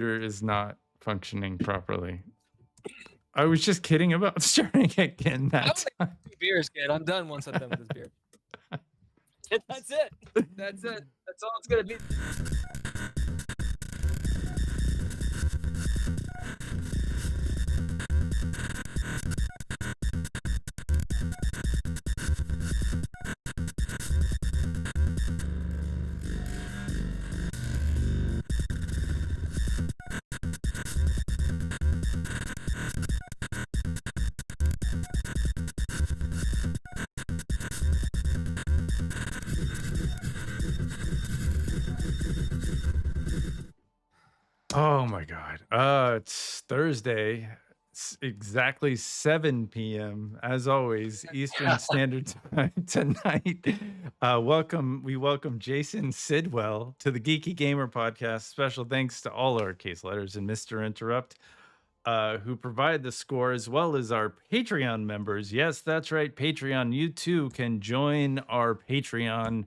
is not functioning properly. I was just kidding about starting again that time. Beer's good. I'm done once I'm done with this beer. That's it. That's it. That's all it's gonna be. Oh my God. It's Thursday. It's exactly 7 p.m. as always, Eastern Standard Time tonight. We welcome Jason Sidwell to the Geeky Gamer Podcast. Special thanks to all our case letters and Mr. Interrupt, who provide the score, as well as our Patreon members. Yes, that's right, Patreon. You too can join our Patreon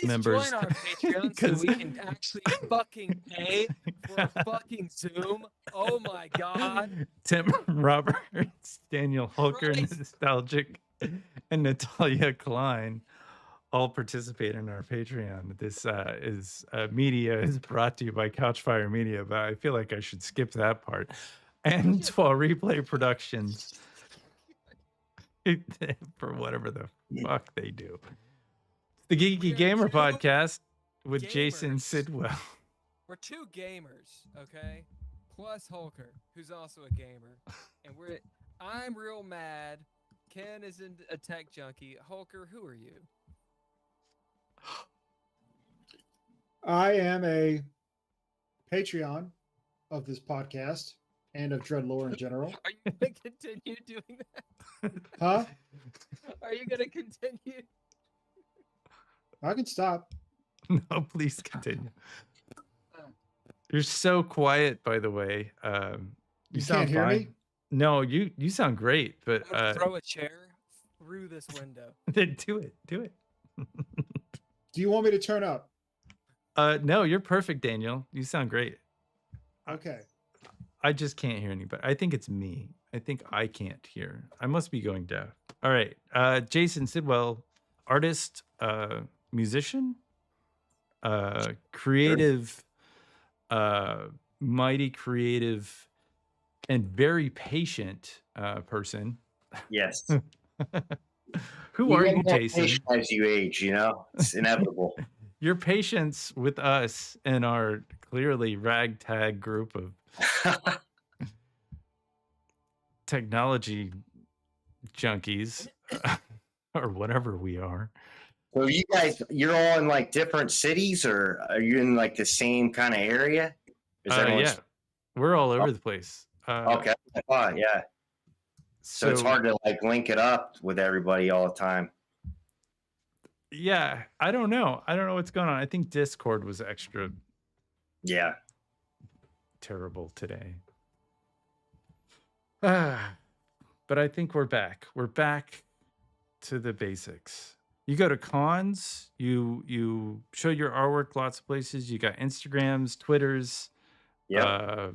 members. Join our Patreon so we can actually fucking pay for a fucking Zoom. Oh my God. Tim Roberts, Daniel Hulker, Nostalgic, and Natalia Cline all participate in our Patreon. This media is brought to you by Couchfire Media, but I feel like I should skip that part. And Twelve Replay Productions for whatever the fuck they do. The Geeky Gamer Podcast with gamers. Jason Sidwell. We're two gamers, okay? Plus Hulker, who's also a gamer. And I'm real mad. Ken is a tech junkie. Hulker, who are you? I am a Patreon of this podcast and of DreadLore in general. Are you going to continue doing that? Huh? Are you going to continue? I can stop. No, please continue. You're so quiet, by the way. You can't hear me? No, you sound great, but throw a chair through this window. Then do it. Do you want me to turn up? No, you're perfect, Daniel. You sound great. Okay. I just can't hear anybody. I think it's me. I think I can't hear. I must be going deaf. All right. Jason Sidwell, artist, musician, creative, mighty creative, and very patient person. Yes. Who are you, Jason? As you age, it's inevitable. Your patience with us and our clearly ragtag group of technology junkies or whatever we are. So you're all in like different cities, or are you in like the same kind of area? Yeah, we're all over the place. Okay, I thought, yeah. So it's hard to like link it up with everybody all the time. Yeah, I don't know what's going on. I think Discord was extra terrible today. But I think we're back. We're back to the basics. You go to cons, you show your artwork lots of places. You got Instagrams, Twitters. Yeah.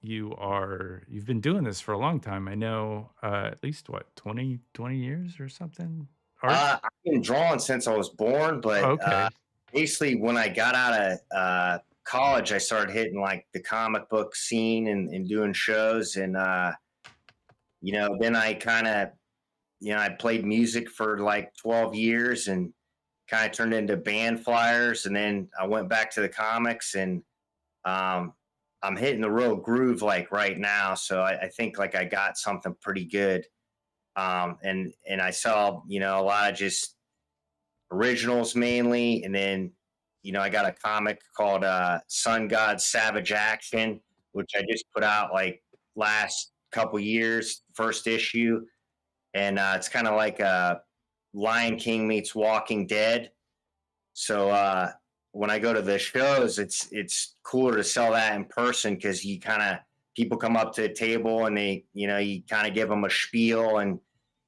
You've been doing this for a long time. I know at least 20 years or something. I've been drawing since I was born, but basically when I got out of college, I started hitting like the comic book scene and doing shows. And, then I kind of, I played music for like 12 years and kind of turned into band flyers. And then I went back to the comics, and I'm hitting the real groove like right now. So I think like I got something pretty good. And I saw, a lot of just originals mainly. And then, I got a comic called Sun God Savage Action, which I just put out like last couple years, first issue. And it's kind of like a Lion King meets Walking Dead. So when I go to the shows, it's cooler to sell that in person, because people come up to the table and they, you kind of give them a spiel, and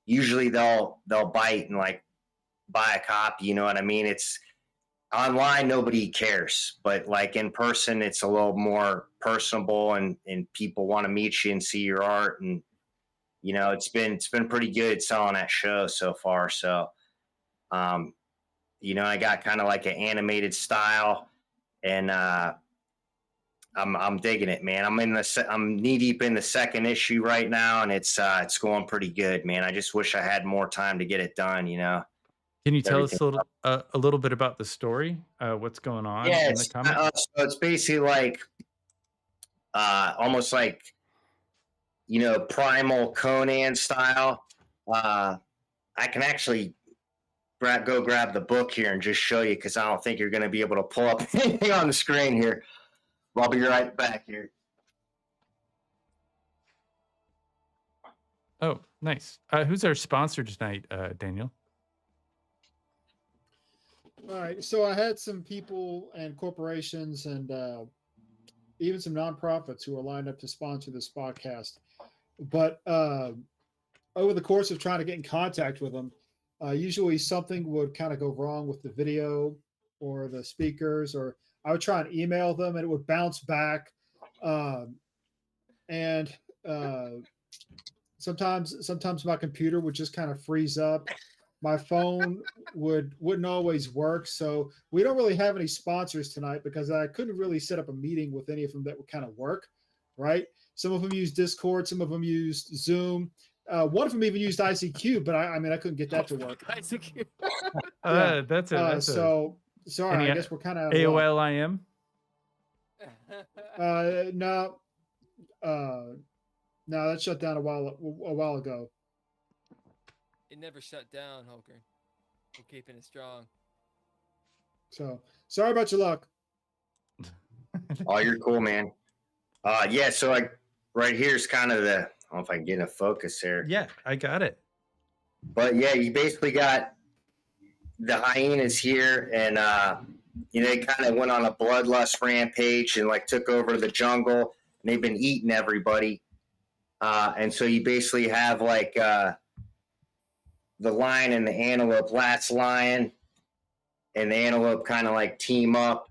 usually they'll bite and like buy a copy. You know what I mean? It's online nobody cares, but like in person it's a little more personable, and people want to meet you and see your art. And it's been pretty good selling that show so far. So I got kind of like an animated style, and I'm digging it, man. I'm knee deep in the second issue right now, and it's going pretty good, man. I just wish I had more time to get it done. Can you tell Everything. us a little bit about the story? What's going on Yeah, in the comic? so it's basically like almost like primal Conan style. I can actually go grab the book here and just show you, because I don't think you're going to be able to pull up anything on the screen here. I'll be right back here. Oh, nice. Who's our sponsor tonight, Daniel? All right. So I had some people and corporations and even some nonprofits who are lined up to sponsor this podcast. But over the course of trying to get in contact with them, usually something would kind of go wrong with the video or the speakers, or I would try and email them and it would bounce back. And sometimes my computer would just kind of freeze up. My phone wouldn't always work. So we don't really have any sponsors tonight because I couldn't really set up a meeting with any of them that would kind of work, right? Some of them use Discord, some of them used Zoom. One of them even used ICQ, but I couldn't get that to work. ICQ. That's so sorry. any I guess we're kind of AOL IM. No, that shut down a while ago. It never shut down, Holker. We're keeping it strong. So sorry about your luck. Oh, you're cool, man. Yeah. So like right here is kind of the. I don't know if I can get in a focus here. Yeah, I got it. But yeah, you basically got the hyenas here, and they kind of went on a bloodlust rampage and like took over the jungle, and they've been eating everybody. And so you basically have like the lion and the antelope, last lion and the antelope kind of like team up,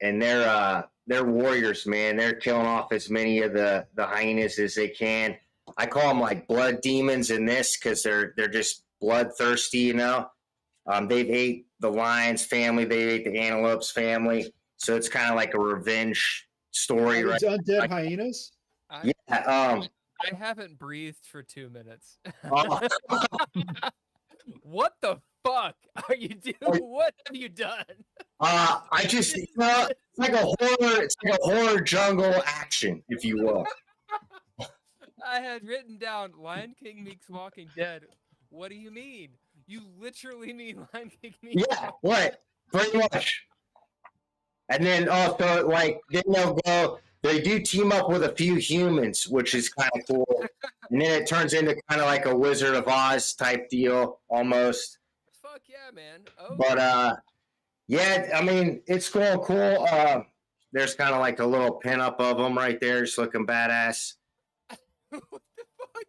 and they're warriors, man. They're killing off as many of the hyenas as they can. I call them like blood demons in this because they're just bloodthirsty, They've ate the lion's family, they ate the antelope's family, so it's kind of like a revenge story, right? Undead hyenas. I haven't breathed for 2 minutes. What the fuck are you doing? What have you done? I just it's like a horror jungle action, if you will. I had written down Lion King meets Walking Dead. What do you mean? You literally mean Lion King meets what? Pretty much. And then also like they do team up with a few humans, which is kind of cool. And then it turns into kind of like a Wizard of Oz type deal almost. Fuck yeah, man. Oh. But yeah, I mean, it's going cool. There's kind of like a little pinup of them right there, just looking badass. What the fuck?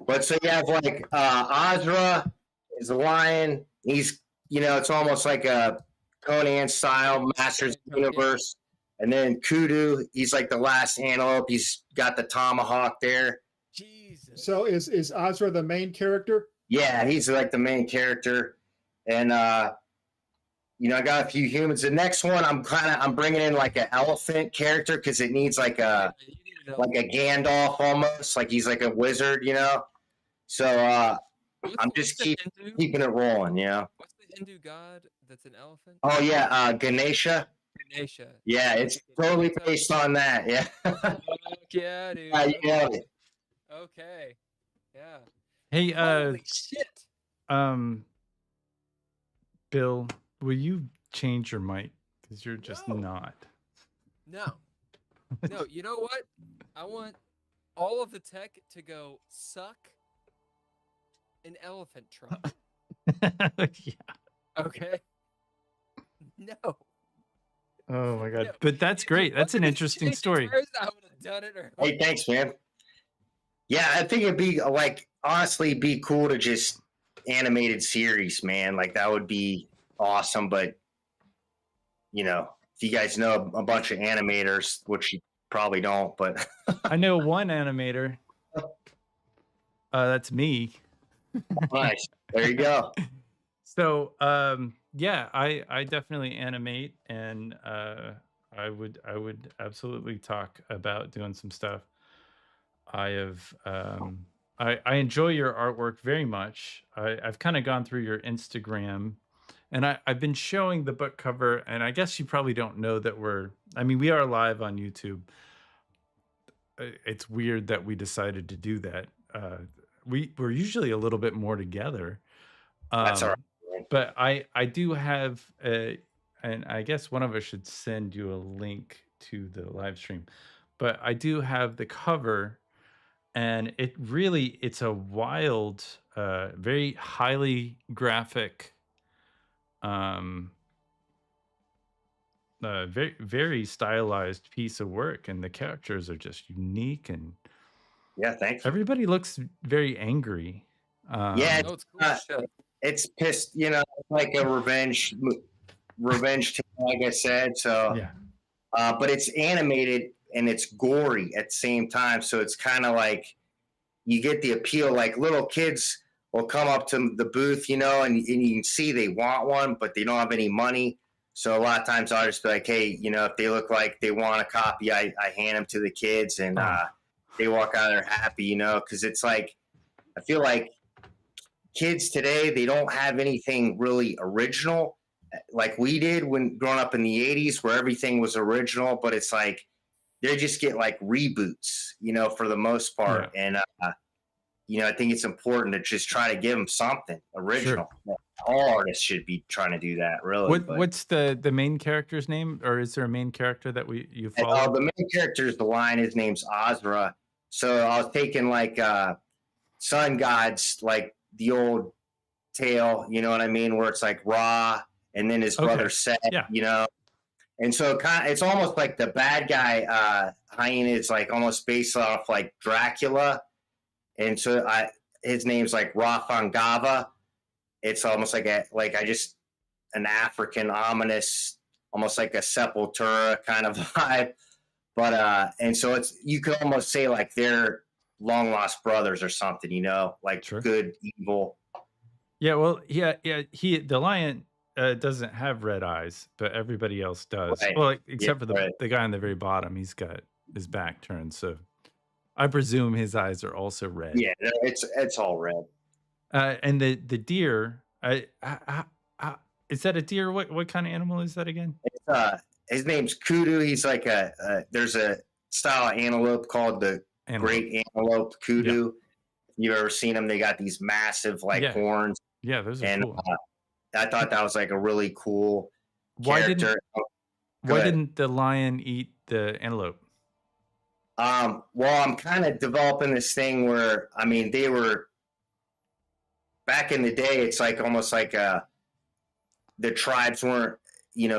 But so you have like Azra is a lion. He's it's almost like a Conan style Masters of the Universe. And then Kudu, he's like the last antelope. He's got the tomahawk there. Jesus. So is Azra the main character? Yeah, he's like the main character. And I got a few humans. The next one, I'm bringing in like an elephant character because it needs like a Gandalf almost, like he's like a wizard, So I'm just keeping it rolling, What's the Hindu god that's an elephant? Oh yeah, Ganesha. Ganesha. Yeah, it's totally based on that. Yeah. Fuck yeah, dude. Yeah, you got it. Okay. Yeah. Hey, Holy shit. Bill, will you change your mic? Because you're just not. No. No, you know what? I want all of the tech to go suck an elephant trunk. Yeah. Okay. No. Oh my god. But that's great. That's an interesting story. First, I would have done it. Hey, thanks, man. Yeah, I think it'd be like honestly be cool to just animated series, man. Like that would be awesome. But if you guys know a bunch of animators, which you probably don't, but I know one animator. That's me. nice. There you go. So, yeah, I definitely animate, and I would absolutely talk about doing some stuff. I have I enjoy your artwork very much. I've kind of gone through your Instagram, and I've been showing the book cover, and I guess you probably don't know that we are live on YouTube. It's weird that we decided to do that. We're usually a little bit more together. That's all Um, right. but I do have and I guess one of us should send you a link to the live stream. But I do have the cover, and it's a wild, very highly graphic, um, very very stylized piece of work, and the characters are just unique, and Yeah, thank you. everybody looks very angry. Yeah, Oh, it's cool shit. it's pissed, like a revenge tale, like I said. So, Yeah. but it's animated and it's gory at the same time. So it's kind of like you get the appeal. Like little kids will come up to the booth, and you can see they want one, but they don't have any money. So a lot of times I'll just be like, hey, if they look like they want a copy, I hand them to the kids, and they walk out there happy, because it's like, I feel like kids today, they don't have anything really original like we did when growing up in the 80s, where everything was original, but it's like they just get like reboots, for the most part. Yeah. And I think it's important to just try to give them something original. Sure. All artists should be trying to do that, really. What's the main character's name, or is there a main character that you follow? The main character is the Lion. His name's Ozra. So I was taking like Sun Gods, like the old tale, you know what I mean, where it's like Ra, and then his brother Set, Yeah. And so it's almost like the bad guy hyena is like almost based off like Dracula, and so his name's like Rafangava. It's almost like an African ominous, almost like a Sepultura kind of vibe. But and so you could almost say like they're long lost brothers or something, like Sure. good, evil. Yeah, well, the lion doesn't have red eyes, but everybody else does. Right. Well, except for right. the guy on the very bottom, he's got his back turned, so I presume his eyes are also red. Yeah, it's all red. And the deer, is that a deer? What kind of animal is that again? His name's Kudu. He's like there's a style of antelope called the great antelope kudu. Yeah. You've ever seen them? They got these massive horns. Yeah, those are cool. I thought that was like a really cool character. Why didn't the lion eat the antelope? Well, I'm kind of developing this thing where, they were back in the day. It's like almost like the tribes weren't,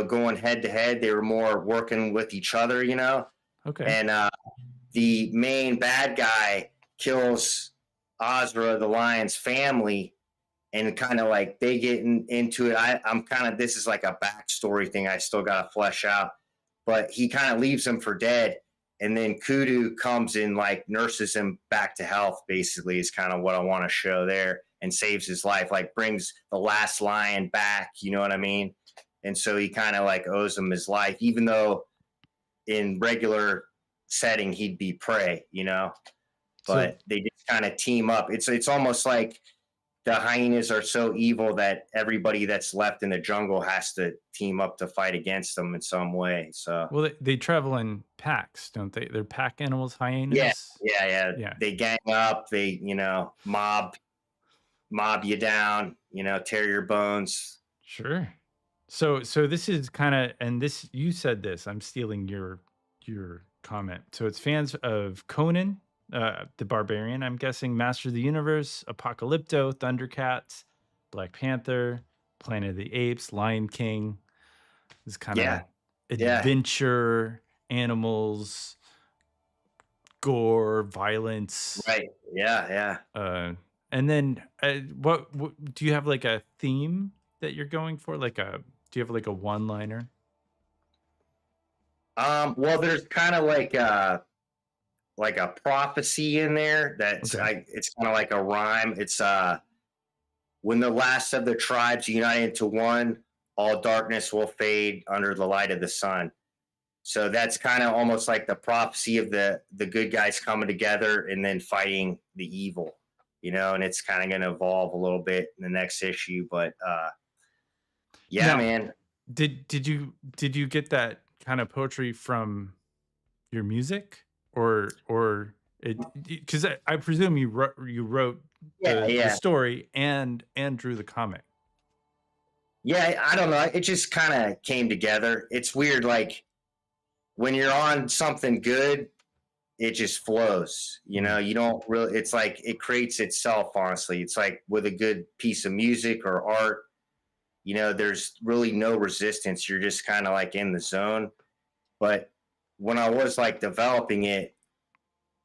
going head to head. They were more working with each other, Okay. And the main bad guy kills Ozra, the lion's family, and kind of like they get into it. This is like a backstory thing I still got to flesh out, but he kind of leaves him for dead. And then Kudu comes and like nurses him back to health, basically, is kind of what I want to show there, and saves his life, like brings the last lion back, you know what I mean? And so he kind of like owes him his life, even though in regular setting he'd be prey, but they just kind of team up. It's almost like the hyenas are so evil that everybody that's left in the jungle has to team up to fight against them in some way. So, well, they travel in packs, don't they? They're pack animals, hyenas. Yeah. They gang up. They mob you down. Tear your bones. Sure. So this is kind of, and this, you said this. I'm stealing your comment. So it's fans of Conan the Barbarian, I'm guessing, Master of the Universe, Apocalypto, Thundercats, Black Panther, Planet of the Apes, Lion King. This kind of adventure, animals, gore, violence. Right. Yeah. And then what do you have, like a theme that you're going for? Do you have like a one-liner? Well, there's kind of like a prophecy in there that's Okay. it's kind of like a rhyme. It's when the last of the tribes unite into one, all darkness will fade under the light of the sun. So that's kind of almost like the prophecy of the good guys coming together and then fighting the evil, and it's kind of going to evolve a little bit in the next issue. But yeah, Now, man. did you get that kind of poetry from your music, or it? Because I presume you wrote the Yeah. story and drew the comic. Yeah, I don't know. It just kind of came together. It's weird, like when you're on something good, it just flows. You don't really. It's like it creates itself. Honestly, it's like with a good piece of music or art. There's really no resistance. You're just kind of like in the zone. But when I was like developing it,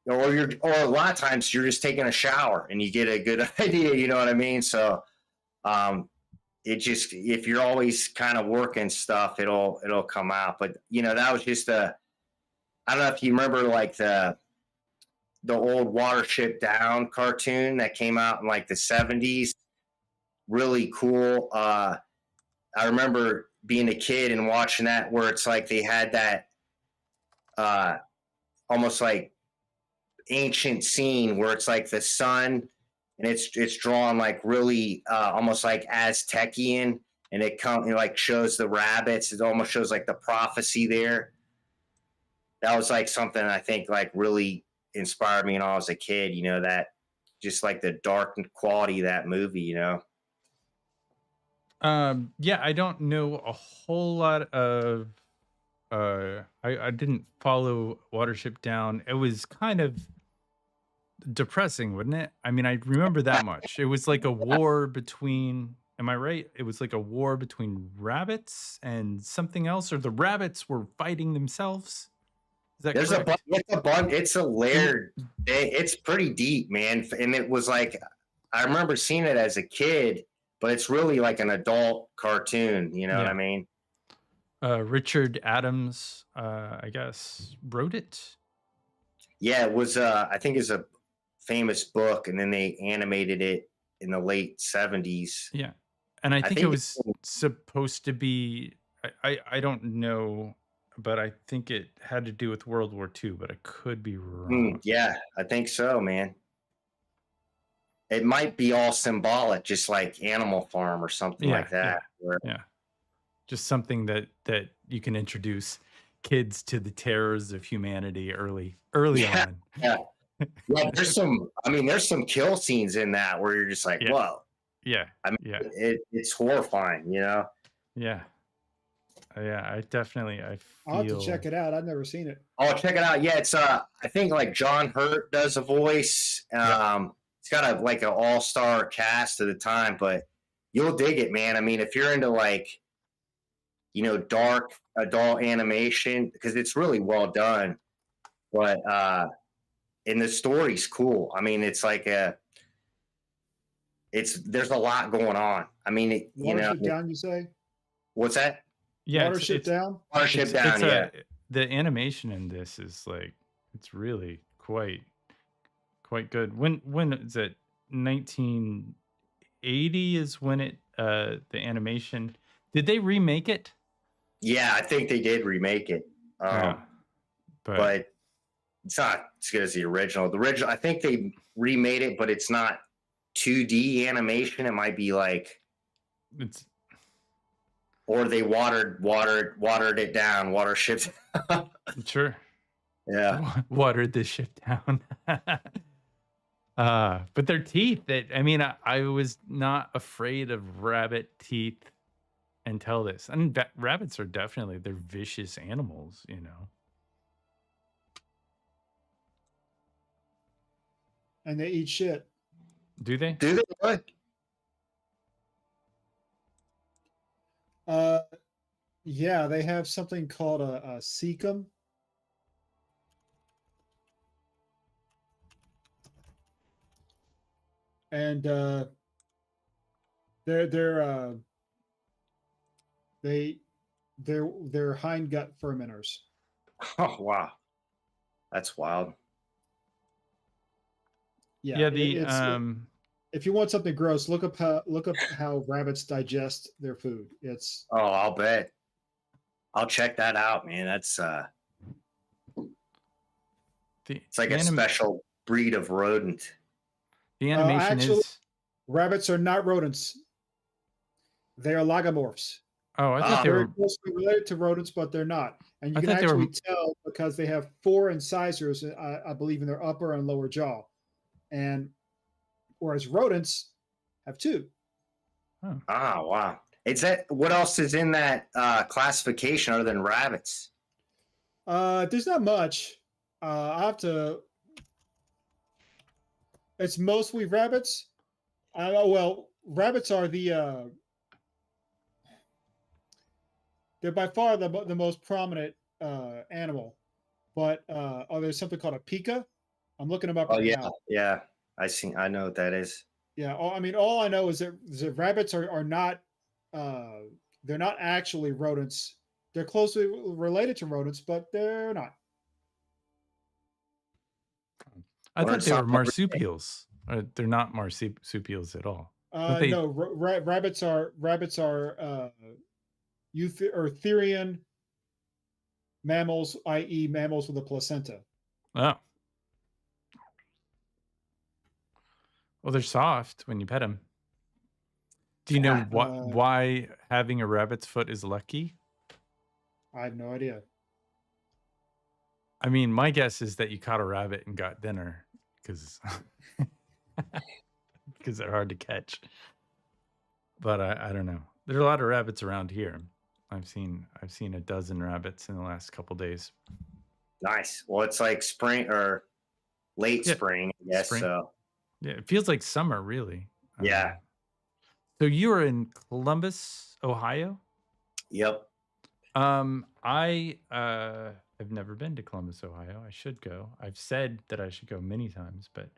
or a lot of times you're just taking a shower and you get a good idea. You know what I mean? So, it just, if you're always kind of working stuff, it'll come out. But that was just I don't know if you remember like the old Watership Down cartoon that came out in like the 70s. Really cool. I remember being a kid and watching that, where it's like they had that almost like ancient scene where it's like the sun, and it's drawn like really almost like Aztecian, and it like shows the rabbits. It almost shows like the prophecy there. That was like something I think like really inspired me when I was a kid. That just like the dark quality of that movie. Yeah, I don't know a whole lot of. I didn't follow Watership Down. It was kind of depressing, wouldn't it? I mean, I remember that much. It was like a war between. Am I right? It was like a war between rabbits and something else, or the rabbits were fighting themselves. Is that There's correct? it's a layered. It's pretty deep, man. And it was like, I remember seeing it as a kid, but it's really like an adult cartoon. You know what I mean? Richard Adams, I guess, wrote it. Yeah, it was. I think it's a famous book, and then they animated it in the late 70s. Yeah, and I think it was supposed to be. I don't know, but I think it had to do with World War II, but I could be wrong. Yeah, I think so, man. It might be all symbolic, just like Animal Farm or something like that. Yeah. Just something that you can introduce kids to the terrors of humanity early on. Yeah. There's some kill scenes in that where you're just like, whoa. Yeah. I mean, it's horrifying, Yeah. Yeah, I definitely, I'll have to check it out. I've never seen it. Oh, check it out. Yeah, it's I think like John Hurt does a voice. It's got like an all-star cast at the time, but you'll dig it, man. I mean, if you're into like, dark adult animation, because it's really well done, but and the story's cool. I mean, it's like there's a lot going on. I mean, Watership Down, you say? What's that? Yeah, Watership Down. Watership Down. Yeah. The animation in this is like, it's really quite good. When is it? 1980 is when it the animation. Did they remake it? Yeah, I think they did remake it. But it's not as good as the original. The original, I think they remade it, but it's not 2D animation. It might be like or they watered it down. Watership. Sure. Yeah. Watered the ship down. But their teeth, I was not afraid of rabbit teeth until this. And rabbits are definitely, they're vicious animals, And they eat shit. Do they? Do they? What? Yeah, they have something called a cecum. And they're hind gut fermenters. Oh wow, that's wild. Yeah, Yeah, it's if you want something gross, look up how rabbits digest their food. It's Oh, I'll bet. I'll check that out, man. That's the it's like the a anim special breed of rodent. the animation actually is. rabbits are not rodents. They are lagomorphs. Oh, I thought Ah, they Very were. closely related to rodents, but they're not. And you I can thought they actually were. tell because they have 4 incisors, I believe, in their upper and lower jaw. And whereas rodents have 2. Oh. Ah, wow. Is that what else is in that classification other than rabbits? There's not much. I have to. It's mostly rabbits. Well, rabbits are they're by far the most prominent animal. But there's something called a pika. I'm looking them up Oh right yeah, now. yeah. I know what that is. Yeah, I mean, all I know is that rabbits are not they're not actually rodents. They're closely related to rodents, but they're not. I Learn thought they were something every day. marsupials. They're not marsupials at all. Don't they? No, rabbits are eutherian mammals, i.e., mammals with a placenta. Oh, well, they're soft when you pet them. Do you know Yeah. why having a rabbit's foot is lucky? I have no idea. I mean, my guess is that you caught a rabbit and got dinner because they're hard to catch. But I don't know. There are a lot of rabbits around here. I've seen a dozen rabbits in the last couple days. Nice. Well, it's like spring or late Yeah, spring, I guess. spring. So Yeah, it feels like summer, really. yeah. So you were in Columbus, Ohio? Yep. I have never been to Columbus, Ohio. I should go. I've said that I should go many times, but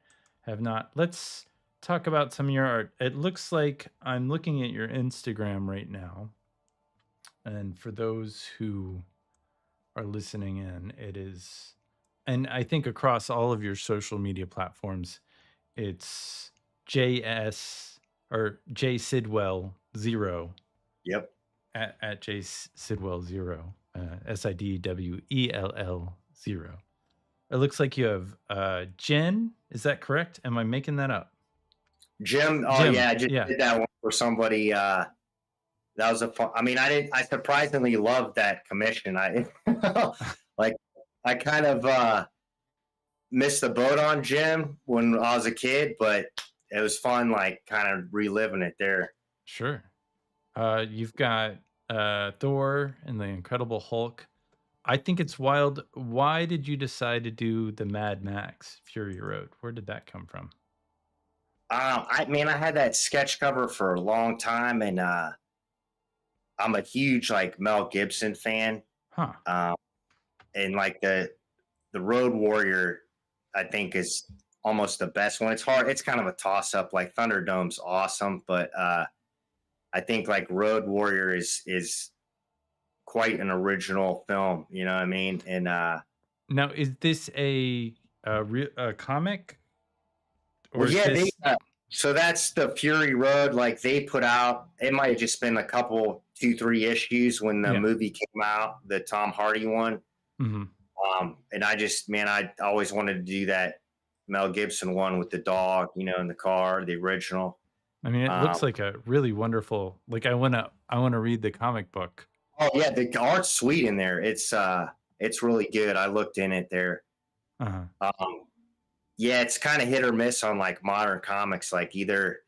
have not. Let's talk about some of your art. It looks like I'm looking at your Instagram right now. And for those who are listening in, it is, and I think across all of your social media platforms, it's JS or J Sidwell 0 Yep. at J Sidwell 0, SIDWELL 0. It looks like you have Jen. Is that correct? Am I making that up? Jim. Oh Jim, yeah, I just yeah. did that one for somebody. That was a fun. I mean, I surprisingly loved that commission. I like. I kind of missed the boat on Jim when I was a kid, but it was fun. Like kind of reliving it there. Sure. You've got Thor and the Incredible Hulk. I think it's wild. Why did you decide to do the Mad Max Fury Road? Where did that come from? I had that sketch cover for a long time, and I'm a huge like Mel Gibson fan. Huh. And like the Road Warrior, I think is almost the best one. It's hard. It's kind of a toss up. Like Thunderdome's awesome, but I think like Road Warrior is quite an original film. You know what I mean? And now, is this a comic? Or well, yeah, this... so that's the Fury Road. Like they put out, it might have just been a couple, 2-3 issues when the movie came out, the Tom Hardy one. Mm-hmm. And I always wanted to do that Mel Gibson one with the dog, in the car, the original. I mean, it looks like a really wonderful. Like I wanna read the comic book. Oh yeah, the art's sweet in there. It's really good. I looked in it there. Uh-huh. Yeah, it's kind of hit or miss on like modern comics. Like either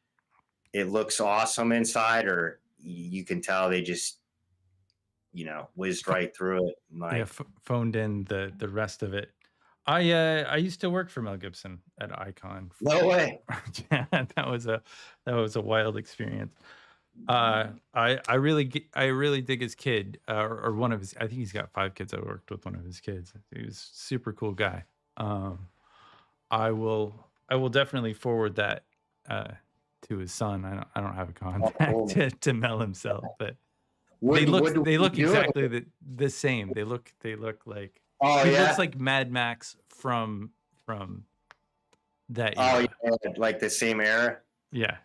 it looks awesome inside, or you can tell they just whizzed right through it. Like, phoned in the rest of it. I used to work for Mel Gibson at Icon. No way. Yeah, that was a wild experience. I really dig his kid, or one of his. I think he's got 5 kids. I worked with one of his kids. He was a super cool guy. I will definitely forward that to his son. I don't have a contact to Mel himself, but they look exactly the same. They look like Oh He yeah. looks like Mad Max from that Oh era. yeah, like the same era. Yeah.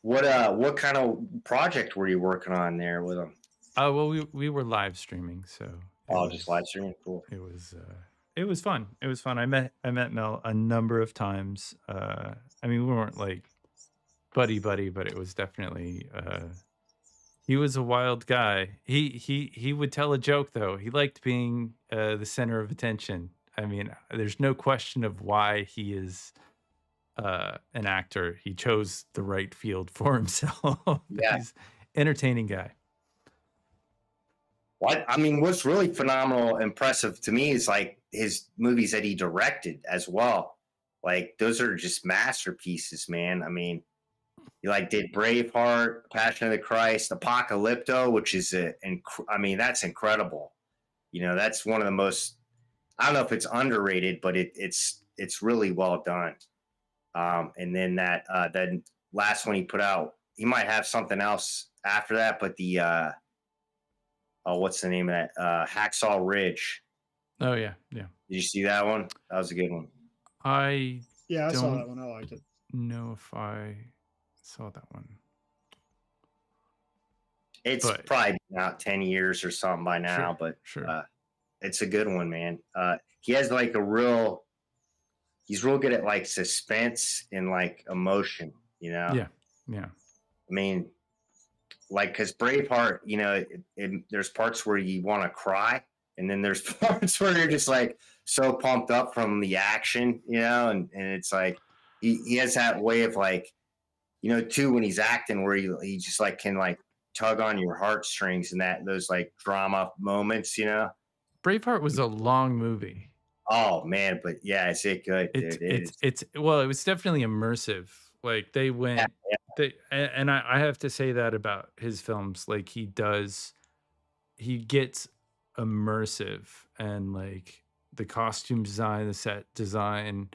What kind of project were you working on there with him? Well, we were live streaming, so Just live streaming. Cool. It was fun. It was fun. I met Mel a number of times. I mean, we weren't like buddy, but it was definitely he was a wild guy. He would tell a joke though. He liked being the center of attention. I mean, there's no question of why he is an actor. He chose the right field for himself. Yeah. He's entertaining guy. I mean, what's really phenomenal, impressive to me is like his movies that he directed as well. Like those are just masterpieces, man. I mean, he like did Braveheart, Passion of the Christ, Apocalypto, which is I mean, that's incredible. You know, that's one of the most. I don't know if it's underrated, but it's really well done. And then that last one he put out, he might have something else after that, but the what's the name of that? Hacksaw Ridge. Oh yeah. Did you see that one? That was a good one. I saw that one. I liked it. Know if I saw that one. It's probably been out 10 years or something by now, but it's a good one, man. He has like he's real good at like suspense and like emotion, you know? Yeah. I mean, like, because Braveheart, you know, there's parts where you want to cry, and then there's parts where you're just like so pumped up from the action, you know, and it's like he has that way of like, you know, too, when he's acting where he just like can like tug on your heartstrings and those like drama moments, you know. Braveheart was a long movie. Oh man, but yeah, is it good, dude? It was definitely immersive. Like they went, and I have to say that about his films. Like he gets immersive, and like the costume design, the set design,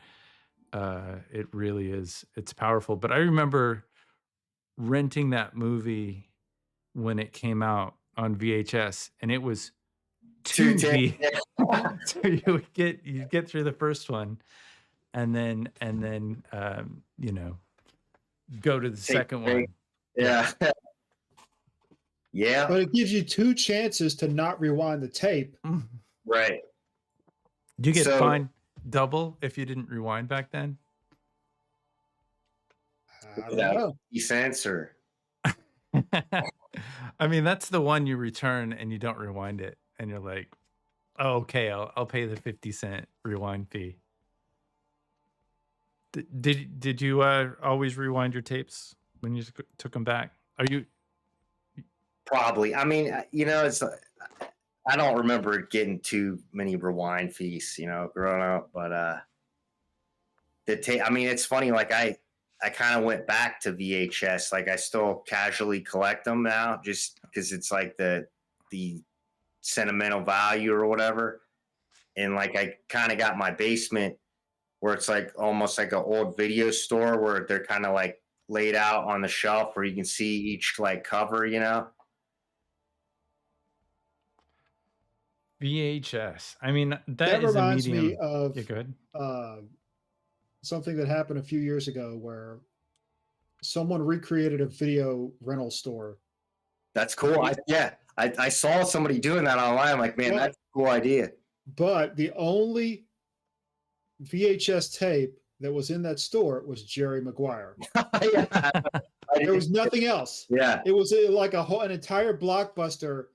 it really is. It's powerful. But I remember renting that movie when it came out on VHS, and it was 2D. So you get through the first one, and then you know, go to the second one. Yeah. Yeah. But it gives you 2 chances to not rewind the tape. Right. Do you get fined double if you didn't rewind back then? I don't know. 50 cents or I mean, that's the one you return and you don't rewind it, and you're like, oh, okay, I'll pay the 50-cent rewind fee. Did you always rewind your tapes when you took them back? Are you probably? I mean, you know, I don't remember getting too many rewind fees, you know, growing up, but I mean, it's funny. Like I kind of went back to VHS. Like I still casually collect them now, just because it's like the sentimental value or whatever. And like I kind of got my basement where it's like almost like an old video store where they're kind of like laid out on the shelf where you can see each like cover, you know. VHS. I mean, that is reminds a medium. me of go ahead. Something that happened a few years ago where someone recreated a video rental store. That's cool. I saw somebody doing that online. I'm like, man, that's a cool idea. But the only VHS tape that was in that store was Jerry Maguire. There was nothing else. Yeah. It was like an entire blockbuster,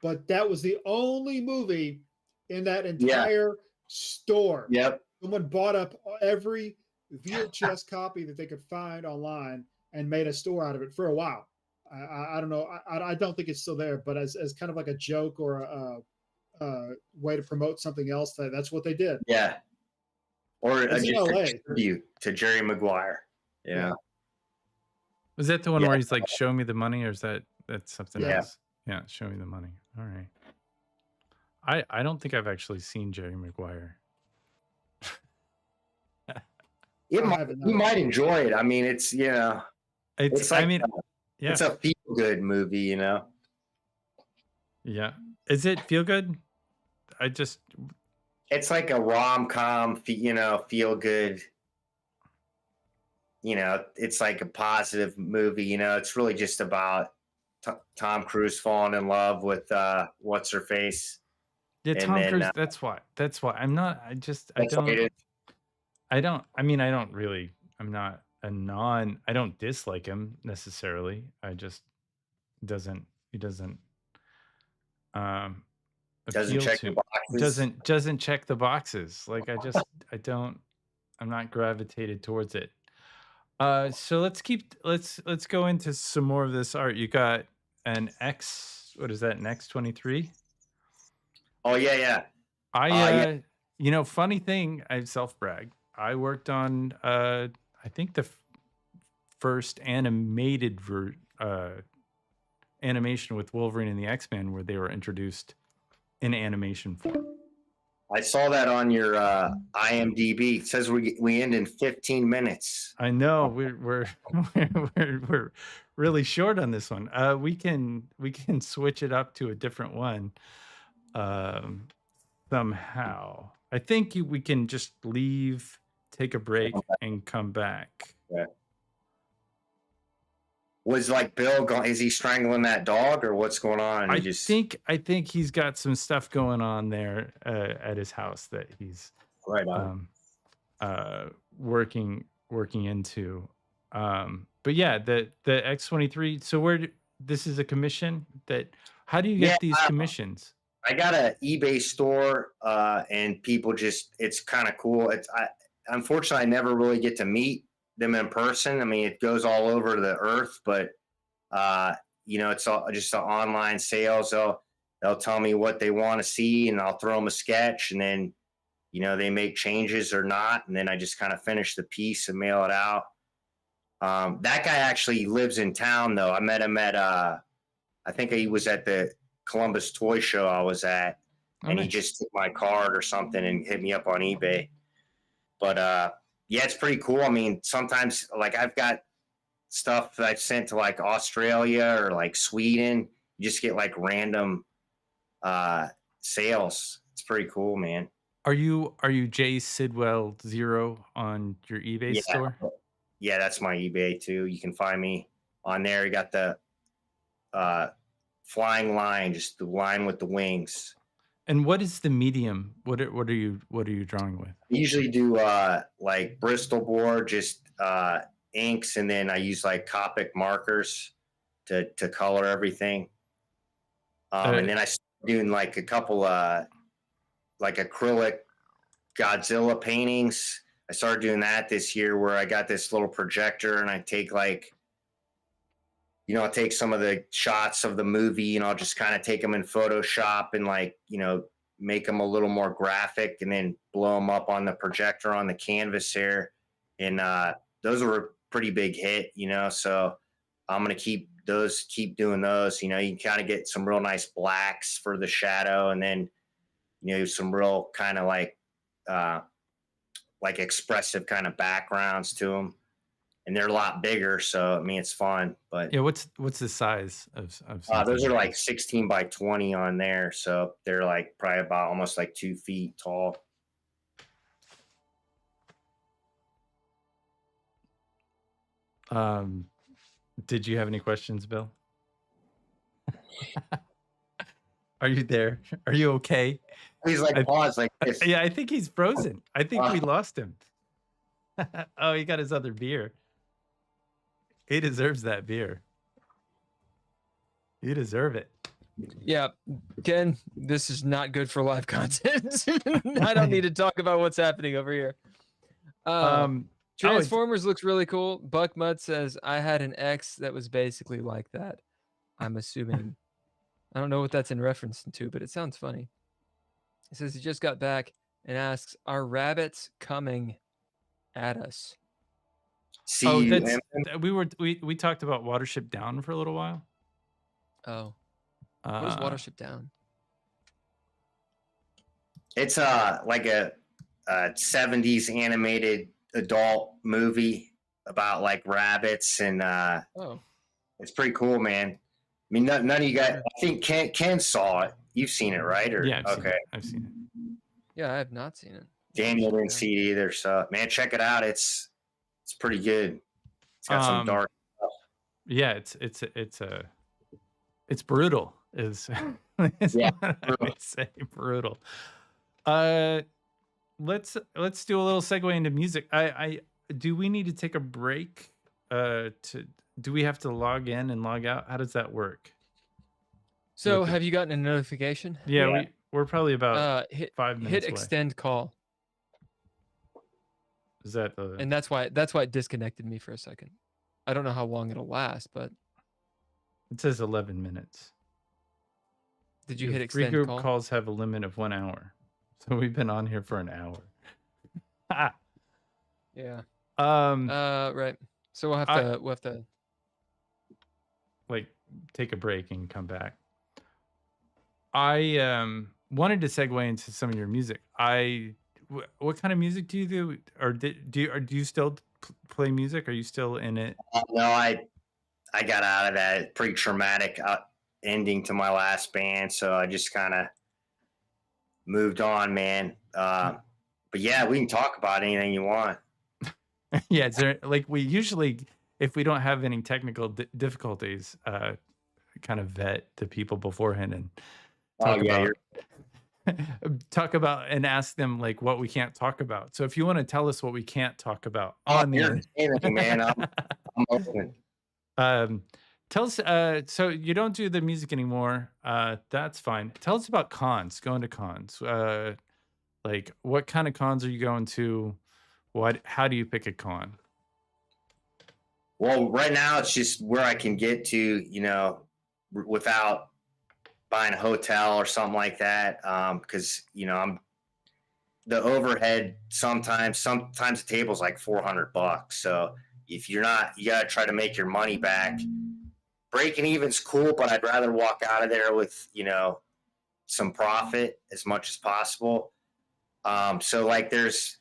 but that was the only movie in that entire store. Yep. Someone bought up every VHS copy that they could find online and made a store out of it for a while. I don't know. I don't think it's still there, but as kind of like a joke or a way to promote something else, that's what they did. Yeah. Or a LA. tribute to Jerry Maguire. Yeah. Was that the one where he's like, show me the money, or is that's something else? Yeah, show me the money. All right. I don't think I've actually seen Jerry Maguire. You might enjoy it. I mean, it's, you know, it's like, it's a feel good movie, you know? Yeah. Is it feel good? It's like a rom-com, feel good. It's like a positive movie. It's really just about Tom Cruise falling in love with what's her face. Yeah, And Tom then Cruise. That's why. That's why. I'm not. I just. I that's what it don't. is. I don't. I mean, I don't really. I'm not a non. I don't dislike him necessarily. I just doesn't. He doesn't. Um, Doesn't appeal check to. the boxes. Doesn't check the boxes. Like I just. I don't. I'm not gravitated towards it. So let's go into some more of this art. You got an X. What is that? An X23? Oh yeah. Funny thing, I self brag. I worked on I think the first animated animation with Wolverine and the X-Men where they were introduced in animation form. I saw that on your IMDb. It says we end in 15 minutes. I know we're we're really short on this one. We can switch it up to a different one somehow. I think we can just leave, take a break, and come back. Yeah. Was like Bill going? Is he strangling that dog, or what's going on? I think he's got some stuff going on there at his house that he's right on. working into. But yeah, the X23. So this is a commission that. How do you get these commissions? I got an eBay store, and people it's kind of cool. Unfortunately, I never really get to meet them in person. I mean, it goes all over the earth, but it's all just an online sales. They'll tell me what they want to see, and I'll throw them a sketch, and then they make changes or not, and then I just kind of finish the piece and mail it out. That guy actually lives in town, though. I met him at I think he was at the Columbus Toy Show I was at, and he just took my card or something and hit me up on eBay. But yeah, it's pretty cool. I mean, sometimes like I've got stuff that I've sent to like Australia or like Sweden. You just get like random sales. It's pretty cool, man. Are you J Sidwell 0 on your eBay store? Yeah, that's my eBay too. You can find me on there. You got the flying line, just the line with the wings. And what is the medium? What are you drawing with? I usually do like Bristol board, just inks, and then I use like Copic markers to color everything. And then I start doing like a couple like acrylic Godzilla paintings. I started doing that this year where I got this little projector and I take like, I'll take some of the shots of the movie and I'll just kind of take them in Photoshop and like, make them a little more graphic and then blow them up on the projector on the canvas here. And those were a pretty big hit, so I'm going to keep doing those. You can kind of get some real nice blacks for the shadow and then, some real kind of like expressive kind of backgrounds to them. And they're a lot bigger, so I mean it's fun. But yeah, what's the size of those are like 16 by 20 on there, so they're like probably about almost like 2 feet tall. Did you have any questions, Bill? Are you there? Are you okay? He's like paused like this. Yeah, I think he's frozen. I think we lost him. Oh, he got his other beer. He deserves that beer. You deserve it. Yeah, Ken, this is not good for live content. I don't need to talk about what's happening over here. Transformers looks really cool. Buck Mudd says, I had an ex that was basically like that. I'm assuming. I don't know what that's in reference to, but it sounds funny. He says he just got back and asks, are rabbits coming at us? We talked about Watership Down for a little while. Oh, what is Watership Down? It's like a 70s animated adult movie about like rabbits and it's pretty cool, man. I mean, none of you guys. I think Ken saw it. You've seen it, right? Or yeah, I've seen it. Yeah, I have not seen it. Daniel didn't see it either. So, man, check it out. It's pretty good. It's got some dark stuff. Yeah, it's brutal. Is Yeah, what I would say, brutal. Let's do a little segue into music. I do we need to take a break? Do we have to log in and log out? How does that work? So have you gotten a notification? Yeah, we're probably about hit 5 minutes hit extend call. Is that and that's why it disconnected me for a second. I don't know how long it'll last, but it says 11 minutes. Did you hit extend free group call? calls have a limit of 1 hour. So we've been on here for an hour. Yeah. Right. So we'll have to like take a break and come back. I wanted to segue into some of your music. What kind of music do you do, or do you still play music? Are you still in it? No, I got out of that. Pretty traumatic ending to my last band, so I just kind of moved on, man. But yeah, we can talk about anything you want. Yeah, is there, like, we usually, if we don't have any technical difficulties, kind of vet the people beforehand and talk about and ask them like what we can't talk about. So if you want to tell us what we can't talk about on the anything, man, I'm open. Tell us. So you don't do the music anymore. That's fine. Tell us about cons. Going to cons. Like, what kind of cons are you going to? How do you pick a con? Well, right now it's just where I can get to, without buying a hotel or something like that. Because I'm the overhead. Sometimes the table's like $400. So if you're not, you gotta try to make your money back. Breaking even's cool, but I'd rather walk out of there with some profit as much as possible. So like there's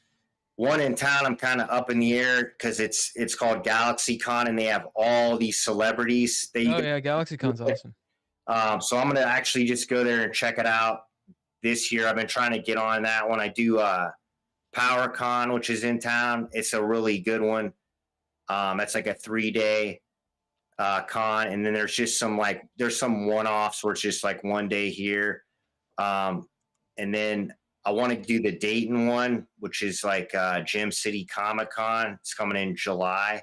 one in town I'm kind of up in the air because it's called Galaxy Con, and they have all these celebrities. Galaxy Con's awesome. So I'm gonna actually just go there and check it out this year. I've been trying to get on that one. I do Power Con, which is in town. It's a really good one. That's like a 3-day con, and then there's just some one-offs where it's just like 1 day here. And then I want to do the Dayton one, which is like Gem City Comic Con. It's coming in July.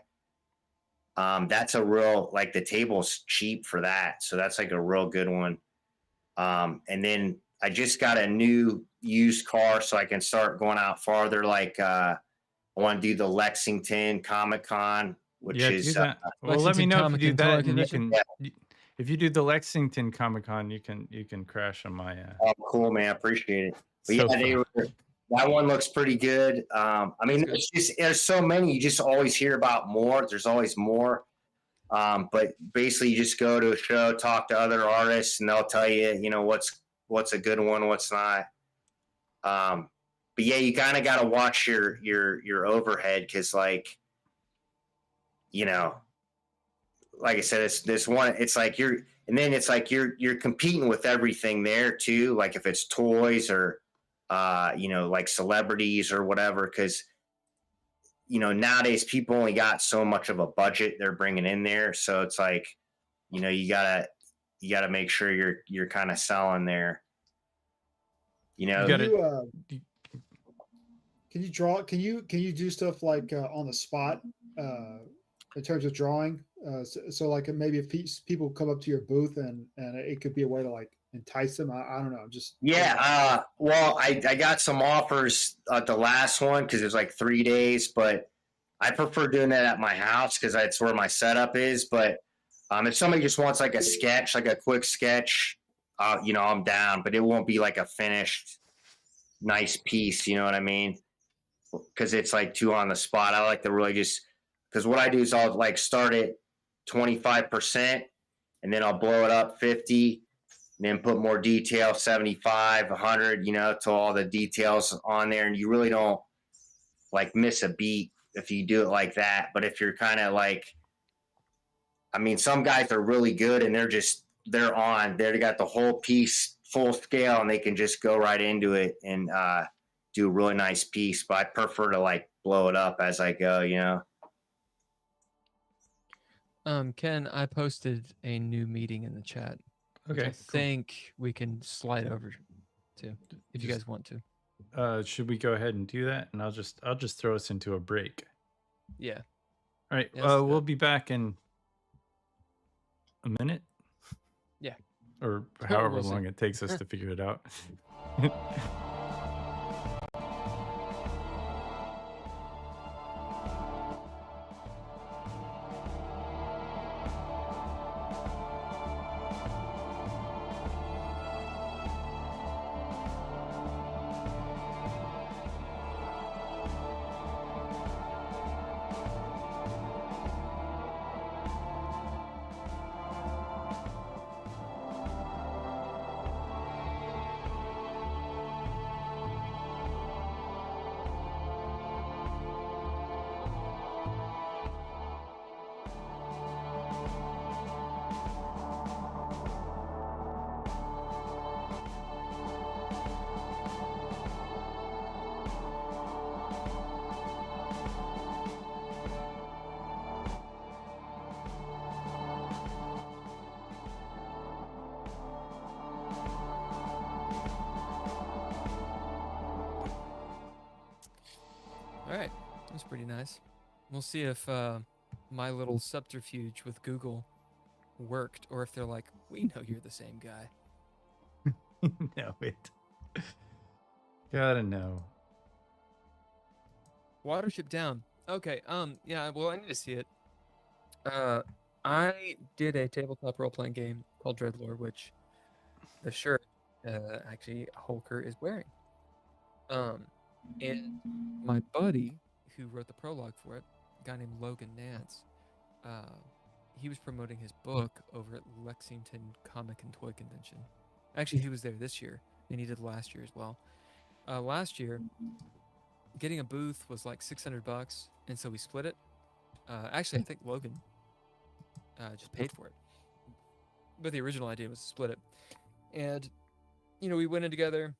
That's a real, like, the table's cheap for that. So that's like a real good one. And then I just got a new used car so I can start going out farther. Like I want to do the Lexington Comic Con, which is well, let me know if you do that. And you can, if you do the Lexington Comic Con, you can crash on my. Oh, cool, man! I appreciate it. But that one looks pretty good. I mean, there's so many. You just always hear about more. There's always more. But basically, you just go to a show, talk to other artists, and they'll tell you, what's a good one, what's not. But yeah, you kind of got to watch your overhead because, like I said, it's this one. It's like you're competing with everything there too. Like if it's toys or like celebrities or whatever, because nowadays people only got so much of a budget they're bringing in there, so it's like you gotta make sure you're kind of selling there. Can you draw? Can you do stuff like on the spot in terms of drawing? So like maybe if people come up to your booth and it could be a way to like entice them. I don't know. Well, I got some offers at the last one because it was like 3 days, but I prefer doing that at my house because that's where my setup is. But if somebody just wants like a sketch, like a quick sketch, I'm down, but it won't be like a finished nice piece. You know what I mean? Because it's like too on the spot. I like to really because what I do is I'll like start at 25% and then I'll blow it up 50. And then put more detail, 75, 100, till all the details on there. And you really don't like miss a beat if you do it like that. But if you're kind of like, some guys are really good and they got the whole piece full scale and they can just go right into it. And do a really nice piece, but I prefer to like blow it up as I go, you know? Ken, I posted a new meeting in the chat, which Okay, I think we can slide over to if you Just- guys want to. Should we go ahead and do that? And I'll just throw us into a break. Yeah. All right. Yeah, let's do We'll that. be back in a minute. Yeah. Or however We'll see. long it takes us to figure it out. All right, that's pretty nice. We'll see if my little subterfuge with Google worked, or if they're like, we know you're the same guy. No, it. Gotta know. Watership down. Okay. Yeah. Well, I need to see it. I did a tabletop role-playing game called DreadLore, which the shirt actually Holker is wearing. And my buddy who wrote the prologue for it, a guy named Logan Nance, he was promoting his book over at Lexington Comic and Toy Convention. Actually, he was there this year, and he did last year as well. Last year, getting a booth was like $600, and so we split it. Actually, I think Logan just paid for it, but the original idea was to split it. And we went in together,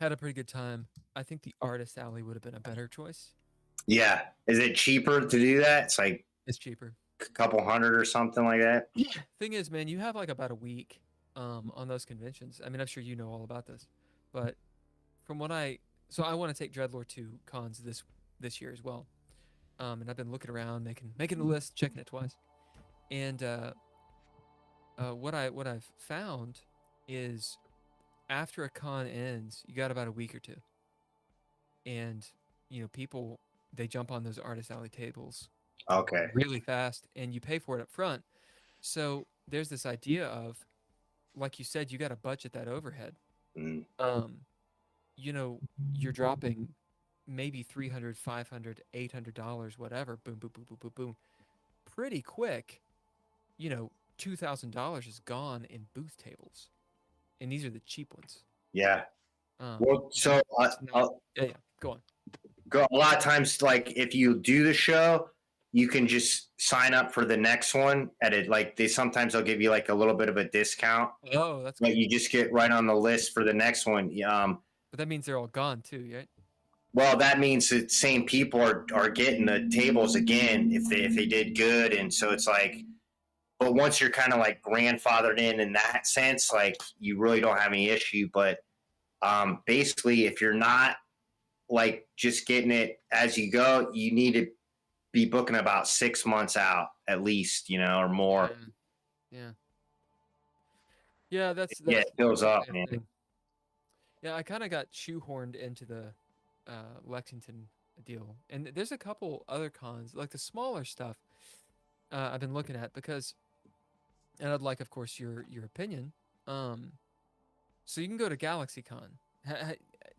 had a pretty good time. I think the Artist Alley would have been a better choice. Yeah. Is it cheaper to do that? It's like It's cheaper. a couple hundred or something like that. Thing is, man, you have like about a week on those conventions. I mean, I'm sure you know all about this, but from what I want to take DreadLore to cons this year as well. And I've been looking around, making the list, checking it twice. And what I've found is after a con ends, you got about a week or two. And people, they jump on those Artist Alley tables Okay. really fast, and you pay for it up front. So there's this idea of, like you said, you got to budget that overhead. Mm. You're dropping maybe $300, $500, $800, whatever. Boom, boom, boom, boom, boom, boom. Pretty quick, $2,000 is gone in booth tables, and these are the cheap ones. Yeah. Well, so yeah, go on. A lot of times, like if you do the show, you can just sign up for the next one at it. Like they'll give you like a little bit of a discount. Oh, that's but good. you just get right on the list for the next one. But that means they're all gone too, right? Well, that means that same people are getting the tables again if they did good, and so it's like, but once you're kind of like grandfathered in that sense, like you really don't have any issue. But basically, if you're not like just getting it as you go, you need to be booking about 6 months out at least, or more. Yeah, that's it fills up, man. Yeah, I kind of got shoehorned into the Lexington deal, and there's a couple other cons, like the smaller stuff I've been looking at, because, and I'd like, of course, your opinion. So you can go to GalaxyCon.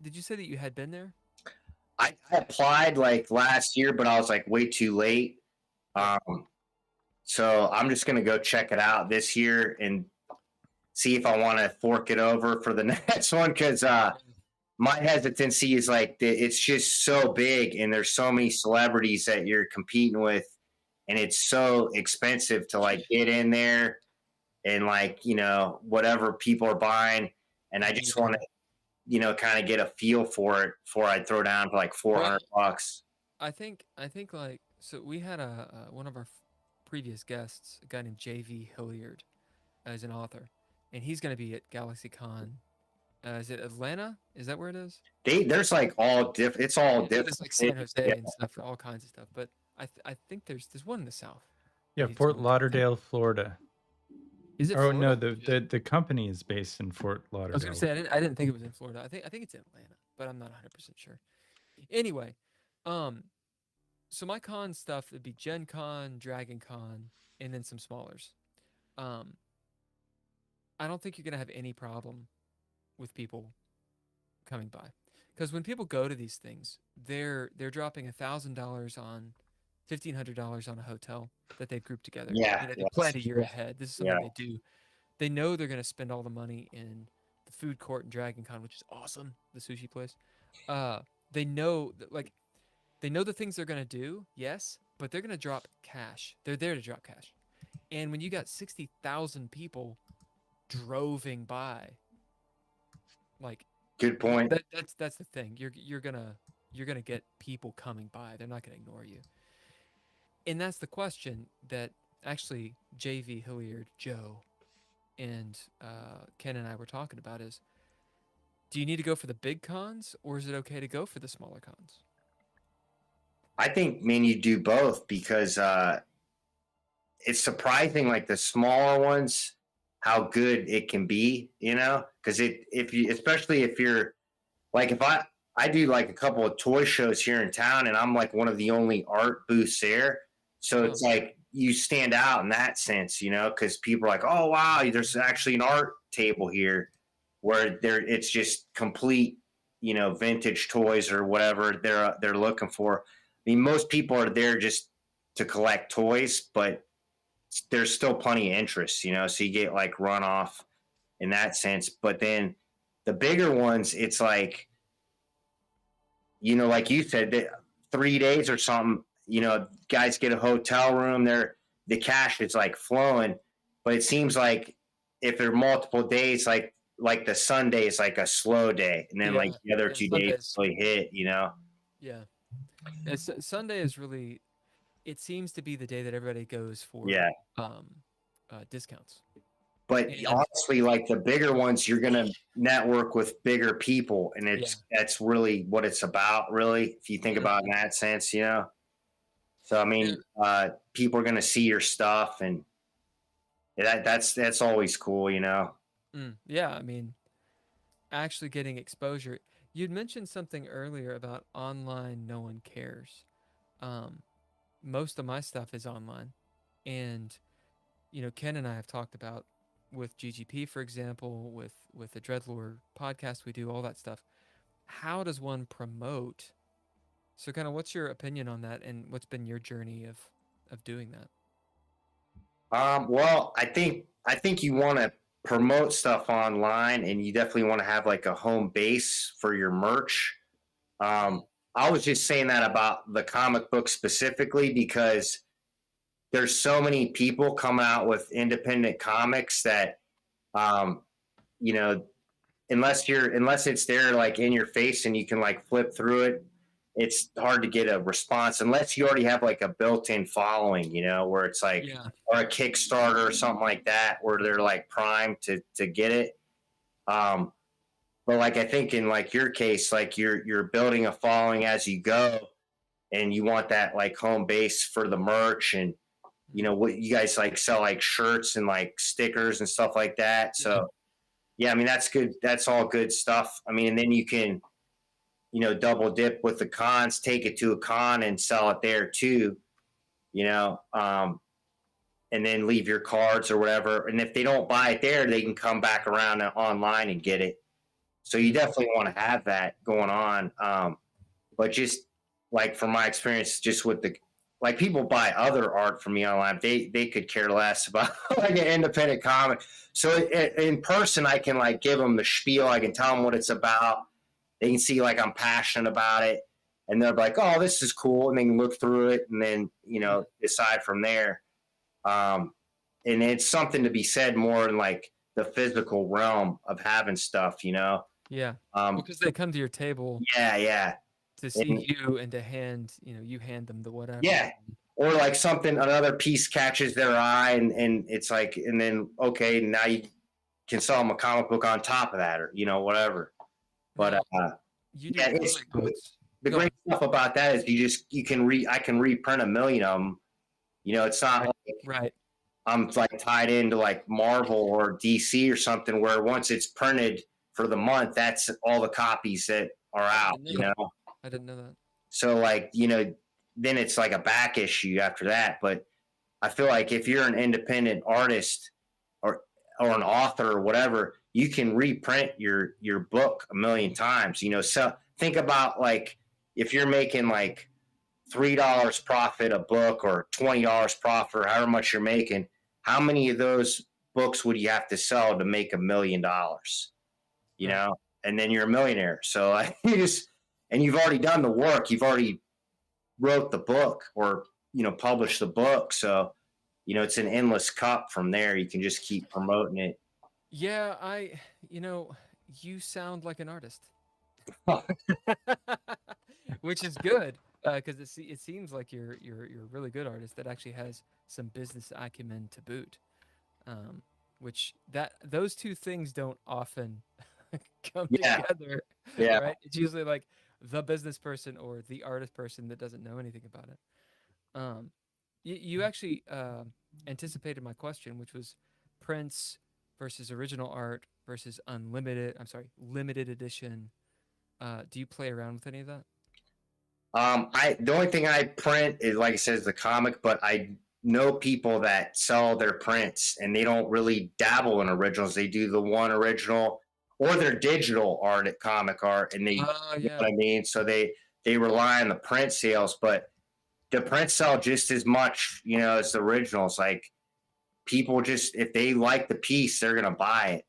Did you say that you had been there? I applied like last year, but I was like way too late. So I'm just gonna go check it out this year and see if I want to fork it over for the next one, because my hesitancy is like it's just so big and there's so many celebrities that you're competing with, and it's so expensive to like get in there and like whatever people are buying, and I just want to kind of get a feel for it before I throw down for like $400. I think like, so we had one of our previous guests, a guy named JV Hilliard, as an author, and he's going to be at GalaxyCon. Is it Atlanta? Is that where it is? There's like all different. It's all different. It's like San Jose and stuff, all kinds of stuff. But I think there's one in the South. Yeah, Fort Lauderdale, Florida. Is it? Oh Florida? no, the company is based in Fort Lauderdale. I was going to say I didn't think it was in Florida. I think it's in Atlanta, but I'm not 100% sure. Anyway, so my con stuff would be Gen Con, Dragon Con, and then some smallers. I don't think you're going to have any problem with people coming by, because when people go to these things, they're dropping $1,000 on $1,500 on a hotel that they've grouped together. Yeah, they planned a year ahead. This is something they do. They know they're going to spend all the money in the food court in Dragon Con, which is awesome, the sushi place. They know that, like, they know the things they're going to do, yes, but they're going to drop cash. They're there to drop cash. And when you got 60,000 people droving by, like, good point. That's the thing. You're gonna get people coming by. They're not gonna ignore you. And that's the question that actually JV Hilliard, Joe, and Ken and I were talking about is, do you need to go for the big cons, or is it okay to go for the smaller cons? I think, man, you do both, because it's surprising, like the smaller ones, how good it can be, because especially if you're like, if I do like a couple of toy shows here in town, and I'm like one of the only art booths there. So it's like you stand out in that sense, because people are like, oh, wow, there's actually an art table here, where it's just complete, vintage toys or whatever they're looking for. I mean, most people are there just to collect toys, but there's still plenty of interest, so you get like runoff in that sense. But then the bigger ones, it's like, like you said, 3 days or something, guys get a hotel room there, the cash is like flowing. But it seems like if there are multiple days, like the Sunday is like a slow day, and then like the other 2 days really hit, Yeah. Sunday is really, it seems to be the day that everybody goes for discounts. But honestly, like the bigger ones, you're going to network with bigger people, and that's really what it's about, really, if you think about it in that sense, So, I mean, people are going to see your stuff, and that's always cool, Yeah, I mean, actually getting exposure. You'd mentioned something earlier about online, no one cares. Most of my stuff is online, and Ken and I have talked about, with GGP, for example, with the DreadLore podcast we do, all that stuff. How does one promote? So kind of, what's your opinion on that, and what's been your journey of doing that? Well, I think you want to promote stuff online, and you definitely want to have like a home base for your merch. I was just saying that about the comic book specifically, because there's so many people coming out with independent comics that, unless it's there like in your face and you can like flip through it, it's hard to get a response unless you already have like a built-in following, where it's like, or a Kickstarter or something like that, where they're like primed to get it. But like, I think in like your case, like you're building a following as you go, and you want that like home base for the merch, and what you guys like sell, like shirts and like stickers and stuff like that. So I mean, that's good. That's all good stuff. I mean, and then you can, double dip with the cons, take it to a con and sell it there too, and then leave your cards or whatever. And if they don't buy it there, they can come back around online and get it. So you definitely want to have that going on. But just like from my experience, just with like people buy other art from me online, they could care less about like an independent comic. So in person, I can like give them the spiel. I can tell them what it's about. They can see like I'm passionate about it, and they're like, "Oh, this is cool," and they can look through it and then decide from there. And it's something to be said more in like the physical realm of having stuff, Yeah. Um, Because they come to your table yeah. to see And you and to hand, you hand them the whatever. yeah. Or like another piece catches their eye and it's like, and then, okay, now you can sell them a comic book on top of that or, whatever. But, You do yeah, it's comic books. the great stuff about that is I can reprint a million of them. It's not like Right. I'm like tied into like Marvel or DC or something where once it's printed for the month, that's all the copies that are out, I didn't know that. So like, then it's like a back issue after that. But I feel like if you're an independent artist or an author or whatever, you can reprint your book a million times. So think about like if you're making like $3 profit a book or $20 profit or however much you're making, how many of those books would you have to sell to make $1 million? And then you're a millionaire. So and you've already done the work. You've already wrote the book or, published the book. So, it's an endless cup from there. You can just keep promoting it. Yeah, you sound like an artist, which is good because it seems like you're a really good artist that actually has some business acumen to boot. Which those two things don't often come together. Yeah. Right? It's usually like the business person or the artist person that doesn't know anything about it. You actually anticipated my question, which was prints versus original art versus limited edition. Do you play around with any of that? The only thing I print is, like I said, is the comic, but I know people that sell their prints and they don't really dabble in originals. They do the one original or their digital art at comic art, and they, you know what I mean? So they rely on the print sales, but the prints sell just as much, as the originals. Like people just, if they like the piece, they're going to buy it.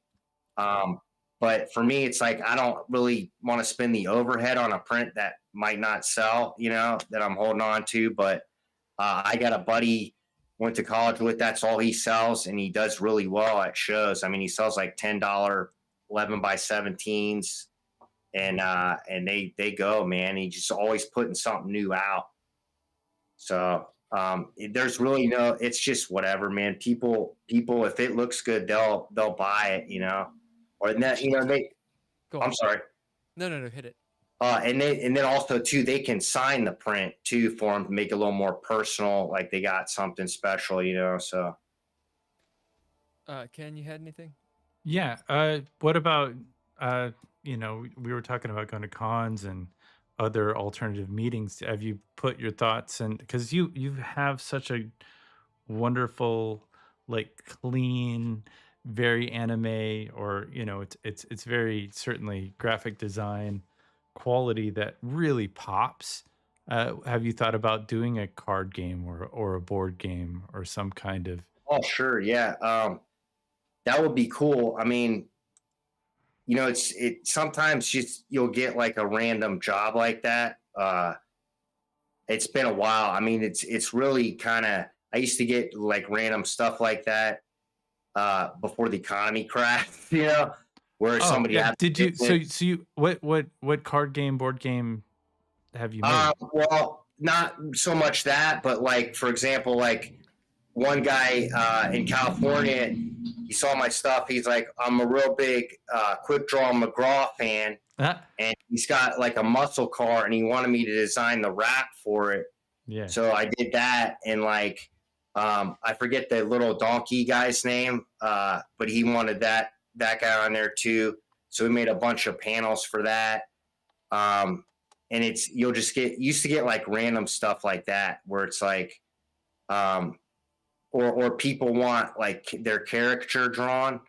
But for me, it's like, I don't really want to spend the overhead on a print that might not sell, that I'm holding on to. But I got a buddy went to college with, that's all he sells. And he does really well at shows. I mean, he sells like $10 11 by 17s and they go, man. He's just always putting something new out. So there's really it's just whatever, man. People, if it looks good, they'll buy it, or that, I'm sorry. No, hit it. And then also too, they can sign the print too for them to make it a little more personal. Like they got something special, so. Ken, you had anything? Yeah. What about, we were talking about going to cons and other alternative meetings. Have you put your thoughts in, because you have such a wonderful, like clean, very anime, or it's very certainly graphic design quality that really pops. Have you thought about doing a card game or a board game or some kind of? Oh, sure, yeah. That would be cool. I mean, it sometimes you'll get like a random job like that. It's been a while. I mean, it's really kind of, I used to get like random stuff like that before the economy crashed, where somebody did you so you what card game, board game have you made? Well, not so much that, but like for example, like one guy in California, he saw my stuff. He's like, I'm a real big Quick Draw McGraw fan, and he's got like a muscle car, and he wanted me to design the wrap for it. Yeah. So I did that, and like I forget the little donkey guy's name, but he wanted that guy on there too. So we made a bunch of panels for that. And you'll just used to get like random stuff like that where it's like, or people want like their caricature drawn.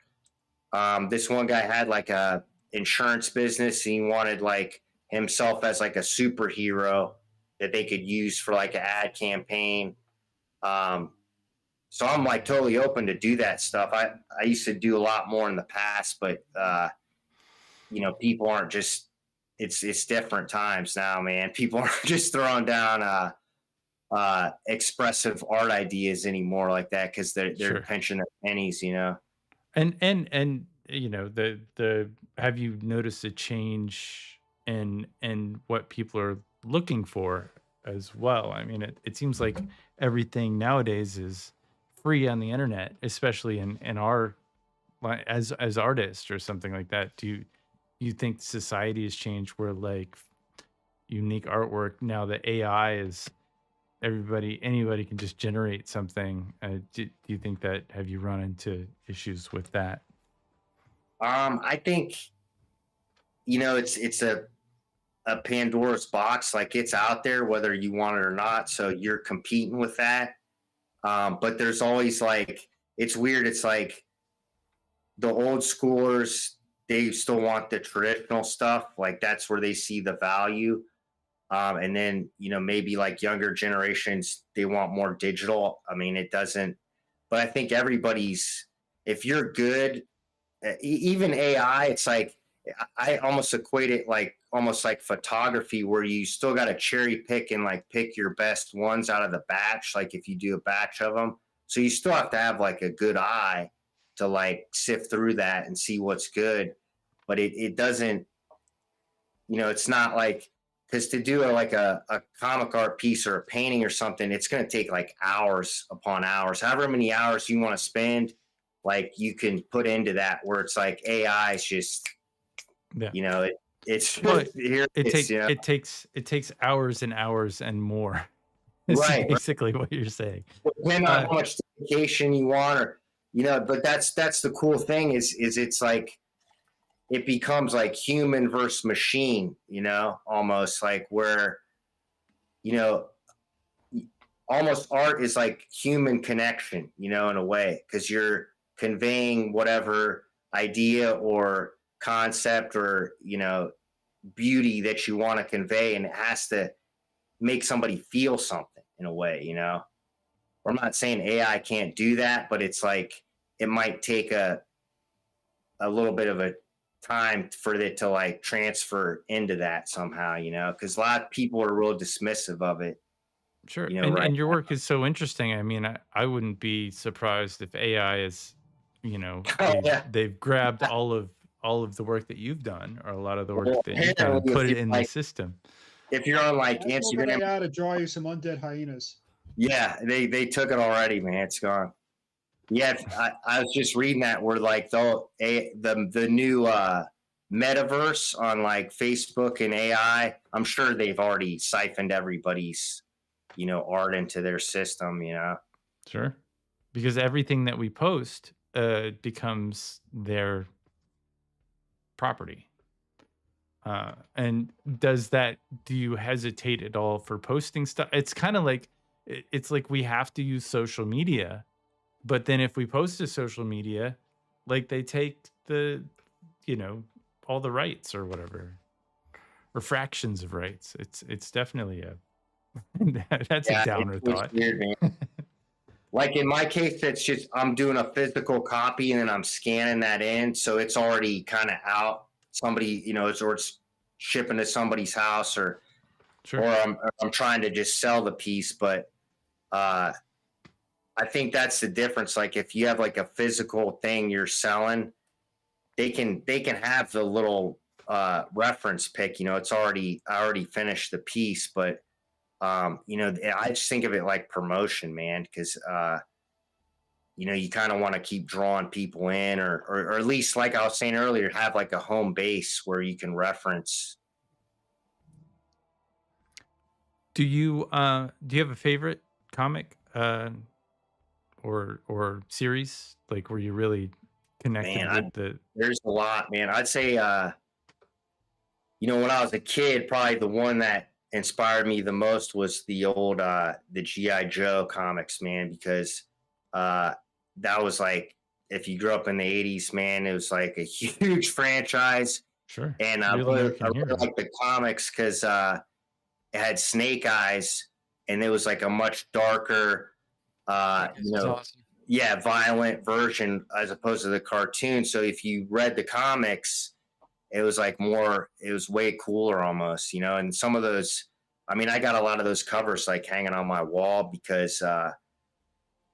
This one guy had like a insurance business, and he wanted like himself as like a superhero that they could use for like an ad campaign. So I'm like totally open to do that stuff. I used to do a lot more in the past, but people aren't just, it's different times now, man. People aren't just throwing down expressive art ideas anymore like that, because they're pinching their pennies, And have you noticed a change in what people are looking for as well? I mean, it seems like everything nowadays is free on the internet, especially in our as artists or something like that. Do you think society has changed where like unique artwork now that AI is anybody can just generate something? Do you think that have you run into issues with that? I think it's a Pandora's box. Like it's out there whether you want it or not. So you're competing with that. But there's always like it's weird. It's like the old schoolers, they still want the traditional stuff. Like that's where they see the value. And then, maybe like younger generations, they want more digital. I mean, it doesn't, but I think if you're good, even AI, it's like, I almost equate it like almost like photography where you still got to cherry pick and like pick your best ones out of the batch. Like if you do a batch of them, so you still have to have like a good eye to like sift through that and see what's good. But it doesn't, it's not like, because to do a comic art piece or a painting or something, it's going to take like hours upon hours, however many hours you want to spend, like you can put into that where it's like AI is just, Yeah. it's Well, here. it takes hours and hours and more. Is Right. basically what you're saying. Depending on how much dedication you want, or but that's the cool thing is it's like it becomes like human versus machine, almost like where, almost art is like human connection, in a way, because you're conveying whatever idea or concept or, beauty that you want to convey, and it has to make somebody feel something in a way, I'm not saying AI can't do that, but it's like it might take a little bit of a time for it to like transfer into that somehow, because a lot of people are real dismissive of it. Sure. And your work is so interesting. I mean, I wouldn't be surprised if AI is, they've grabbed all of the work that you've done, or a lot of the work that you've done, and put it in the system. If you're on like Instagram, AI to draw you some undead hyenas. Yeah, they took it already, man. It's gone. Yeah, I was just reading that where like the new metaverse on like Facebook and AI. I'm sure they've already siphoned everybody's art into their system. Sure, because everything that we post becomes their property. And do you hesitate at all for posting stuff? It's kind of like it's like we have to use social media. But then if we post to social media, like they take the, all the rights or whatever, or fractions of rights. It's definitely that's a downer thought. Weird, man. Like in my case, it's just I'm doing a physical copy and then I'm scanning that in, so it's already kind of out. Somebody, it's shipping to somebody's house, or sure. Or I'm trying to just sell the piece, but I think that's the difference. Like if you have like a physical thing you're selling, they can have the little reference pic. I already finished the piece, but I just think of it like promotion, man, because you kind of want to keep drawing people in, or at least, like I was saying earlier, have like a home base where you can reference. Do you have a favorite comic or series, like where you really connected with the? There's a lot, man. I'd say when I was a kid, probably the one that inspired me the most was the old the G.I. Joe comics, man, because that was like, if you grew up in the 80s, man, it was like a huge franchise. Sure. And I really like the comics because it had Snake Eyes, and it was like a much darker, awesome. violent version as opposed to the cartoon. So if you read the comics, it was like it was way cooler almost, and some of those, I mean, I got a lot of those covers like hanging on my wall because,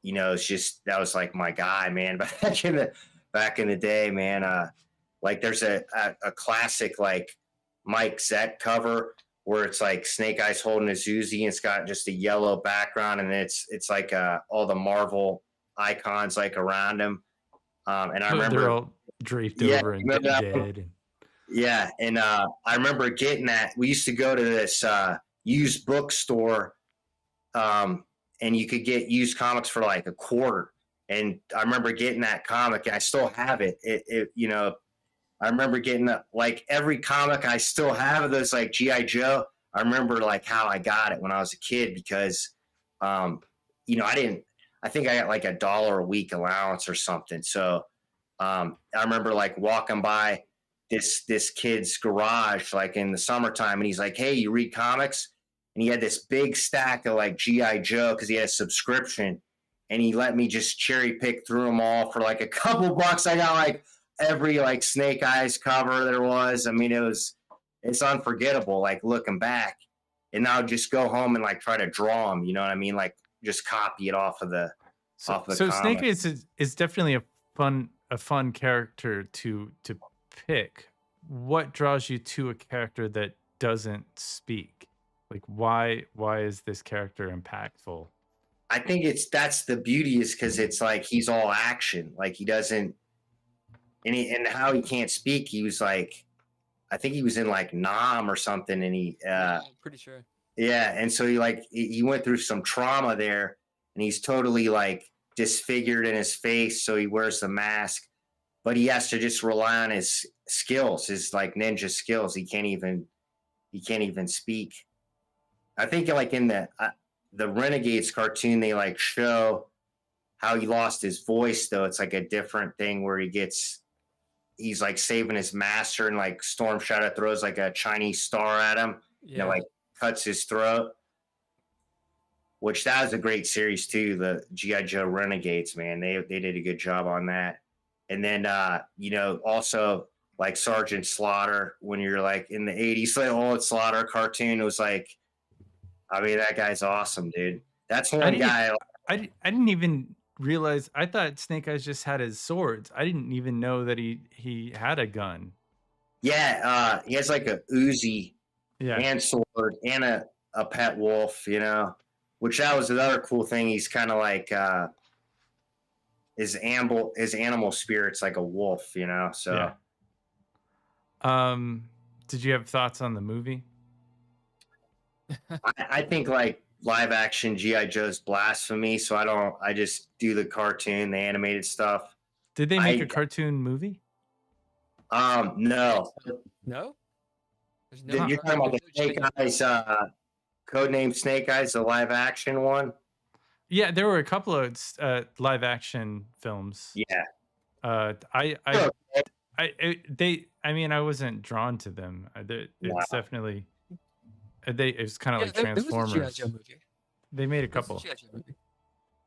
it's just, that was like my guy, man. Back in back in the day, man. Like there's a classic like Mike Zett cover where it's like Snake Eyes holding his Uzi and it's got just a yellow background and it's like all the Marvel icons like around him. And I remember they're all draped over and dead. Yeah, and I remember getting that. We used to go to this used bookstore, and you could get used comics for like $0.25. And I remember getting that comic, and I still have it. You know, I remember getting like every comic I still have of those, like G.I. Joe. I remember like how I got it when I was a kid because, you know, I think I got like $1 a week allowance or something. So I remember like walking by this kid's garage like in the summertime and he's like, hey, you read comics? And he had this big stack of like G.I. Joe because he had a subscription and he let me just cherry pick through them all for like a couple bucks. I got like every like Snake Eyes cover there was. I mean, it's unforgettable like looking back. And now just go home and like try to draw them, you know what I mean? Like just copy it off of the so Snake Eyes is definitely a fun character to pick. What draws you to a character that doesn't speak? Like why is this character impactful? I think that's the beauty is because it's like he's all action. Like he doesn't and how he can't speak, he was like I think he was in like Nam or something and I'm pretty sure. Yeah, and so he went through some trauma there and he's totally like disfigured in his face, so he wears the mask. But he has to just rely on his skills, his like ninja skills. He can't even speak. I think like in the Renegades cartoon, they like show how he lost his voice though. It's like a different thing where he's like saving his master and like Storm Shadow throws like a Chinese star at him. Yeah. You know, like cuts his throat. Which that was a great series too. The G.I. Joe Renegades, man. They did a good job on that. And then, you know, also like Sergeant Slaughter, when you're like in the 80s, like old Slaughter cartoon, it was like, I mean, that guy's awesome, dude. That's one guy. I didn't even realize, I thought Snake Eyes just had his swords. I didn't even know that he had a gun. Yeah, he has like a Uzi and sword and a pet wolf, you know, which that was another cool thing. He's kind of like, his animal spirit's like a wolf, you know. So, did you have thoughts on the movie? I think like live action G.I. Joe's blasphemy, so I just do the cartoon, the animated stuff. Did they make a cartoon movie? No. No. You're talking about the Snake Eyes, Codename Snake Eyes, the live action one. Yeah, there were a couple of live action films. Yeah. I mean, I wasn't drawn to them. It's definitely it was kind of like Transformers. There was a G.I. Joe movie. They made a couple.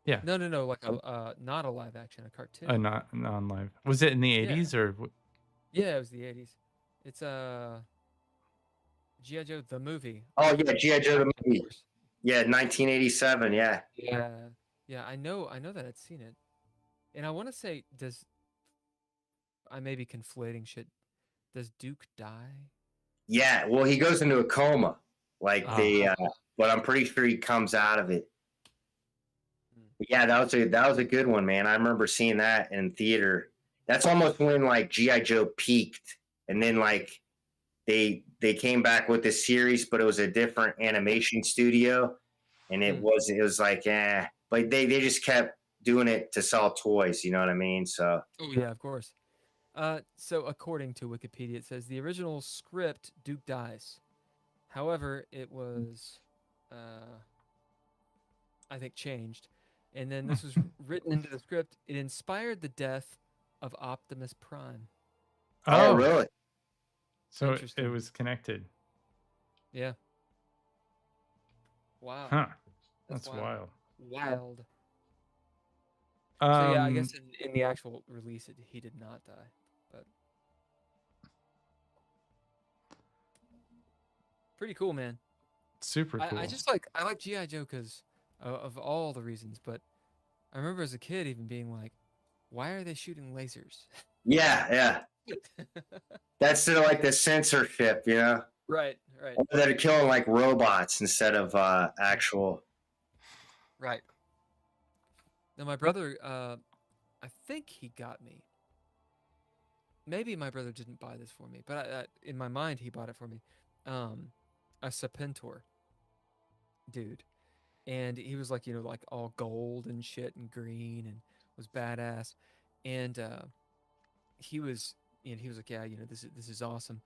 Yeah. No, like not a live action, a cartoon. Not non-live. Was it in the 80s or? Yeah, it was the 80s. It's G.I. Joe the movie. Oh yeah, G.I. Joe the movie. Yeah, 1987. Yeah. Yeah. I know that I'd seen it, and I want to say, I may be conflating shit. Does Duke die? Yeah. Well, he goes into a coma, like but I'm pretty sure he comes out of it. Yeah, that was a good one, man. I remember seeing that in theater. That's almost when like G.I. Joe peaked, and then like they came back with this series, but it was a different animation studio, and it was like but they just kept doing it to sell toys. You know what I mean? So yeah, of course. So according to Wikipedia, it says the original script Duke dies. However, it was I think changed, and then this was written into the script. It inspired the death of Optimus Prime. Oh, really? So it was connected. Yeah. Wow. Huh. That's wild. Wild. So yeah, I guess in the actual release, he did not die, but pretty cool, man. Super cool. I like G.I. Joe because of all the reasons, but I remember as a kid even being like, why are they shooting lasers? Yeah. That's sort of like the censorship, you know? Right. Or they're killing like robots instead of actual. Right. Now my brother, I think he got me. Maybe my brother didn't buy this for me, but in my mind he bought it for me. A Serpentor dude, and he was like, like all gold and shit and green and was badass, and he was, he was like, yeah, this is awesome,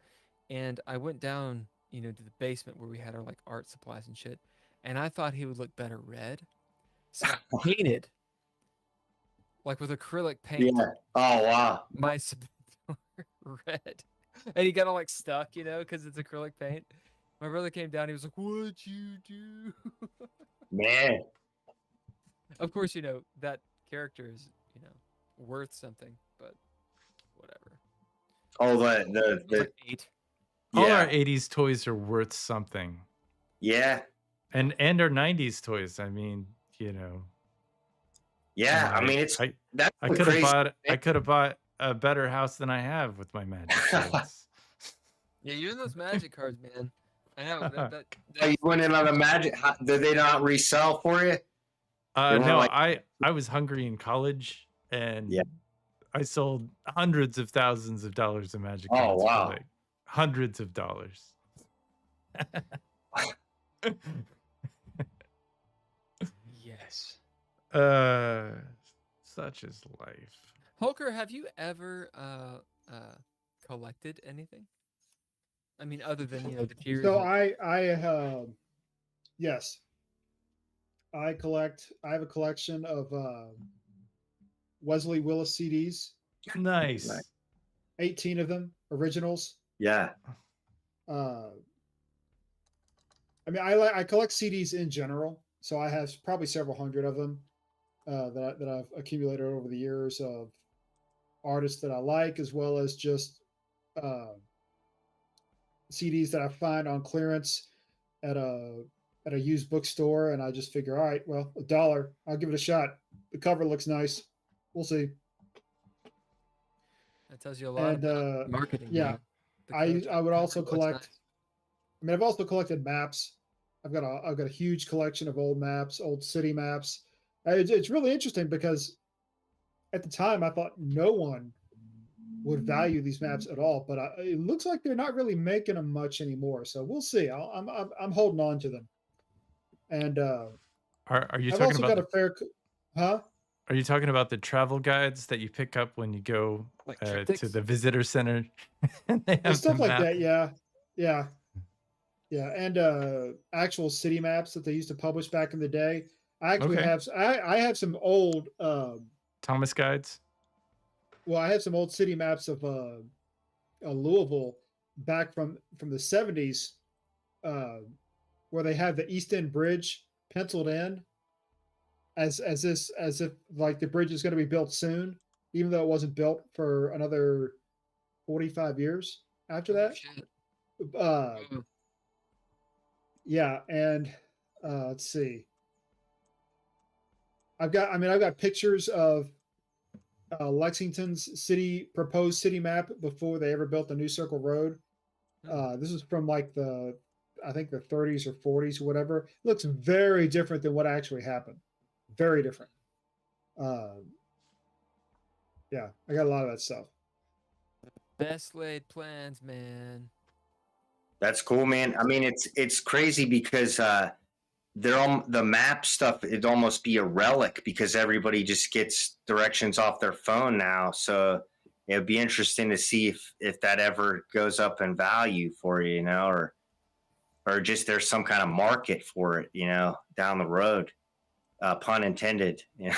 and I went down, to the basement where we had our like art supplies and shit, and I thought he would look better red, so I painted like with acrylic paint. Yeah. Oh wow. My red, and he got all like stuck, because it's acrylic paint. My brother came down. He was like, "What'd you do?" Man. Of course, that character is, worth something, but whatever. Oh, It was like 8. All our 80s toys are worth something. Yeah. And our 90s toys. I mean, Yeah, I mean it's that's I could have bought a better house than I have with my magic cards. Yeah, you and those magic cards, man. I know. Oh, you went in on a magic. Did they not resell for you? No, I was hungry in college, and I sold hundreds of thousands of dollars of magic cards. Oh wow! For like hundreds of dollars. Yes. Such is life. Holker, have you ever collected anything? I mean, other than the tiers. So yes, I have a collection of Wesley Willis CDs. Nice. 18 of them, originals. Yeah. I mean, I collect CDs in general, so I have probably several hundred of them that I've accumulated over the years of artists that I like, as well as just CDs that I find on clearance at a used bookstore, and I just figure, all right, well, $1, I'll give it a shot. The cover looks nice. We'll see. That tells you a lot about marketing. Yeah, I would also collect. Nice. I mean, I've also collected maps. I've got a huge collection of old maps, old city maps. It's really interesting because at the time I thought no one would value these maps at all, but it looks like they're not really making them much anymore. So we'll see. I'm holding on to them. And are you I've talking also about got a fair? Huh? Are you talking about the travel guides that you pick up when you go to the visitor center? And they have stuff like that. Yeah. And actual city maps that they used to publish back in the day. I actually have. I have some old Thomas guides. Well, I have some old city maps of Louisville back from the 70s, where they have the East End Bridge penciled in as if like the bridge is going to be built soon, even though it wasn't built for another 45 years after that. Yeah, and let's see. I've got pictures of Lexington's proposed city map before they ever built the New Circle Road. This is from like I think the 30s or 40s or whatever. It looks very different than what actually happened. Very different. Yeah, I got a lot of that stuff. Best laid plans, man. That's cool, man. I mean, it's crazy because the map stuff, it'd almost be a relic because everybody just gets directions off their phone now. So it'd be interesting to see if that ever goes up in value for you, or just there's some kind of market for it, down the road. Pun intended. Yeah.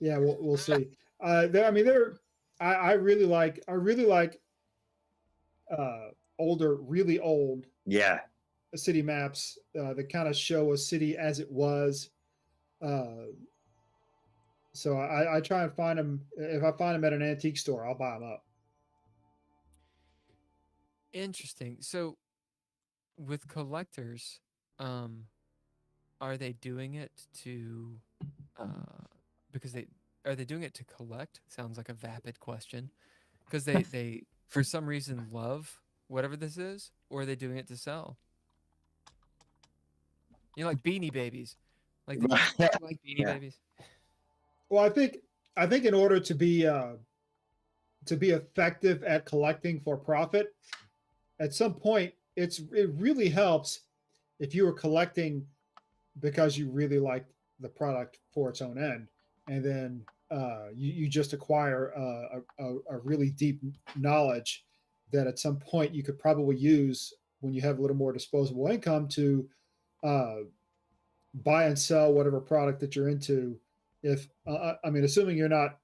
Yeah, we'll see. I really like older, really old. Yeah. City maps that kind of show a city as it was. So I try and find them. If I find them at an antique store, I'll buy them up. Interesting. So with collectors, are they doing it to because are they doing it to collect? Sounds like a vapid question. Because they for some reason love whatever this is, or are they doing it to sell? You know, like Beanie Babies. Like, did you like Beanie Babies? Well, I think in order to be effective at collecting for profit, at some point it really helps if you are collecting because you really like the product for its own end, and then you just acquire a really deep knowledge that at some point you could probably use when you have a little more disposable income to buy and sell whatever product that you're into. If I mean, assuming you're not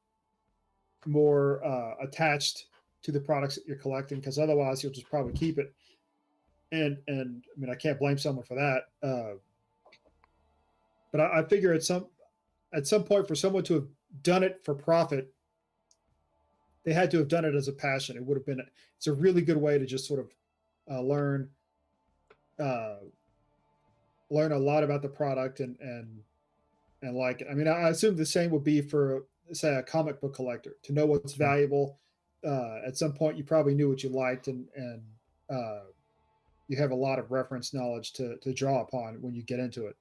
more attached to the products that you're collecting, because otherwise you'll just probably keep it. And I mean, I can't blame someone for that. But I figure at some point, for someone to have done it for profit, they had to have done it as a passion. It would have been, it's a really good way to just sort of learn a lot about the product and like it. I mean, I assume the same would be for, say, a comic book collector, to know what's valuable. At some point you probably knew what you liked, and you have a lot of reference knowledge to draw upon when you get into it.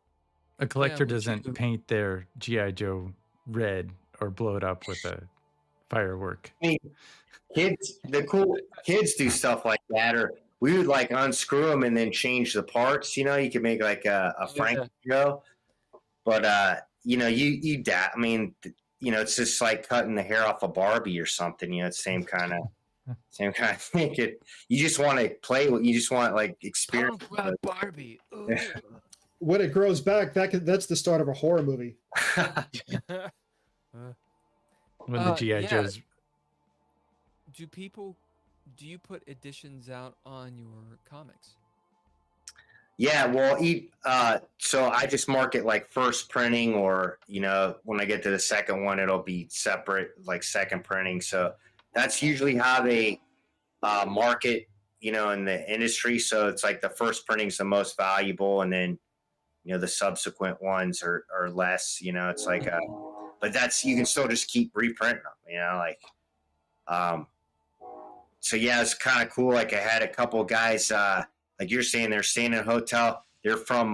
A collector doesn't paint their G.I. Joe red or blow it up with a firework. I mean, the cool kids do stuff like that, or we would like unscrew them and then change the parts. You know, you could make like a Frank Joe, but you know, I mean, you know, it's just like cutting the hair off a Barbie or something. You know, it's same kind of thing. You just want to play with. You just want like experience. Barbie. When it grows back, that's the start of a horror movie. When the G.I. Joes. Do you put editions out on your comics? Yeah, well, so I just mark it like first printing, or, you know, when I get to the second one, it'll be separate, like second printing. So that's usually how they market, you know, in the industry. So it's like the first printing is the most valuable, and then, you know, the subsequent ones are less. You know, it's like but that's, you can still just keep reprinting them, you know, like so yeah, it's kind of cool. Like I had a couple of guys, like you're saying, they're staying in a hotel. They're from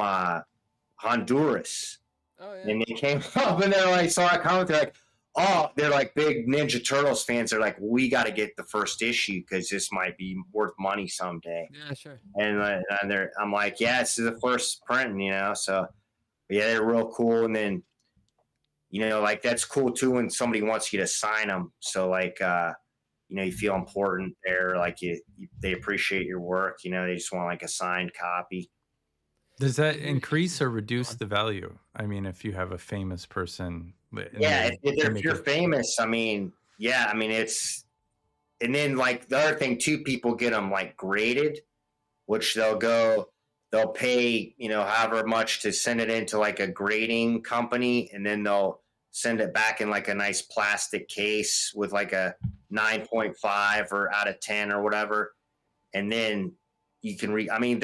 Honduras. Oh, yeah. And they came up and they're like, saw a comment. They're like, oh, they're like big Ninja Turtles fans. They're like, we got to get the first issue because this might be worth money someday. Yeah, sure. And I'm like, yeah, this is the first print, you know. So yeah, they're real cool. And then, you know, like that's cool too when somebody wants you to sign them. So like, you know, you feel important there. Like they appreciate your work. You know, they just want like a signed copy. Does that increase or reduce the value? I mean, if you have a famous person. Yeah, if you're famous, I mean, yeah, I mean, it's, and then like the other thing too, people get them like graded, which they'll pay, you know, however much to send it into like a grading company, and then they'll send it back in like a nice plastic case with like a 9.5 or out of 10 or whatever. And then you can I mean,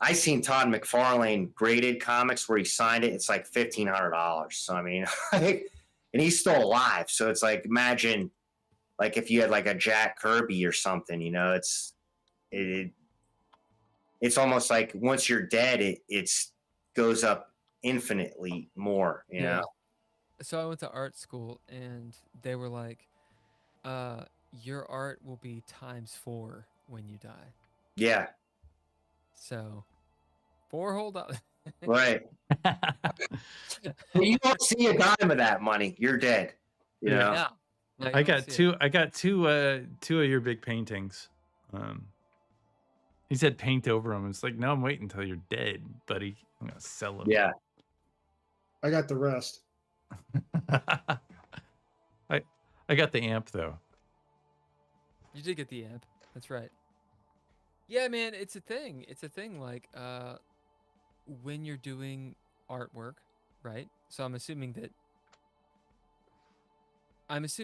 I seen Todd McFarlane graded comics where he signed it. It's like $1,500. So, I mean, and he's still alive. So it's like, imagine like if you had like a Jack Kirby or something, you know, it's almost like once you're dead, it's goes up infinitely more, you know? So I went to art school and they were like, your art will be ×4 when you die. Yeah. So $4 whole dollars. Right. You don't see a dime of that money. You're dead. You know? Yeah. No, I got two of your big paintings. He said paint over them. It's like, no, I'm waiting until you're dead, buddy. I'm gonna sell them. Yeah. I got the rest. I got the amp though. You did get the amp. That's right. Yeah, man, it's a thing. It's a thing. Like, when you're doing artwork, right? So I'm assuming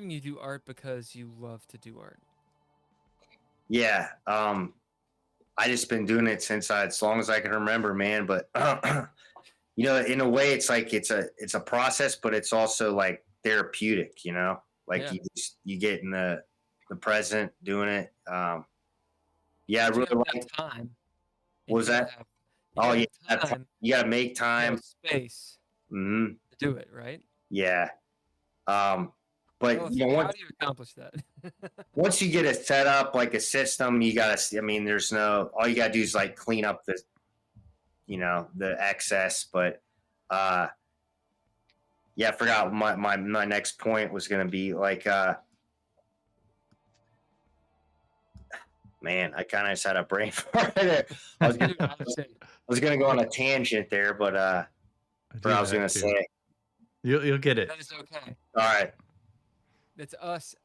you do art because you love to do art. Yeah. I just been doing it since as long as I can remember, man. But you know, in a way, it's like it's a process, but it's also like therapeutic, you know, like Yeah. you get in the present doing it. Yeah, I But you really have to like. have time. and What was you gotta that? have- You Oh gotta yeah, have time, you gotta make time. space Hmm. to do it, right? Yeah. But Well, you know, how do you accomplish that? once you get it set up like a system, you gotta. I mean, there's no. All you gotta do is like clean up the, you know, the excess. But yeah, I forgot my next point was gonna be like man, I kind of just had a brain fart there. I was Dude, I understand. gonna go on a tangent there, but I do what I was that gonna too. say. You'll get it. That is okay. All right. It's us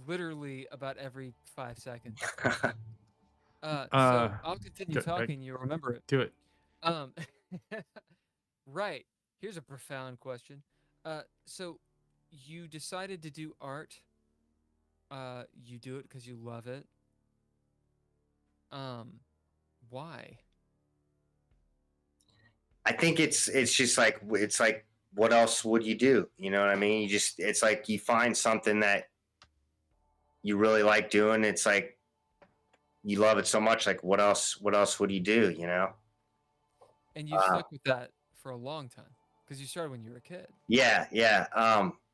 literally about every 5 seconds. So I'll continue talking. You'll remember it. Do it. Right. Here's a profound question. So you decided to do art. You do it because you love it. Why? I think it's just like what else would you do? You know what I mean? It's like you find something that you really like doing. It's like you love it so much. Like what else would you do? You know? And you stuck with that for a long time because you started when you were a kid. Yeah, yeah.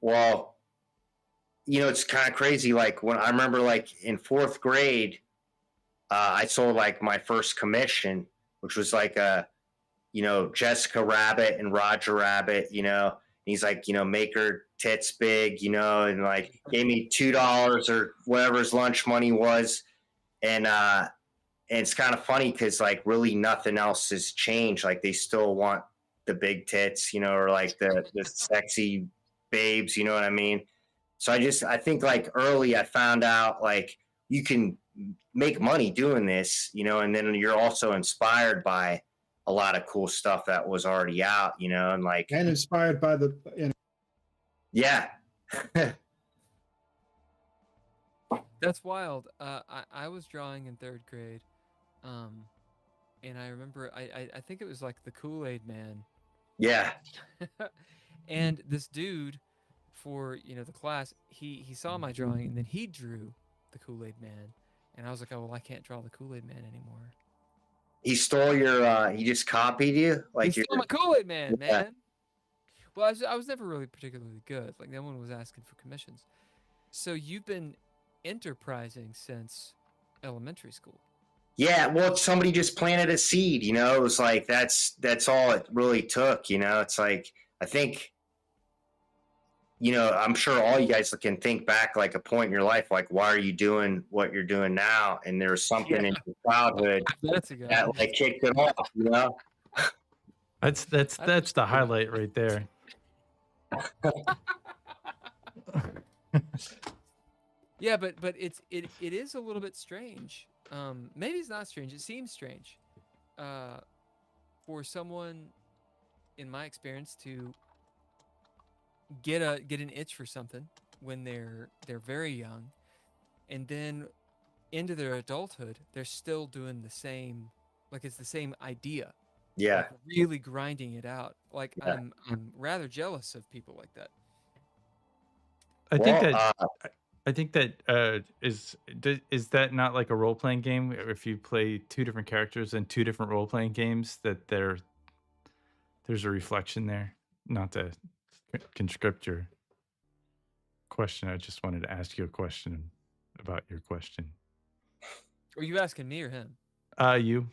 Well, you know, it's kind of crazy. Like when I remember, like in 4th grade, I sold like my first commission, which was like you know, Jessica Rabbit and Roger Rabbit, you know, and he's like, you know, make her tits big, you know, and like gave me $2 or whatever his lunch money was. And it's kind of funny because like really nothing else has changed. Like they still want the big tits, you know, or like the sexy babes, you know what I mean? So I think like early I found out like you can make money doing this, you know, and then you're also inspired by a lot of cool stuff that was already out, you know, and like And inspired by the, yeah. That's wild. I was drawing in 3rd grade, and I remember I think it was like the Kool-Aid Man. Yeah. And this dude, for the class, he saw my drawing and then he drew the Kool-Aid Man, and I was like, oh well, I can't draw the Kool-Aid Man anymore. He stole your. He just copied you, like he stole my Kool-Aid Man, Yeah. man. Well, I was never really particularly good. Like no one was asking for commissions. So you've been enterprising since elementary school. Yeah, well, somebody just planted a seed, you know. It was like that's all it really took, you know. It's like I think, you know, I'm sure all you guys can think back like a point in your life, like why are you doing what you're doing now? And there's something in your childhood that like kicked it off, you know. That's the highlight right there. Yeah, but it is a little bit strange. Maybe it's not strange. It seems strange for someone, in my experience, to get an itch for something when they're very young, and then into their adulthood, they're still doing the same. Like it's the same idea. Yeah, like really grinding it out. Like Yeah. I'm rather jealous of people like that. I think that is that not like a role playing game? If you play 2 different characters in 2 different role playing games, that there's a reflection there. Not to conscript your question, I just wanted to ask you a question about your question. Are you asking me or him? You.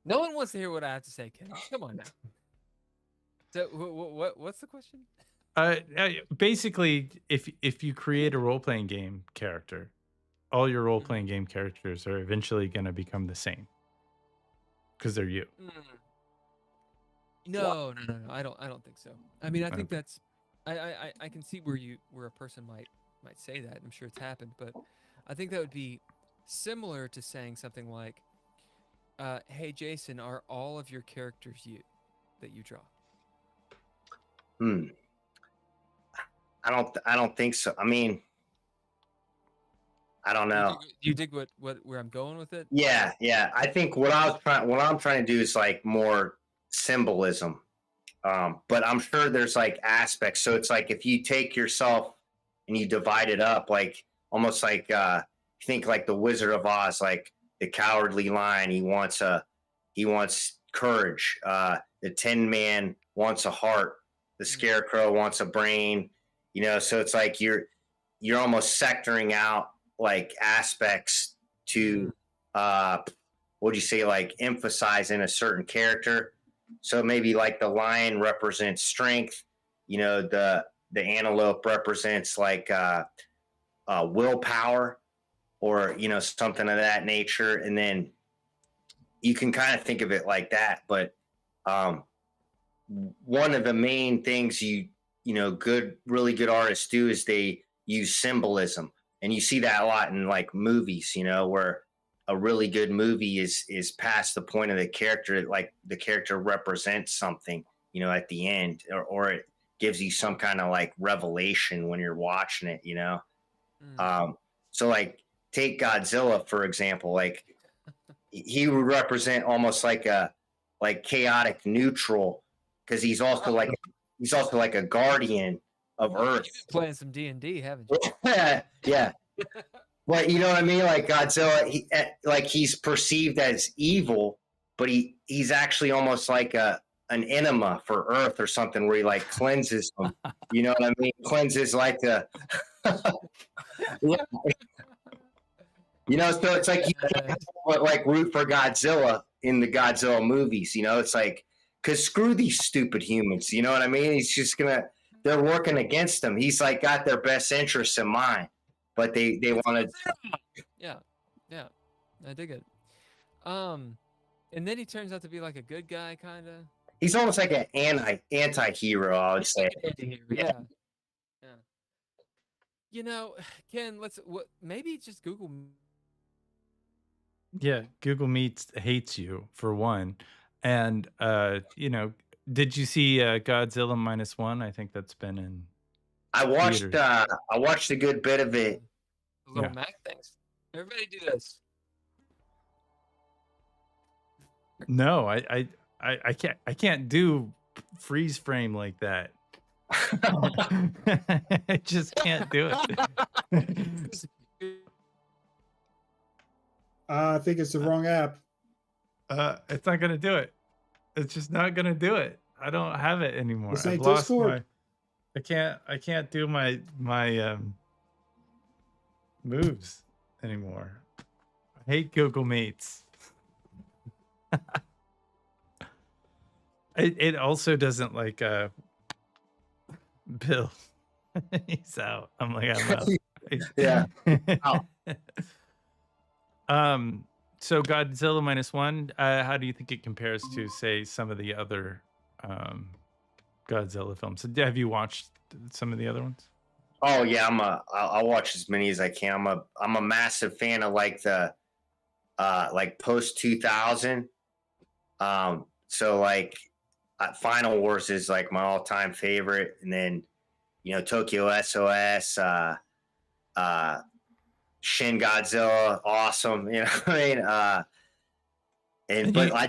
No one wants to hear what I have to say, Ken. Come on now. So what's the question? Basically, if you create a role playing game character, all your role playing game characters are eventually going to become the same because they're you. No. I don't think so. I mean, I think that's I can see where a person might say that. I'm sure it's happened, but I think that would be similar to saying something like, "Hey, Jason, are all of your characters you that you draw?" I don't think so. I mean, I don't know. Do you dig where I'm going with it? Yeah. I think what I'm trying to do is like more symbolism. But I'm sure there's like aspects. So it's like if you take yourself and you divide it up, like almost like think like the Wizard of Oz, like the Cowardly Lion. He wants courage. The Tin Man wants a heart. The Scarecrow wants a brain. So it's like you're almost sectoring out like aspects to what'd you say, like emphasize in a certain character. So maybe like the lion represents strength, the antelope represents like willpower, or something of that nature. And then you can kind of think of it like that. But one of the main things really good artists do is they use symbolism, and you see that a lot in like movies, where a really good movie is past the point of the character, like the character represents something, at the end, or it gives you some kind of like revelation when you're watching it, so like take Godzilla, for example. Like he would represent almost like a chaotic neutral, because he's also like a guardian of Earth. You've been playing some D&D, haven't you? Yeah. But you know what I mean? Like Godzilla, he's perceived as evil, but he's actually almost like an enema for Earth or something, where he like cleanses them. You know what I mean? Cleanses like the so it's like you can't like root for Godzilla in the Godzilla movies. It's like, because screw these stupid humans. You know what I mean? He's just they're working against him. He's like got their best interests in mind, but they want to. Yeah, I dig it. And then he turns out to be like a good guy, kind of. He's almost like an anti-hero, I would say. Yeah. Ken, maybe just Google. Yeah, Google Meets hates you for one, and did you see Godzilla -1? I think that's been in. I watched a good bit of it. The little Mac things. Everybody do this. No, I can't do freeze frame like that. I just can't do it. I think it's the wrong app. It's not gonna do it. It's just not gonna do it. I don't have it anymore. This I've ain't lost Discord. I can't do my moves anymore. I hate Google Meets. It also doesn't like Bill. He's out. I'm like, I'm out. Yeah. So Godzilla -1, how do you think it compares to, say, some of the other Godzilla films? Have you watched some of the other ones? Oh yeah, I'll watch as many as I can. I'm a massive fan of like the like post 2000. So like Final Wars is like my all-time favorite, and then Tokyo SOS, Shin Godzilla, awesome. You know what I mean? But I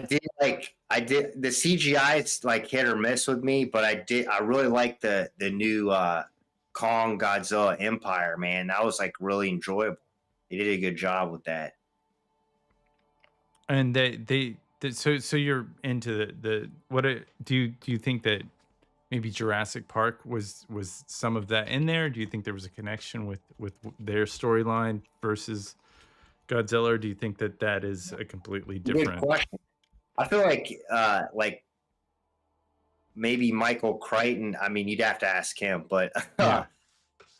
did the CGI. It's like hit or miss with me, but I really like the new Kong Godzilla Empire. Man, that was like really enjoyable. They did a good job with that. And so you're into the what? Do you think that maybe Jurassic Park was some of that in there? Do you think there was a connection with their storyline versus Godzilla, or do you think that is a completely different? Good question. I feel like maybe Michael Crichton. I mean, you'd have to ask him, but Yeah.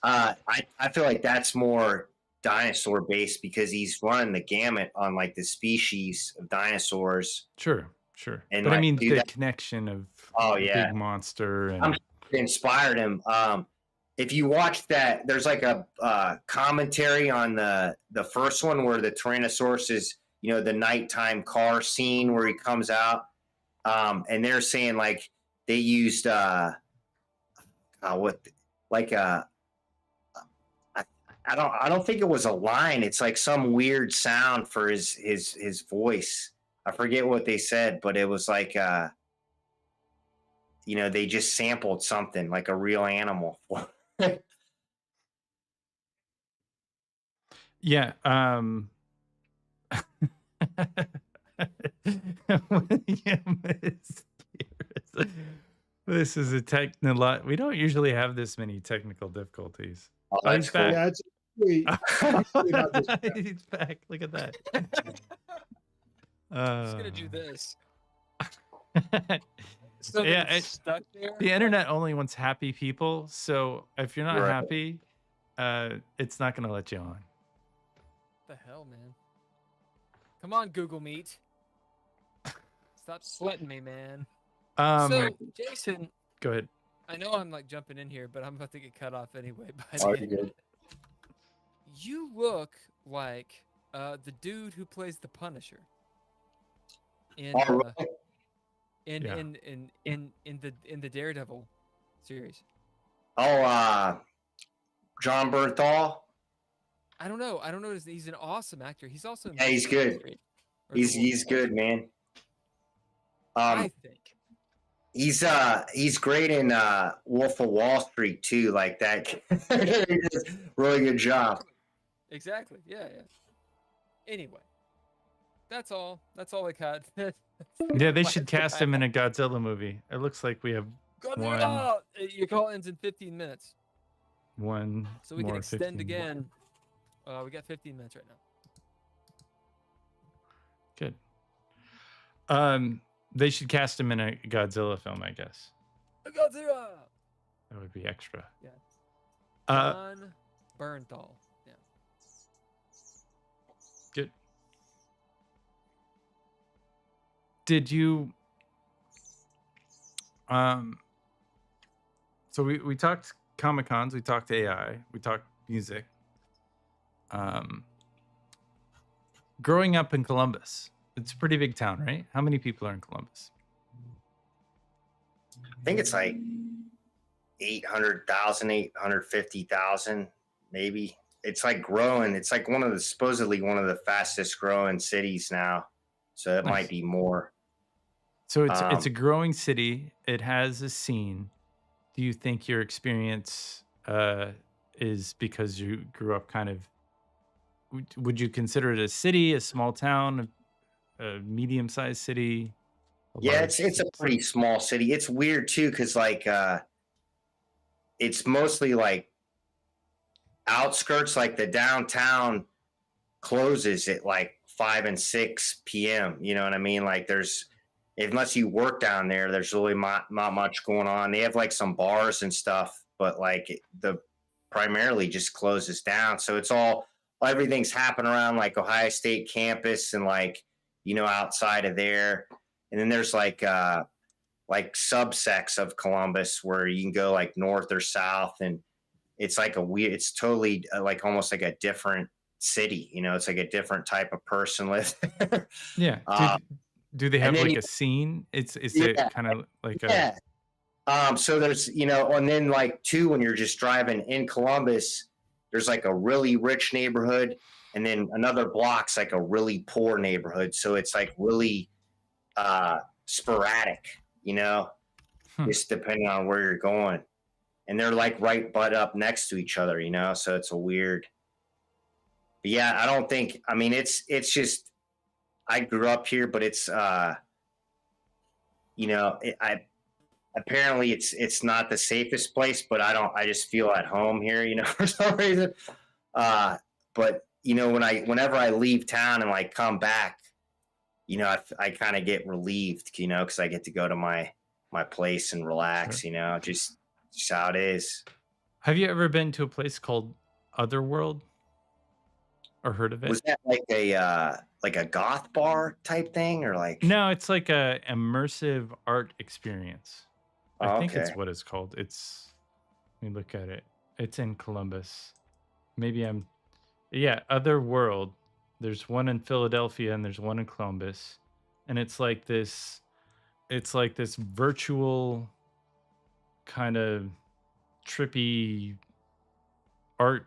I feel like that's more dinosaur based, because he's running the gamut on like the species of dinosaurs. Sure. And but I like, mean, do the that- connection of yeah, big monster and I'm inspired him. If you watch that, there's like a commentary on the first one where the Tyrannosaurus is, the nighttime car scene where he comes out, and they're saying like they used I don't think it was a line. It's like some weird sound for his voice. I forget what they said, but it was like they just sampled something like a real animal. Yeah. William is fierce. This is a technical. We don't usually have this many technical difficulties. Oh, Oh, he's that's cool. back. Yeah, it's usually not this bad. He's back. Look at that. I'm just gonna do this. So So yeah, it's stuck there. the internet only wants happy people. So if you're not Right. happy, it's not gonna let you on. What the hell, man? Come on, Google Meet. Stop sweating me, man. So, Jason, Go ahead. I know I'm like jumping in here, but I'm about to get cut off anyway. By Oh, the you're good. internet. You look like the dude who plays the Punisher in Oh, really? Yeah. in the Daredevil series. Oh, John Bernthal. I don't know. He's an awesome actor. He's also in Yeah, he's Bunkum good. Street, or The He's Wolf of Wall good, Street. man. I think. He's great in Wolf of Wall Street too, like that. He does a really good job. Exactly. Yeah. Anyway, that's all. That's all I got. Yeah, they should cast him in a Godzilla movie. It looks like we have Godzilla! Your call ends in 15 minutes, one. so we can more extend 15. again. We got 15 minutes right now. Good. They should cast him in a Godzilla film, I guess. Godzilla! That would be extra. Yeah. Uh, John Bernthal. Yeah. Good. Did you so we talked Comic Cons, we talked AI, we talked music. Growing up in Columbus, it's a pretty big town, right? How many people are in Columbus? I think it's like 800,000, 850,000, maybe. It's like growing. It's like supposedly one of the fastest growing cities now. So it might be more. So it's a growing city. It has a scene. Do you think your experience is because you grew up kind of? Would you consider it a city, a small town, a medium-sized city? Yeah, it's a pretty small city. It's weird too, because like it's mostly like outskirts. Like the downtown closes at like 5 and 6 p.m. You know what I mean? Like unless you work down there, there's really not much going on. They have like some bars and stuff, but like the primarily just closes down. So everything's happening around like Ohio State campus and like, outside of there. And then there's like subsects of Columbus where you can go like north or south. And it's like it's totally like almost like a different city. It's like a different type of person lives there. Yeah. Do they have like a scene? Is it kind of like a so there's and then like too, when you're just driving in Columbus, there's like a really rich neighborhood, and then another block's like a really poor neighborhood. So it's like really sporadic, just depending on where you're going. And they're like right butt up next to each other, so it's a weird. But yeah, I don't think, it's just, I grew up here, but it's apparently it's not the safest place, but I just feel at home here, for some reason. But whenever I leave town and like come back, I kind of get relieved, because I get to go to my place and relax, Sure. just how it is. Have you ever been to a place called Otherworld? Or heard of it? Was that like a goth bar type thing, or like? No, it's like a immersive art experience. I think it's Okay. what it's called. Let me look at it. It's in Columbus. Otherworld. There's one in Philadelphia and there's one in Columbus. And it's like this virtual kind of trippy art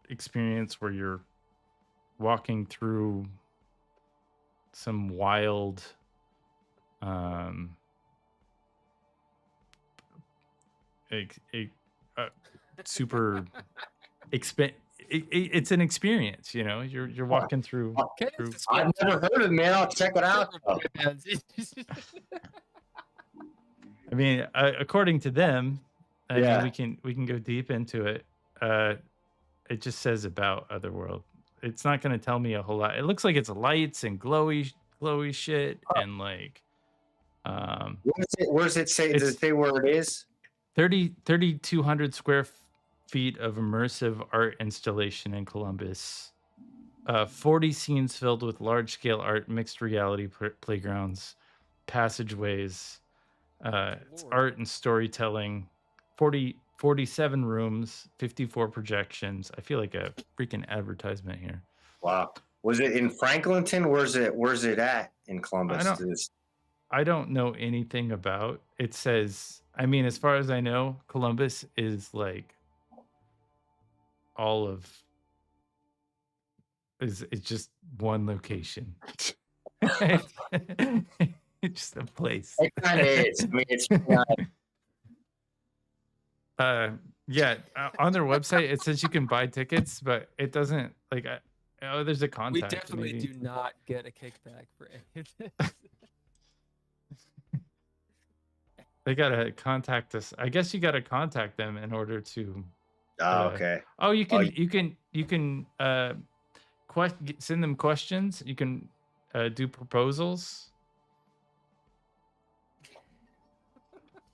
experience where you're walking through some wild super it's an experience, you know. You're walking through. I've never heard of it, man. I'll check it out. I mean, according to them, I Yeah. mean, we can go deep into it. It just says about Otherworld. It's not going to tell me a whole lot. It looks like it's lights and glowy shit and like. Where does it say? Does it say where it is? 3,200 square feet of immersive art installation in Columbus. 40 scenes filled with large-scale art, mixed reality playgrounds, passageways. It's art and storytelling. 47 rooms, 54 projections. I feel like a freaking advertisement here. Wow. Was it in Franklinton? Where's it at in Columbus? I don't know anything about. It says, I mean, as far as I know, Columbus is like all of it's just one location. It's just a place. It kind of is. I mean, it's yeah, on their website it says you can buy tickets, but it doesn't like there's a contact. We definitely do not get a kickback for any of this. They gotta contact us. I guess you gotta contact them in order to. Okay. Oh, you can send them questions. You can do proposals.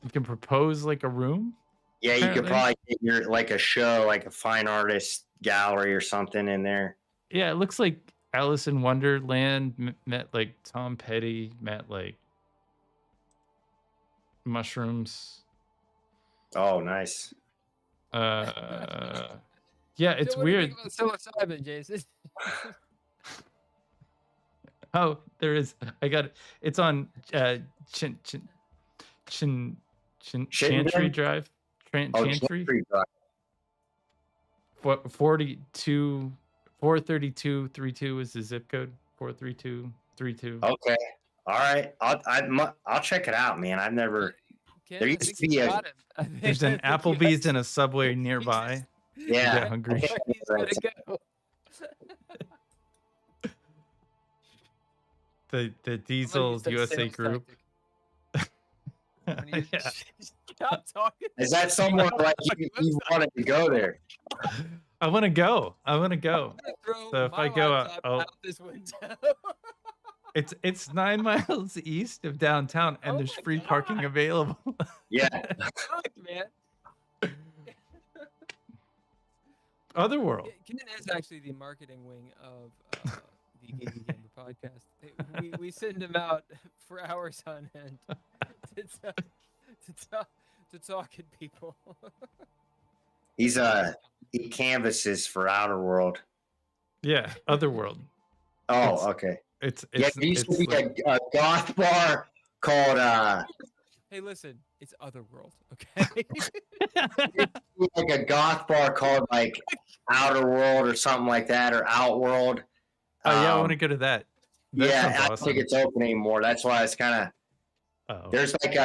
You can propose like a room. Yeah, you could probably get your like a show, like a fine artist gallery or something in there. Yeah, it looks like Alice in Wonderland met like Tom Petty, met like mushrooms. Oh, nice. Yeah, it's weird. Psilocybin, Jason. Oh, there is. I got it. It's on Chantry Drive. Chantry. 43232 is the zip code. 43232. Okay. All right. I'll check it out, man. I've never. There used to be there's an Applebee's and a Subway nearby. Yeah. Get hungry. The Diesel USA group. Yeah. Stop talking. Is that somewhere like you wanted to go there? I want to go. So if I go out this window. It's 9 miles east of downtown, and there's free parking available. Yeah. Fuck, man. Otherworld. Ken is actually the marketing wing of the Geeky Gamer podcast. We send him out for hours on end to talk at people. He canvases for Outerworld. Yeah, Otherworld. Oh, okay. It's there used to be a goth bar called Hey, listen, it's Otherworld, okay? like a goth bar called like Outerworld or something like that, or Outworld. Oh yeah, I want to go to that. Yeah, I don't think it's open anymore. That's why it's kind of. There's like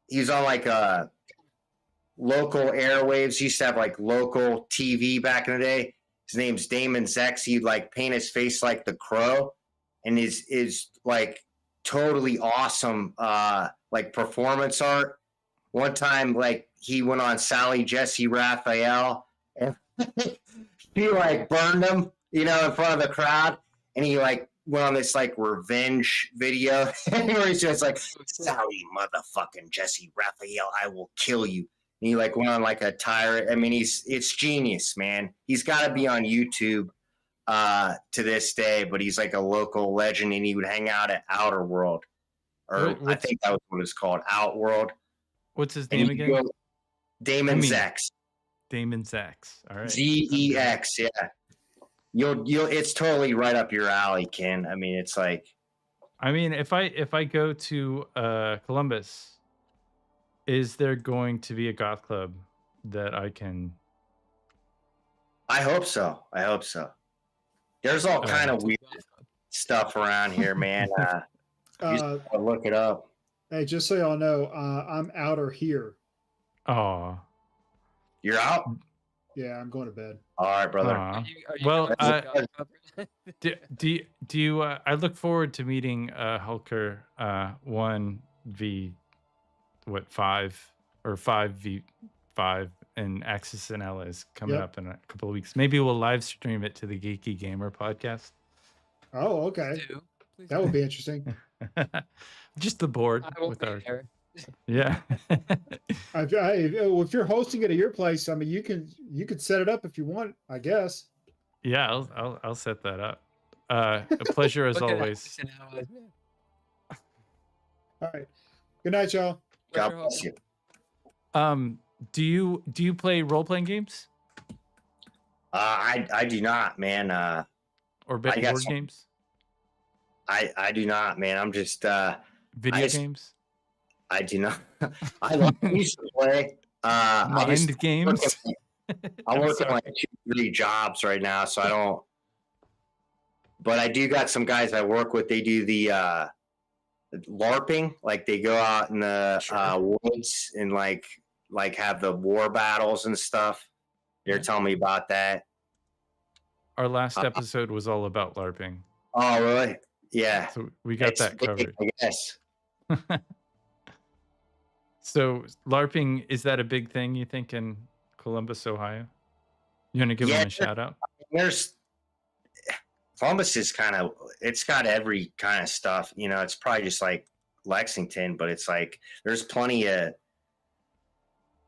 he's on like a local airwaves. He used to have like local TV back in the day. His name's Damon Zex. He'd like paint his face like the Crow, and is like totally awesome like performance art. One time, like he went on Sally Jesse Raphael, and he like burned him, you know, in front of the crowd, and he like went on this like revenge video where he's just like, Sally motherfucking Jesse Raphael, I will kill you. And he like went on like a tyrant. I mean, it's genius, man. He's got to be on YouTube to this day, but he's like a local legend, and he would hang out at Outerworld, or I think that was what it's called, Outworld. What's his name again? Damon Zex. Damon Zex. All right. ZEX. Yeah. You'll. It's totally right up your alley, Ken. I mean, it's like. I mean, if I go to Columbus, is there going to be a goth club that I can? I hope so. There's all kind of weird stuff around here, man. You just look it up. Hey, just so y'all know, I'm outer here. Oh. You're out? Yeah, I'm going to bed. All right, brother. Are you Well, going to do you? I look forward to meeting Hulker 5 or 5v5 and Axis and Ella is coming Yep. up in a couple of weeks. Maybe we'll live stream it to the Geeky Gamer podcast. Oh, okay. Please That would be interesting. Just the board I won't with be our there. yeah. If you're hosting it at your place, I mean, you could set it up if you want, I guess. Yeah, I'll set that up. A pleasure as Look at always. Axis and Allies, man. All right. Good night, y'all. God Pleasure, bless Hulk. you. Do you play role playing games I do not, man. or I got board some- games? I do not, man. I'm just Video games? I do not. I used to play. I just Mind games? I'm I'm working sorry. like 2-3 jobs right now, so I don't. But I do got some guys I work with. They do the LARPing, like they go out in the Sure. woods and like have the war battles and stuff. They're Yeah. telling me about that. Our last episode was all about LARPing. Oh, really? Yeah. So we got It's that big, covered. I guess. So LARPing, is that a big thing you think in Columbus, Ohio? You want to give them a shout out? There's Columbus is it's got every kind of stuff. You know, it's probably just like Lexington, but it's like there's plenty of.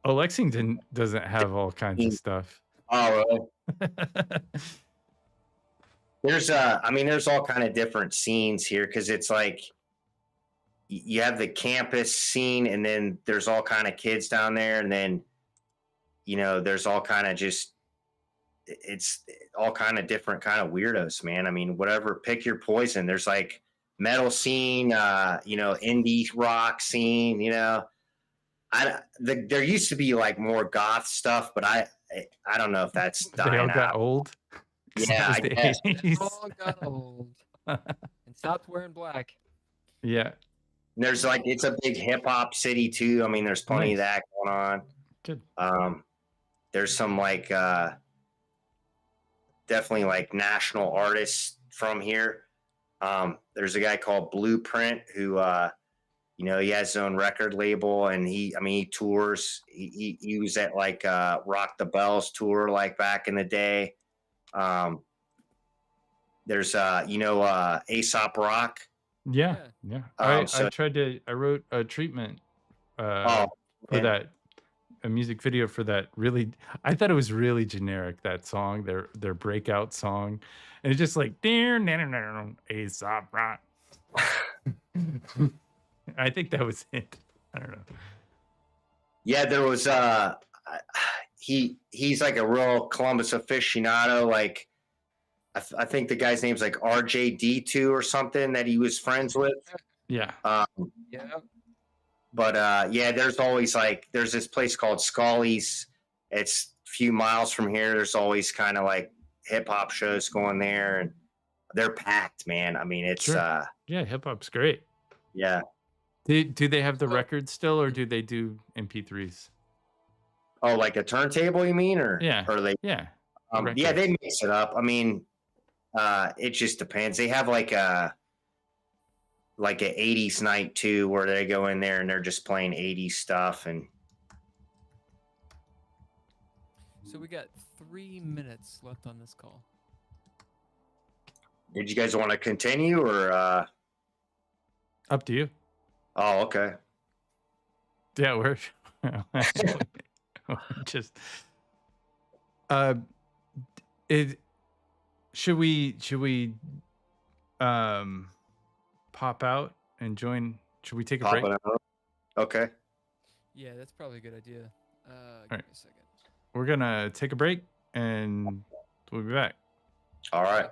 Oh, Lexington doesn't have all kinds of stuff. Oh, really? There's there's all kind of different scenes here because it's like you have the campus scene, and then there's all kind of kids down there, and then there's all kind of it's all kind of different kind of weirdos, man. I mean, whatever, pick your poison. There's like metal scene, indie rock scene. There used to be like more goth stuff, but I don't know if that's They all dying got out. old. 'Cause Yeah, that was I the guess. 80s. All got old and stopped wearing black. Yeah, There's like it's a big hip hop city too. I mean, there's plenty of Nice. that going on. good. There's some like definitely like national artists from here. There's a guy called Blueprint who he has his own record label, and he tours. He was at like Rock the Bells tour like back in the day. There's Aesop Rock. Yeah, Yeah. yeah. so- I wrote a treatment Oh, for man. that, a music video for that. Really, I thought it was really generic, that song, their breakout song, and it's just like Aesop Rock. I think that was it. I don't know. Yeah, there was he's like a real Columbus aficionado. Like I think the guy's name's like RJD2 or something that he was friends with. Yeah, Yeah. But there's always there's this place called Scully's. It's a few miles from here. There's always kind of like hip hop shows going there, and they're packed, man. I mean, it's Sure. yeah. Hip hop's great. yeah. Do they have the records still, or do they do MP3s? Oh, like a turntable, you mean, or Yeah. or they Yeah, yeah, they records. mix it up. I mean, it just depends. They have like a 80s night too, where they go in there and they're just playing 80s stuff. And So we got 3 minutes left on this call. did you guys want to continue or? Up to you. Oh, okay. Yeah, we're just it should we pop out and join? Should we take a break? Popping out. Okay. Yeah, that's probably a good idea. Give right. me a second. We're gonna take a break and we'll be back. All right.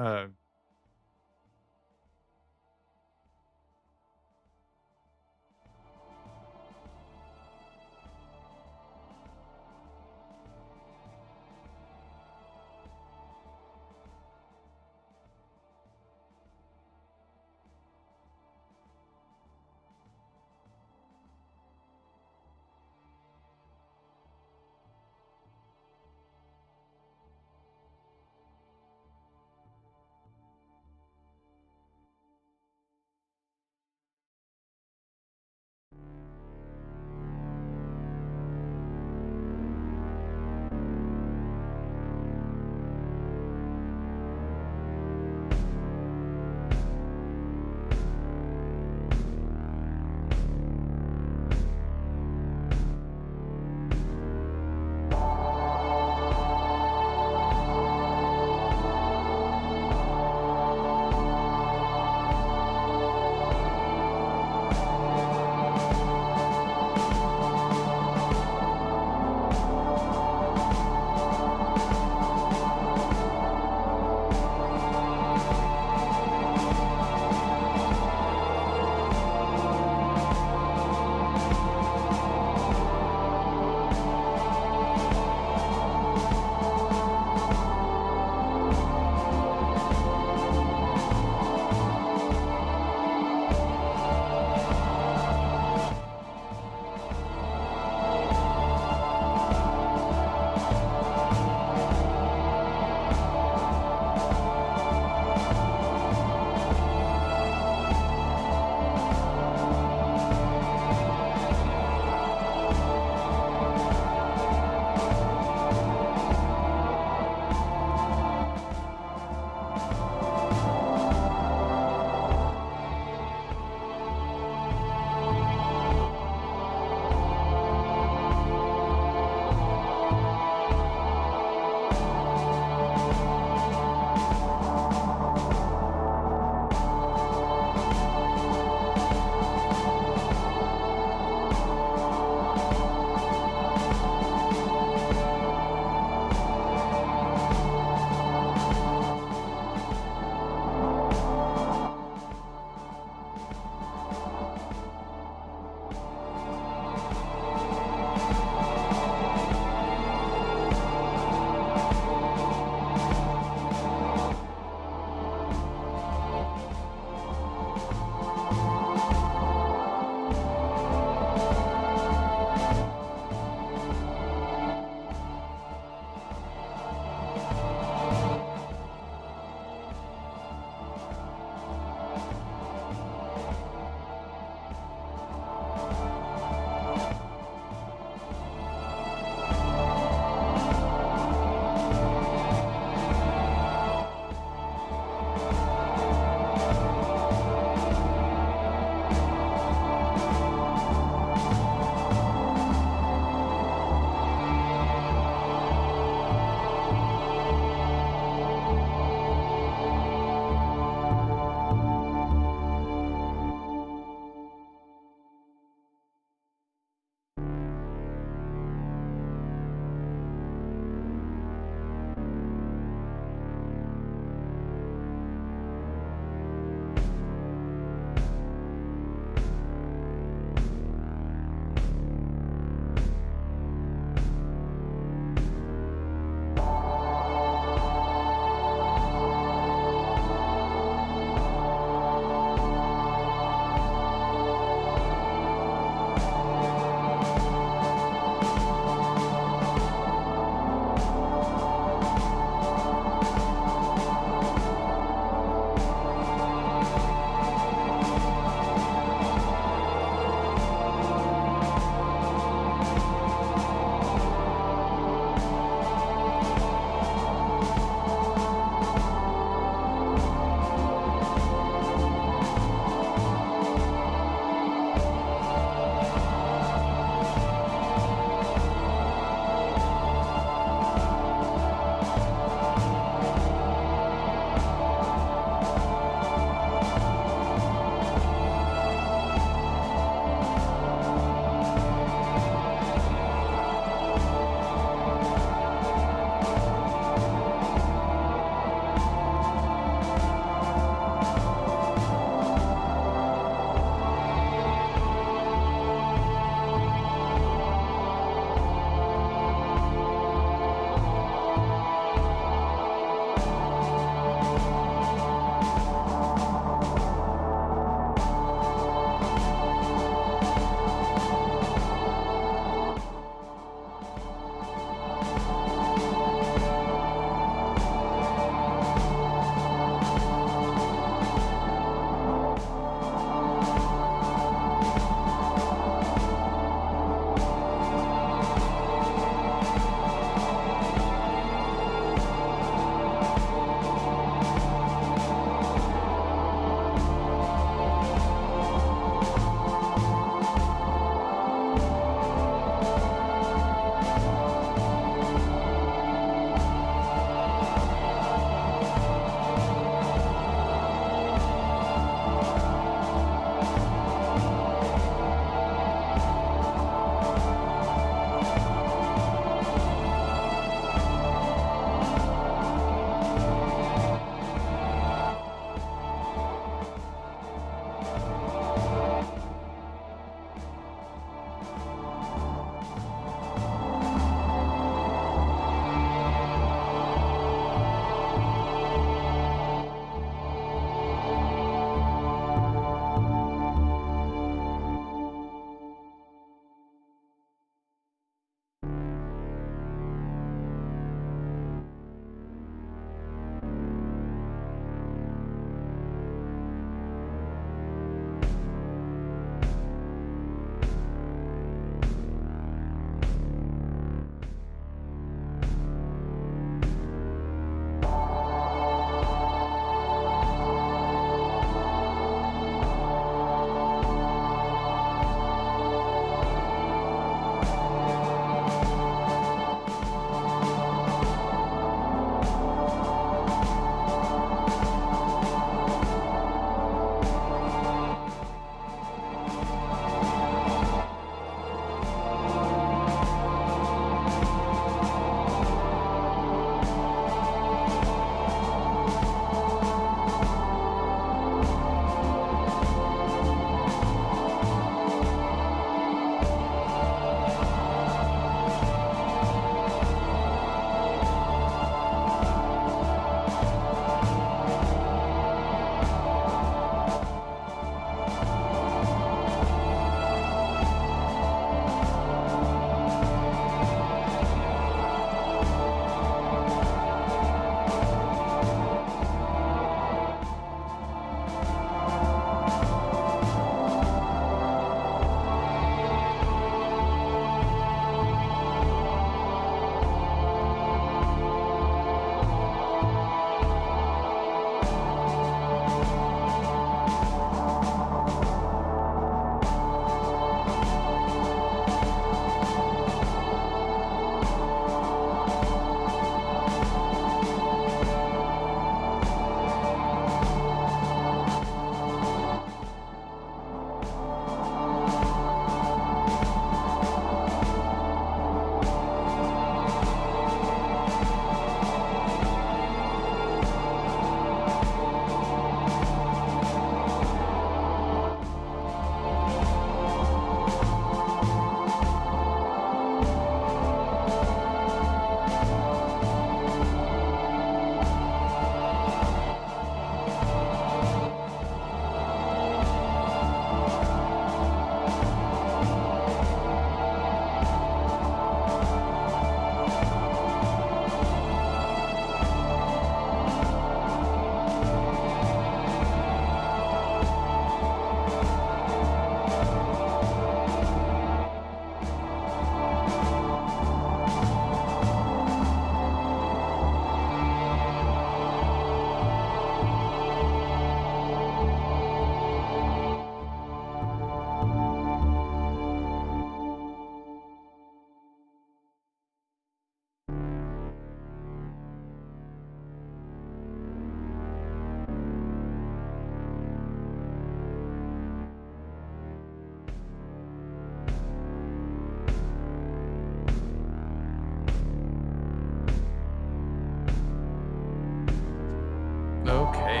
Okay.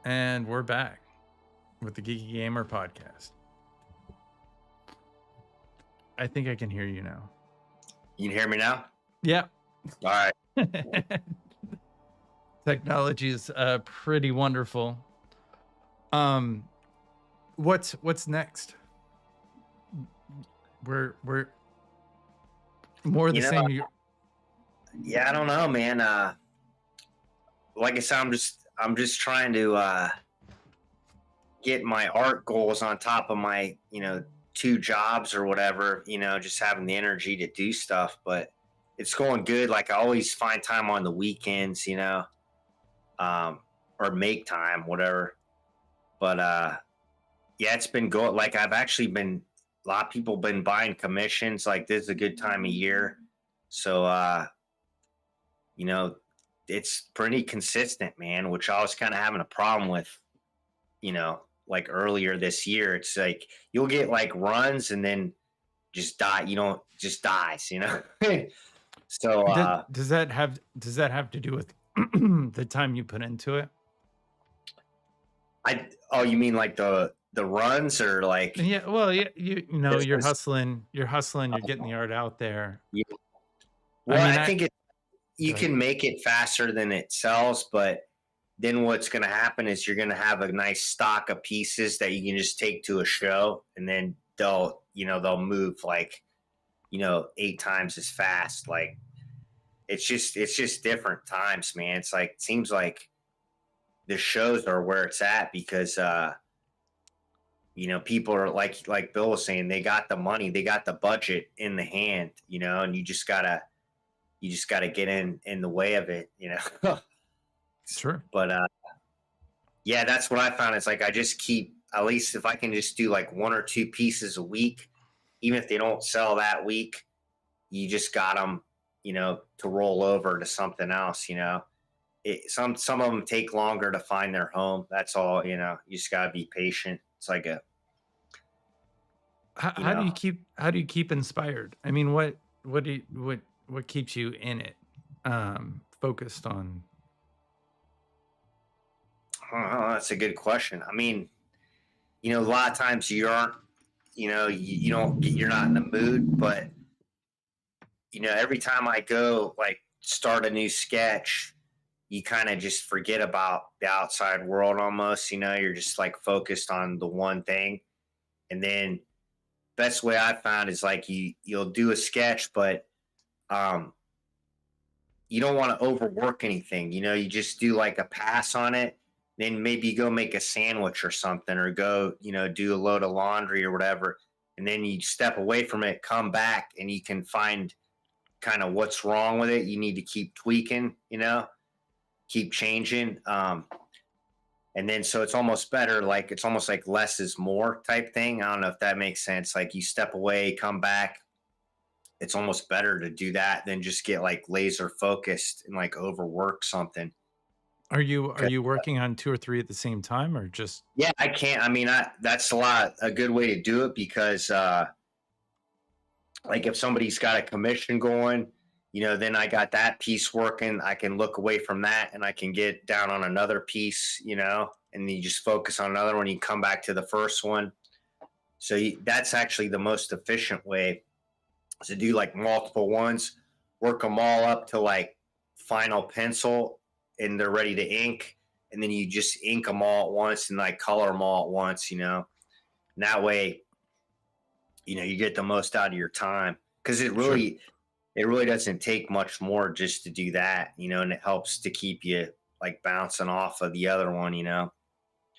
And we're back with the Geeky Gamer podcast. I think I can hear you now. You can hear me now? Yeah. All right. Technology is pretty wonderful. What's next? We're more of the same. Yeah, I don't know, man. Like I said, I'm just trying to get my art goals on top of my, 2 jobs or whatever, just having the energy to do stuff. But it's going good. Like, I always find time on the weekends, or make time, whatever. But yeah, it's been going. Like, I've actually been, a lot of people been buying commissions. Like, this is a good time of year. So, it's pretty consistent, man, which I was kind of having a problem with, like earlier this year. It's like you'll get like runs and then just die, just dies, So does that have to do with the time you put into it? You mean like the runs or like? Yeah, well, yeah, you're hustling, you're getting the art out there. Yeah. Well, I think you Go can ahead. make it faster than it sells, but then what's going to happen is you're going to have a nice stock of pieces that you can just take to a show, and then they'll move like, 8 times as fast. Like, it's just different times, man. It's like, it seems like the shows are where it's at because, people are like Bill was saying, they got the money, they got the budget in the hand, and you just gotta get in the way of it, Sure. But yeah, that's what I found. It's like I just keep, at least if I can just do like 1 or 2 pieces a week, even if they don't sell that week, you just got them, to roll over to something else. Some of them take longer to find their home. That's all. You just gotta be patient. It's like How do you keep inspired? I mean, what keeps you in it, focused on? Oh, that's a good question. I mean, a lot of times you aren't, you're not in the mood, but every time I go like start a new sketch, you kind of just forget about the outside world almost, you're just like focused on the one thing. And then best way I found is like you'll do a sketch, but you don't want to overwork anything. You just do like a pass on it. Then maybe go make a sandwich or something, or go, do a load of laundry or whatever. And then you step away from it, come back, and you can find kind of what's wrong with it. You need to keep tweaking, keep changing. And then, so it's almost better. Like, it's almost like less is more type thing. I don't know if that makes sense. Like, you step away, come back. It's almost better to do that than just get like laser focused and like overwork something. Are you working on 2 or 3 at the same time, or just? Yeah, I can't. I mean, that's a good way to do it because, like, if somebody's got a commission going, then I got that piece working. I can look away from that and I can get down on another piece, and then you just focus on another one. You come back to the first one. So that's actually the most efficient way to do like multiple ones, work them all up to like final pencil, and they're ready to ink, and then you just ink them all at once and like color them all at once, And that way, you get the most out of your time, because it really doesn't take much more just to do that, and it helps to keep you like bouncing off of the other one, And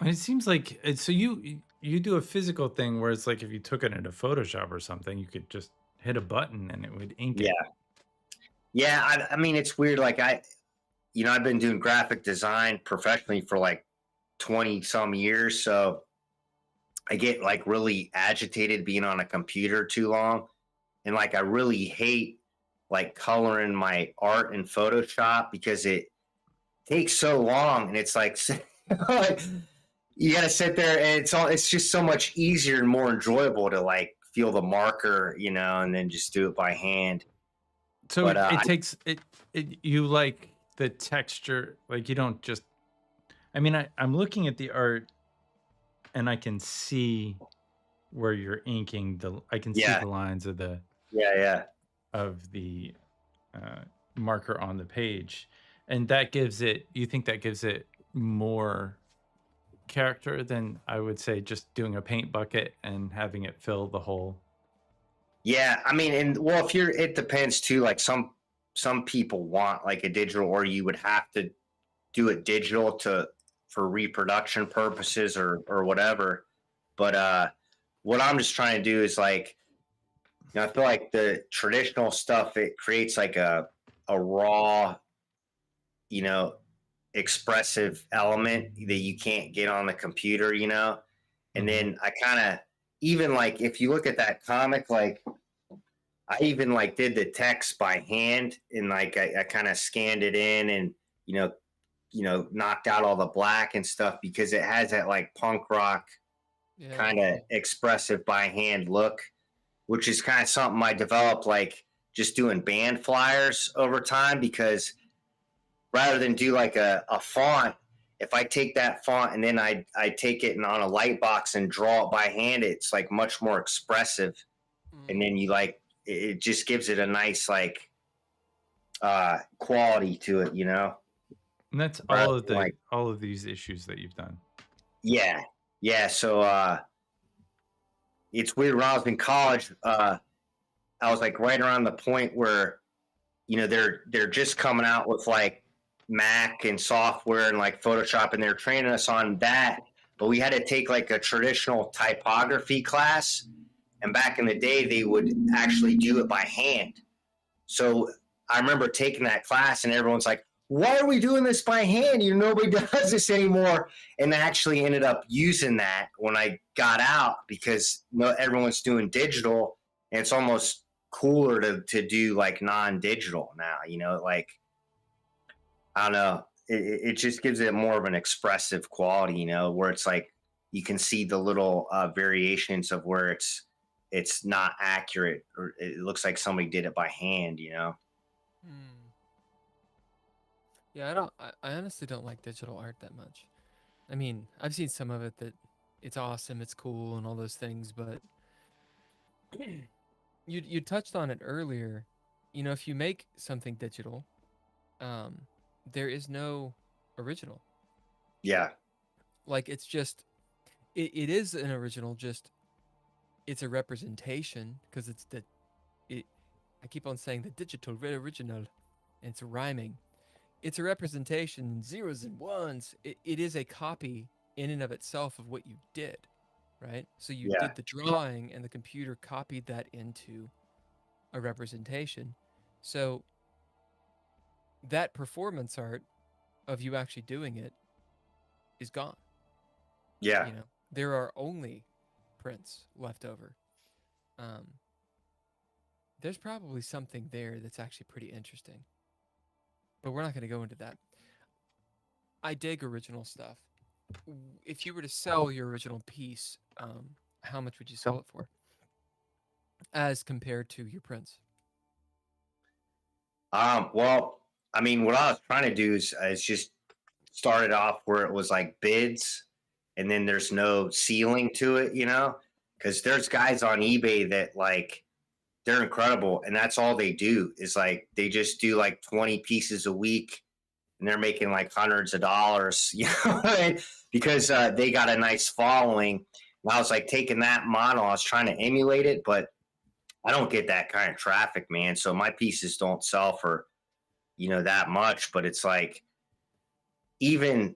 it seems like so you do a physical thing where it's like if you took it into Photoshop or something, you could just hit a button and it would ink it. Yeah. I mean, it's weird. Like I've been doing graphic design professionally for like 20 some years. So I get like really agitated being on a computer too long. And like, I really hate like coloring my art in Photoshop because it takes so long. And it's like, you got to sit there, and it's just so much easier and more enjoyable to like feel the marker, and then just do it by hand. So But, it takes it. You like the texture, like you don't just, I mean, I'm looking at the art and I can see where you're inking I can see Yeah. the lines of the Yeah. marker on the page, and that gives it, you think that gives it more character than, I would say, just doing a paint bucket and having it fill the whole. Yeah, I mean, and well, if you're, it depends too. Like some people want like a digital, or you would have to do it digital for reproduction purposes or whatever. But what I'm just trying to do is like, you know, I feel like the traditional stuff, it creates like a raw, you know, expressive element that you can't get on the computer, you know. And then I kind of, even like if you look at that comic, like I even like did the text by hand, and like I kind of scanned it in, and you know knocked out all the black and stuff, because it has that like punk rock kind of expressive by hand look, which is kind of something I developed like just doing band flyers over time, because rather than do like a font, if I take that font and then I take it and on a light box and draw it by hand, it's like much more expressive. And then you like, it just gives it a nice like quality to it, you know. And that's all of the like, all of these issues that you've done. Yeah. So it's weird. When I was in college, I was like right around the point where, you know, they're just coming out with like Mac and software and like Photoshop, and they're training us on that. But we had to take like a traditional typography class. And back in the day, they would actually do it by hand. So I remember taking that class, and everyone's like, why are we doing this by hand? You know, nobody does this anymore. And I actually ended up using that when I got out, because everyone's doing digital, and it's almost cooler to do like non-digital now, you know, like, I don't know. It just gives it more of an expressive quality, you know, where it's like you can see the little variations of where it's not accurate, or it looks like somebody did it by hand, you know. Yeah, I honestly don't like digital art that much. I mean, I've seen some of it that it's awesome, it's cool, and all those things, but you touched on it earlier. You know, if you make something digital, there is no original. Yeah. Like it's just, it is an original, just it's a representation, because it's I keep on saying the digital original, and it's rhyming. It's a representation, zeros and ones. It is a copy in and of itself of what you did, right? So you did the drawing, and the computer copied that into a representation. So that performance art of you actually doing it is gone. Yeah. You know, there are only prints left over. There's probably something there that's actually pretty interesting, but we're not going to go into that. I dig original stuff. If you were to sell your original piece, how much would you sell it for as compared to your prints? Well, I mean, what I was trying to do is just started off where it was like bids, and then there's no ceiling to it, you know, because there's guys on eBay that like, they're incredible, and that's all they do is like they just do like 20 pieces a week, and they're making like hundreds of dollars, you know, because they got a nice following. And I was like taking that model, I was trying to emulate it, but I don't get that kind of traffic, man. So my pieces don't sell for, you know, that much. But it's like, even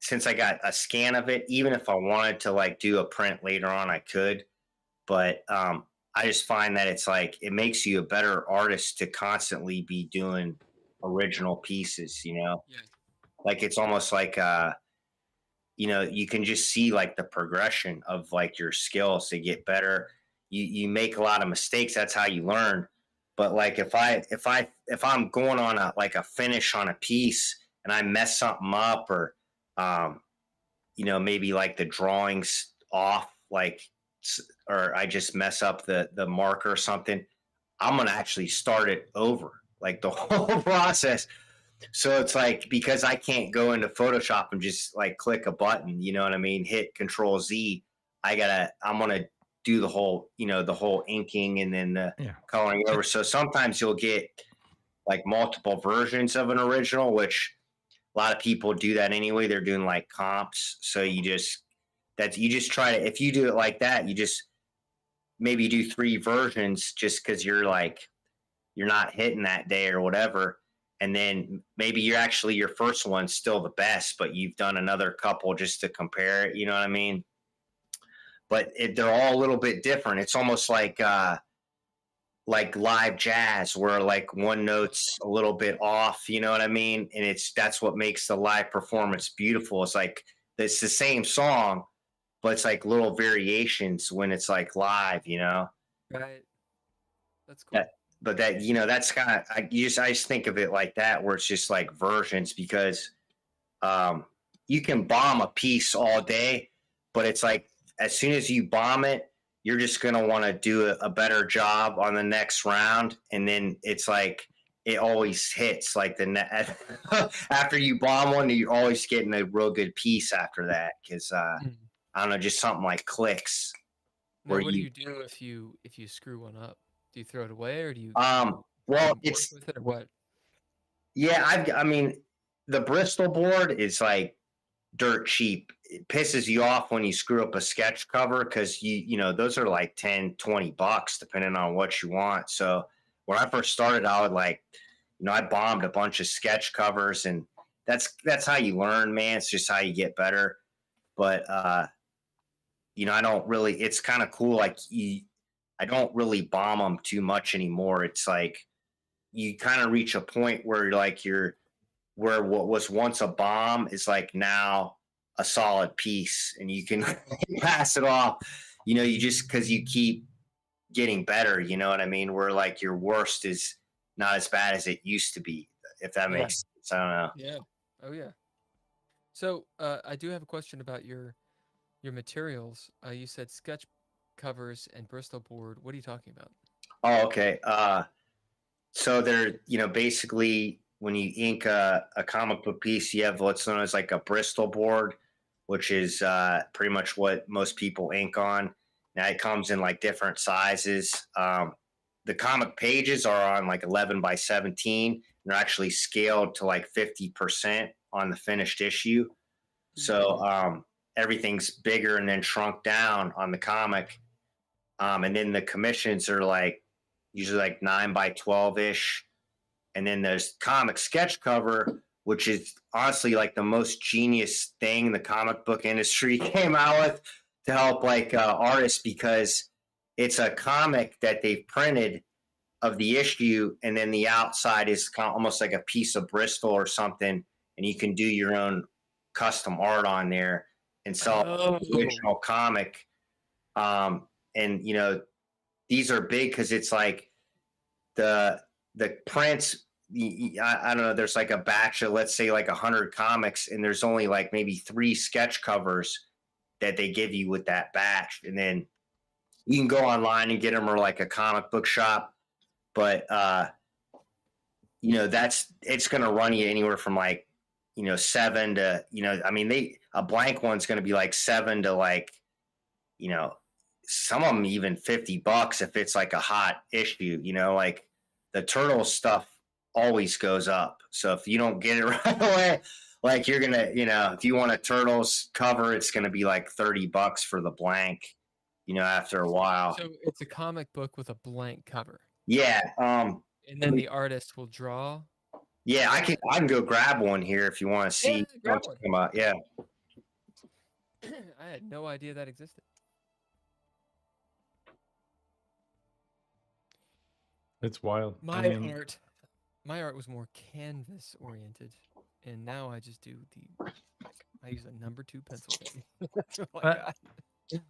since I got a scan of it, even if I wanted to like do a print later on, I could. But I just find that it's like, it makes you a better artist to constantly be doing original pieces, you know. Like it's almost like you know, you can just see like the progression of like your skills to get better. You make a lot of mistakes, that's how you learn. But like if I'm going on a finish on a piece, and I mess something up, or you know, maybe like the drawings off, like, or I just mess up the marker or something, I'm gonna actually start it over, like the whole process. So it's like, because I can't go into Photoshop and just like click a button, you know what I mean? Hit Control Z. I'm gonna do the whole, the whole inking and then the coloring over. So sometimes you'll get like multiple versions of an original, which a lot of people do that anyway. They're doing like comps. So you just try to, if you do it like that, you just maybe do 3 versions just because you're not hitting that day or whatever. And then maybe your first one's still the best, but you've done another couple just to compare it. You know what I mean? But they're all a little bit different. It's almost like live jazz, where like one note's a little bit off. You know what I mean? And that's what makes the live performance beautiful. It's like it's the same song, but it's like little variations when it's like live. Right. That's cool. But that's kind of, I just think of it like that, where it's just like versions, because you can bomb a piece all day, but it's like as soon as you bomb it, you're just going to want to do a better job on the next round. And then it's like, it always hits like after you bomb one, you're always getting a real good piece after that. Cause I don't know, just something like clicks. Now, what do you do if you screw one up? Do you throw it away, or do you well, it's with it, or what? Yeah, I mean, the Bristol board is like dirt cheap. It pisses you off when you screw up a sketch cover, because those are like $10-$20 depending on what you want. So when I first started, I would I bombed a bunch of sketch covers, and that's how you learn, man. It's just how you get better. But I don't really, it's kind of cool. Like I don't really bomb them too much anymore. It's like you kind of reach a point where where what was once a bomb is like now a solid piece, and you can pass it off. You just, because you keep getting better. You know what I mean? Where like your worst is not as bad as it used to be, if that makes sense. I don't know. Yeah. Oh yeah. So I do have a question about your materials. You said sketch covers and Bristol board. What are you talking about? Oh, okay. So they're, basically when you ink a comic book piece, you have what's known as like a Bristol board, which is pretty much what most people ink on. Now it comes in like different sizes. The comic pages are on like 11 by 17. They're actually scaled to like 50% on the finished issue. So everything's bigger and then shrunk down on the comic. And then the commissions are like usually like 9 by 12 ish. And then there's comic sketch cover, which is honestly like the most genius thing the comic book industry came out with to help like artists, because it's a comic that they've printed of the issue, and then the outside is almost like a piece of Bristol or something, and you can do your own custom art on there and sell the original comic. And these are big because it's like the prints. I don't know. There's like a batch of, let's say, like 100 comics, and there's only like maybe 3 sketch covers that they give you with that batch, and then you can go online and get them, or like a comic book shop. But it's going to run you anywhere from like $7 to a blank one's going to be like $7 to like some of them even $50 if it's like a hot issue. Like the Turtles stuff always goes up. So if you don't get it right away, like you're gonna, if you want a Turtles cover, it's gonna be like $30 for the blank, after a while. So it's a comic book with a blank cover. Yeah. And then the artist will draw. Yeah, I can go grab one here if you want to see. Yeah, grab one. Yeah. I had no idea that existed. It's wild. My art was more canvas oriented, and now I just do I use a number 2 pencil.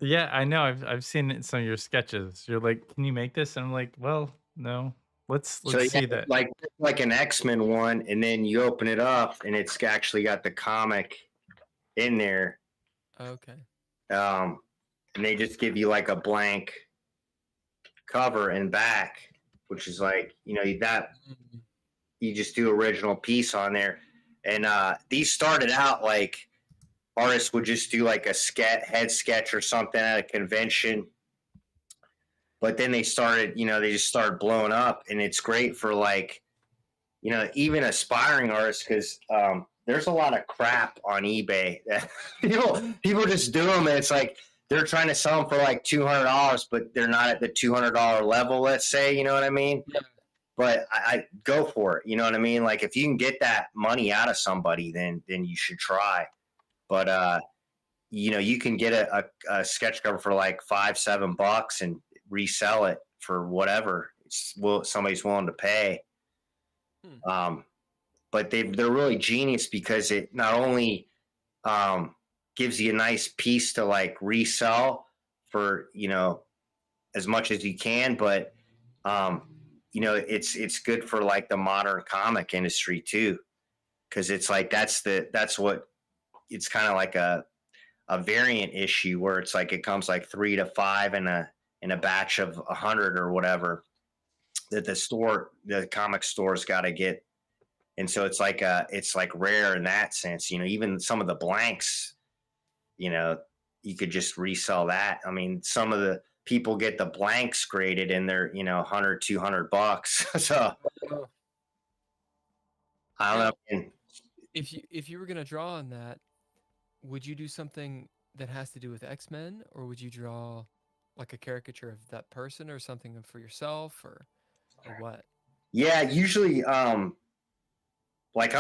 Yeah, I know. I've seen it in some of your sketches. You're like, can you make this? And I'm like, well, no. Let's see that. Like an X-Men one, and then you open it up, and it's actually got the comic in there. Okay. And they just give you like a blank cover and back, which is like, you just do original piece on there. And these started out like artists would just do like a head sketch or something at a convention. But then they started, they just started blowing up, and it's great for like, even aspiring artists, because there's a lot of crap on eBay that people just do them, and it's like they're trying to sell them for like $200, but they're not at the $200 level. Let's say, you know what I mean? Yeah. But I go for it. You know what I mean? Like if you can get that money out of somebody, then you should try. But you can get a sketch cover for like $5-7 and resell it for whatever somebody's willing to pay. But they're really genius, because it not only gives you a nice piece to like resell for as much as you can, but it's good for like the modern comic industry too, because it's like that's what it's kind of like a variant issue where it's like it comes like 3 to 5 in a batch of 100 or whatever that the comic store's got to get. And so it's like rare in that sense. Even some of the blanks, you could just resell that. I mean, some of the people get the blanks graded and they're $100-$200. So I don't know. If you were gonna draw on that, would you do something that has to do with X-Men, or would you draw like a caricature of that person or something for yourself, or what? Yeah, usually like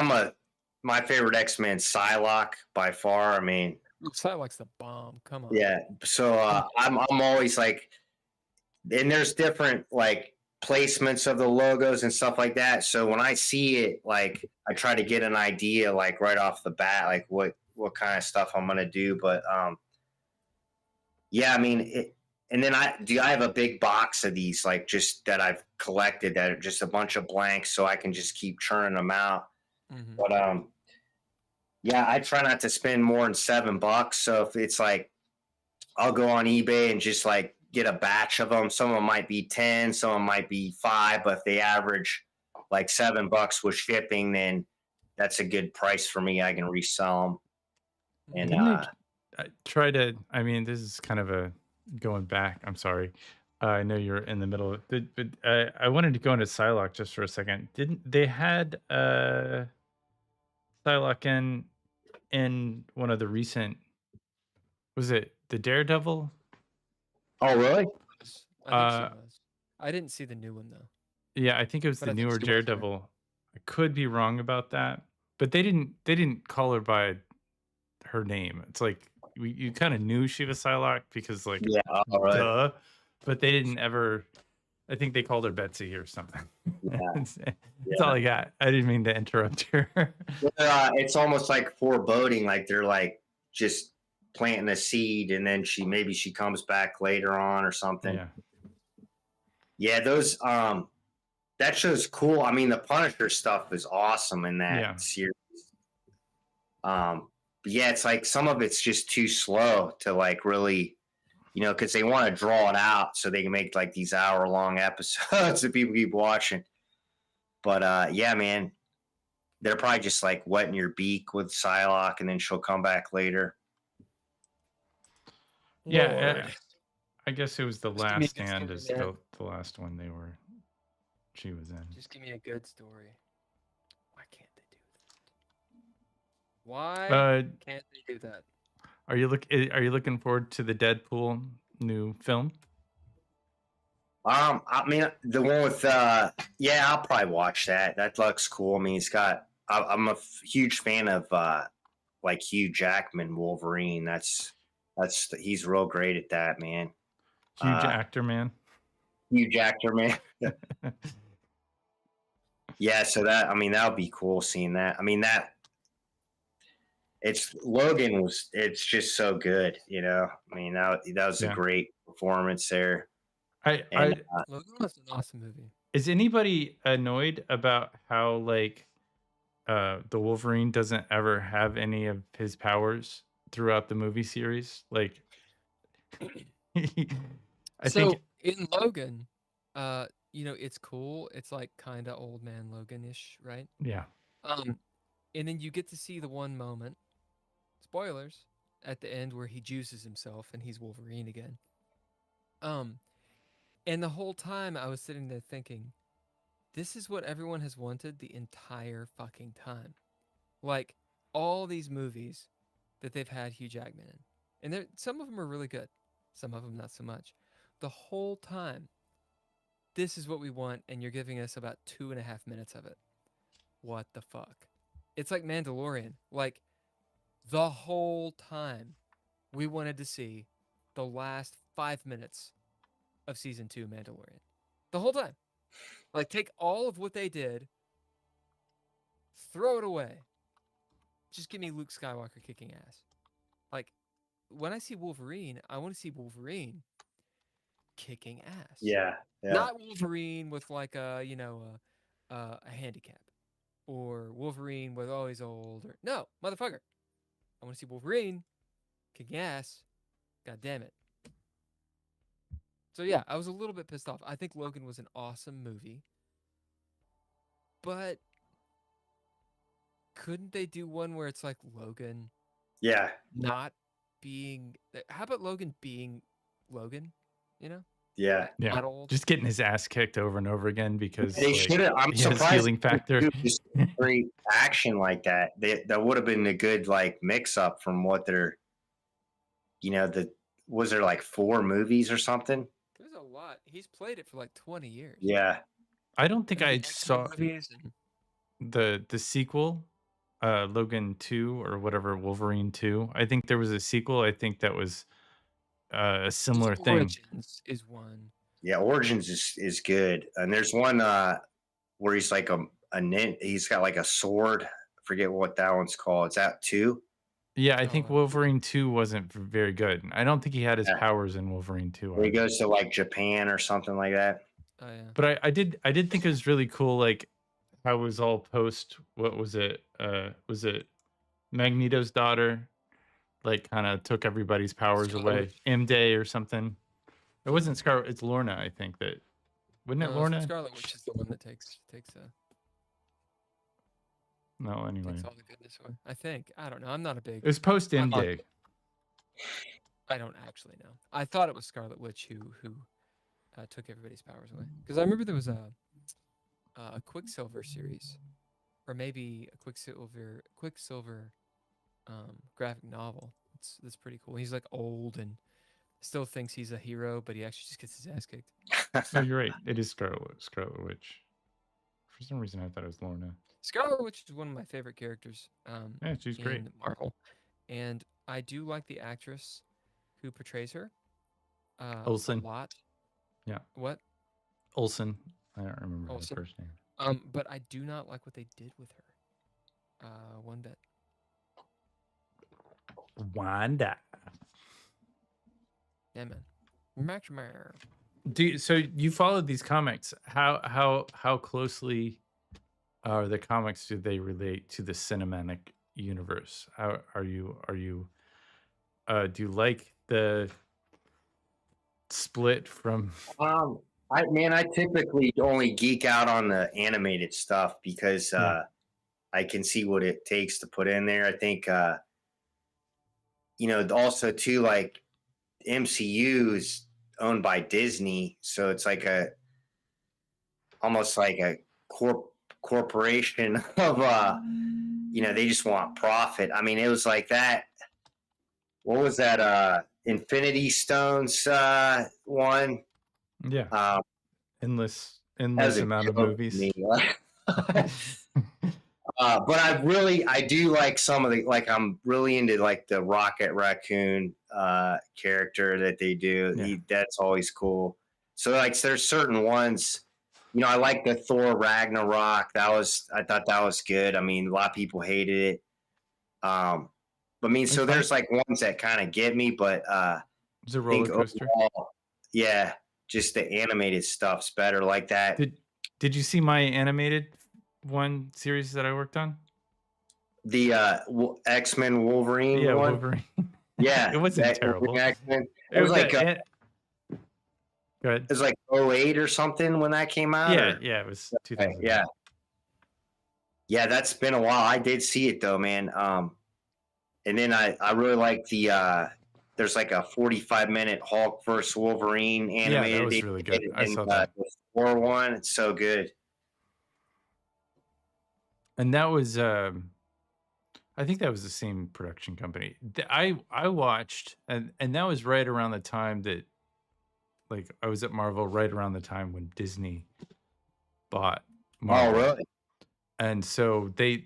my favorite X-Men, Psylocke by far. I mean, Psylocke's the bomb. Come on. Yeah. So I'm always like, and there's different like placements of the logos and stuff like that. So when I see it, like I try to get an idea like right off the bat, like what kind of stuff I'm gonna do. But yeah, I mean, and then I have a big box of these, like just that I've collected, that are just a bunch of blanks, so I can just keep churning them out. Mm-hmm. But yeah, I try not to spend more than $7. So if it's like, I'll go on eBay and just like get a batch of them. Some of them might be 10, some of them might be 5, but if they average like $7 with shipping, then that's a good price for me. I can resell them. And I mean, this is kind of a going back. I'm sorry. I know you're in the middle of it, but I wanted to go into Psylocke just for a second. Didn't they had Psylocke in one of the recent, was it the Daredevil? Oh, really? I think she was. I didn't see the new one though. Yeah, I think it was the newer Daredevil. I could be wrong about that, but they didn't call her by her name. It's like you kind of knew she was Psylocke because like duh, but they didn't ever. I think they called her Betsy or something. Yeah. That's all I got. I didn't mean to interrupt her. It's almost like foreboding, like they're like just planting a seed, and then maybe she comes back later on or something. Yeah, those that show's cool. I mean, the Punisher stuff is awesome in that series. But yeah, it's like some of it's just too slow to like really, because they want to draw it out so they can make like these hour-long episodes that people keep watching. But yeah, man, they're probably just like wetting your beak with Psylocke, and then she'll come back later. Yeah, I guess it was The Last Stand is the last one she was in. Just give me a good story. Why can't they do that? Why can't they do that? Are you looking forward to the Deadpool new film? I mean, the one with I'll probably watch that. That looks cool. I mean, I'm a huge fan of like Hugh Jackman Wolverine. He's real great at that, man. Huge actor, man. Huge actor, man. Yeah, so that would be cool seeing that. I mean, it's just so good, I mean, that was a great performance there. Logan was an awesome movie. Is anybody annoyed about how like the Wolverine doesn't ever have any of his powers throughout the movie series? Like I think in Logan, it's cool. It's like kind of old man Logan-ish, right? Yeah. And then you get to see the one moment, spoilers, at the end where he juices himself and he's Wolverine again. And the whole time I was sitting there thinking, this is what everyone has wanted the entire fucking time. Like all these movies that they've had Hugh Jackman in. And some of them are really good. Some of them not so much. The whole time, this is what we want, and you're giving us about 2.5 minutes of it. What the fuck? It's like Mandalorian. Like, the whole time, we wanted to see the last 5 minutes of season 2 Mandalorian. The whole time. Like, take all of what they did, throw it away. Just give me Luke Skywalker kicking ass. Like, when I see Wolverine, I want to see Wolverine kicking ass. Yeah. Not Wolverine with like a handicap, or Wolverine with he's old, or no, motherfucker. I want to see Wolverine kicking ass. God damn it. So yeah, I was a little bit pissed off. I think Logan was an awesome movie, but couldn't they do one where it's like Logan? Yeah. Not being. How about Logan being Logan? Yeah. Not old. Just getting his ass kicked over and over again because They should have. I'm he has surprised. healing factor. Great action like that. That would have been a good like mix up from what they're. Was there like 4 movies or something? There's a lot. He's played it for like 20 years. Yeah. I don't think I The X-Men saw movies and- the sequel, Logan 2 or whatever, Wolverine 2. I think there was a sequel. I think that was a similar thing. Origins is one. Yeah, Origins is good, and there's one where he's like a he's got like a sword. I forget what that one's called. Is that 2? Yeah, I think Wolverine 2 wasn't very good. I don't think he had his powers in Wolverine 2. Where he goes to like Japan or something like that. Oh yeah. But I did think it was really cool, like how it was all post. What was it? Was it Magneto's daughter? Like kind of took everybody's powers away. M-Day or something. It wasn't Scarlet. It's Lorna, I think that. Wouldn't it Lorna? Scarlet Witch is the one that takes No, anyway. takes all the goodness away. I think. I don't know. I'm not a big. It was post M-Day. I don't actually know. I thought it was Scarlet Witch who took everybody's powers away. Because I remember there was a Quicksilver series, or maybe a Quicksilver graphic novel. That's pretty cool. He's like old and still thinks he's a hero, but he actually just gets his ass kicked. No, you're right. It is Scarlet Witch. For some reason, I thought it was Lorna. Scarlet Witch is one of my favorite characters. Yeah, she's great. In Marvel, and I do like the actress who portrays her. Olsen. A lot. Yeah. What? Olsen. I don't remember Olsen. her first name. But I do not like what they did with her. One bit. Wanda. Yeah, man. Match Mare. So you followed these comics. How closely are the comics? Do they relate to the cinematic universe? How are you? Do you like the split from? I typically only geek out on the animated stuff because I can see what it takes to put in there. I think also too, like MCU is owned by Disney, so it's like almost like a corporation of they just want profit. I mean, it was like that. What was that? Infinity Stones one. Yeah. Endless amount of movies. But I do like some of the, like, I'm really into like the Rocket Raccoon character that they do. Yeah. That's always cool. So like there's certain ones, I like the Thor Ragnarok. I thought that was good. I mean, a lot of people hated it. So there's like ones that kind of get me, but it's a roller coaster. Overall, yeah, just the animated stuff's better like that. Did you see my animated one series that I worked on? The X-Men Wolverine one? Wolverine. Yeah. It wasn't terrible. X-Men. It was like Good. It was like '08 or something when that came out. Yeah, Or yeah, it was okay, 2000. yeah, yeah. That's been a while. I did see it though, man. And then I really like the there's like a 45-minute Hulk versus Wolverine Yeah, that animated was they really did, good. I and saw that. the Thor one. It's so good. And that was I think that was the same production company. I watched, and that was right around the time that, like, I was at Marvel right around the time when Disney bought Oh, Marvel. really? And so they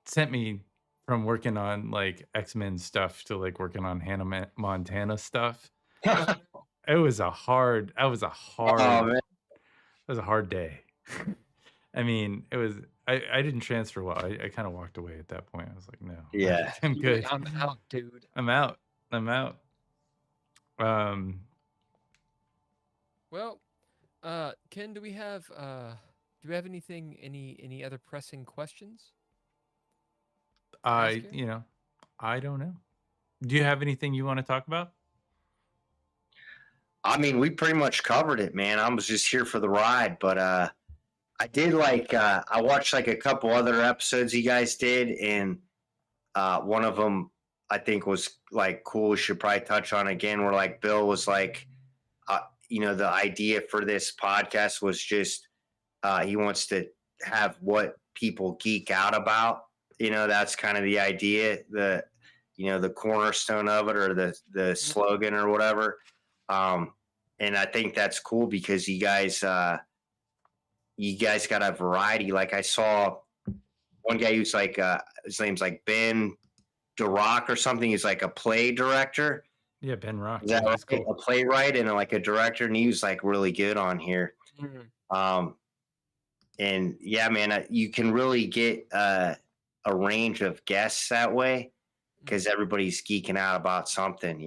sent me from working on like X-Men stuff to like working on Hannah Montana stuff. It was a hard that was a Oh hard man, it was a hard day. I mean, it was I didn't transfer well. I kind of walked away at that point. I was like, no, yeah. I'm You're like, good. I'm out, dude. I'm out. I'm out. Um, Well, Ken, do we have anything, any other pressing questions to ask here? you know, I don't know. Do you have anything you want to talk about? I mean, we pretty much covered it, man. I was just here for the ride, but I did like I watched like a couple other episodes you guys did, and one of them I think was like cool. We should probably touch on again. Where like Bill was like, the idea for this podcast was just he wants to have what people geek out about. That's kind of the idea, the cornerstone of it, or the slogan or whatever. And I think that's cool because you guys got a variety. Like I saw one guy who's like his name's like Ben DeRock or something. He's like a play director. Yeah, Ben Rock. Is that Yeah, right? that's cool. A playwright and like a director, and he was like really good on here. And yeah, man, you can really get a range of guests that way because everybody's geeking out about something,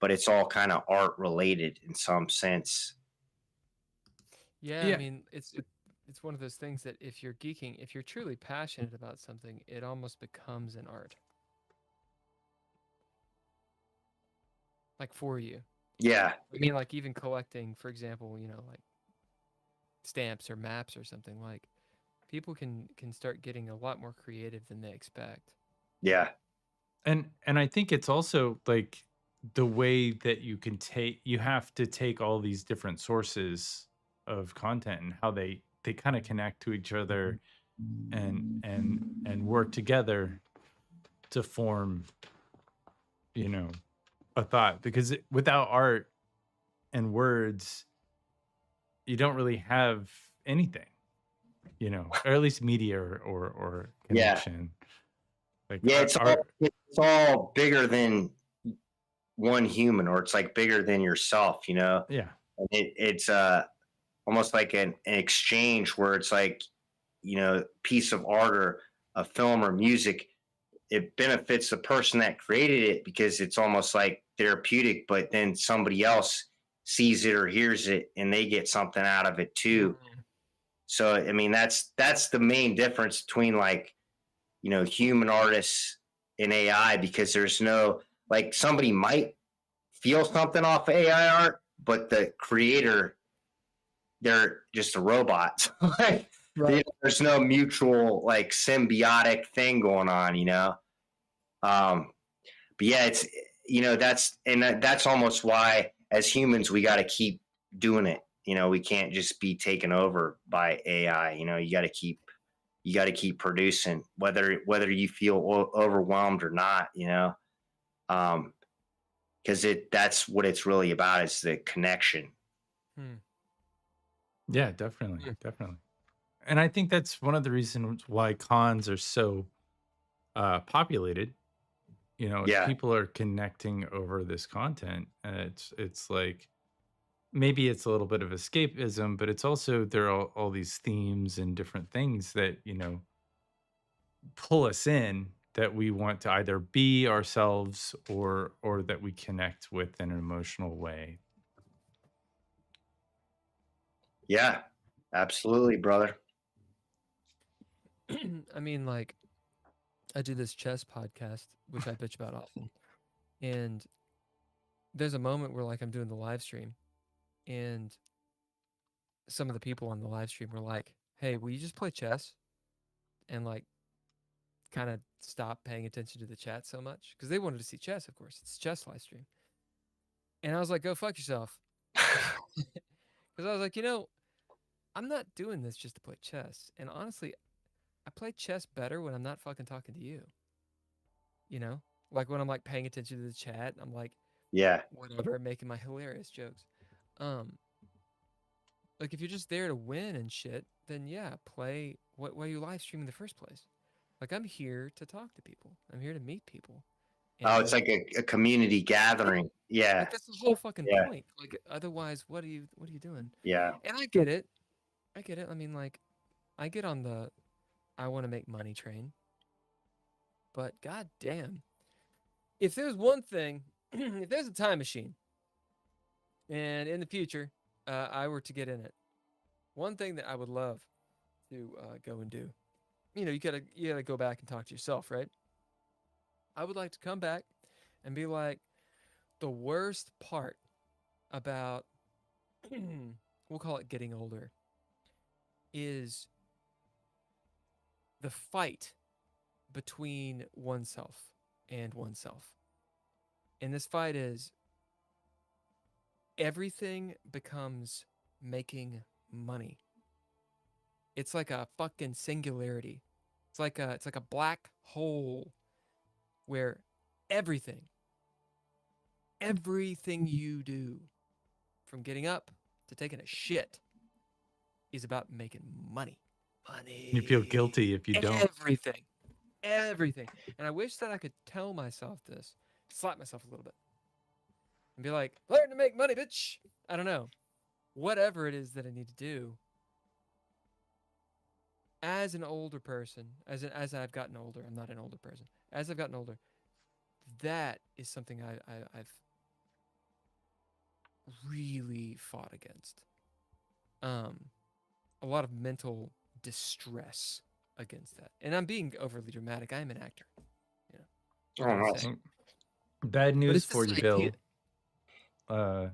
but it's all kind of art related in some sense. Yeah, Yeah. I mean, it's one of those things that if you're geeking, if you're truly passionate about something, it almost becomes an art. Like for you. Yeah. I mean, like even collecting, for example, like stamps or maps or something, like people can start getting a lot more creative than they expect. Yeah. And I think it's also like the way that you have to take all these different sources of content and how they kind of connect to each other and work together to form, a thought, because without art and words, you don't really have anything, or at least media or connection. Like it's all bigger than one human, or it's like bigger than yourself, Yeah. And it's almost like an exchange where it's like, piece of art or a film or music, it benefits the person that created it because it's almost like therapeutic, but then somebody else sees it or hears it and they get something out of it too. So, I mean, that's the main difference between like, human artists and AI, because there's no, like, somebody might feel something off of AI art, but the creator, they're just a robot. Like, Right. there's no mutual like symbiotic thing going on, but yeah, it's, that's almost why as humans we got to keep doing it. We can't just be taken over by AI. You got to keep producing, whether you feel overwhelmed or not, because that's what it's really about, is the connection. Yeah, definitely. And I think that's one of the reasons why cons are so populated. People are connecting over this content, and it's like, maybe it's a little bit of escapism, but it's also, there are all these themes and different things that pull us in, that we want to either be ourselves or that we connect with in an emotional way. Yeah, absolutely, brother. I mean, like, I do this chess podcast, which I bitch about often, and there's a moment where like I'm doing the live stream, and some of the people on the live stream were like, "Hey, will you just play chess and like kind of stop paying attention to the chat so much?" Because they wanted to see chess, of course. It's a chess live stream. And I was like, "Go fuck yourself." Because I was like, I'm not doing this just to play chess. And honestly, I play chess better when I'm not fucking talking to you. Like when I'm like paying attention to the chat, I'm like, Yeah. whatever, making my hilarious jokes. Like if you're just there to win and shit, then yeah, play. Why are you live streaming in the first place? Like I'm here to talk to people. I'm here to meet people. Oh, it's like a community gathering. Yeah. Like that's the whole fucking Yeah. point. Like otherwise, what are you doing? Yeah. And I get it. I mean, like, I get on the I want to make money train. But goddamn, if there's one thing, if there's a time machine, and in the future, I were to get in it, one thing that I would love to go and do, you gotta go back and talk to yourself, right? I would like to come back and be like, the worst part about, we'll call it getting older, is the fight between oneself and oneself. And this fight is everything becomes making money. It's like a fucking singularity. It's like a black hole where everything you do, from getting up to taking a shit, is about making money. Money. You feel guilty if you don't. Everything. And I wish that I could tell myself this, slap myself a little bit, and be like, learn to make money, bitch. I don't know. Whatever it is that I need to do. As an older person, as I've gotten older, I'm not an older person. As I've gotten older, that is something I've really fought against. A lot of mental distress against that. And I'm being overly dramatic. I'm an actor. Bad news for you, idea. Bill.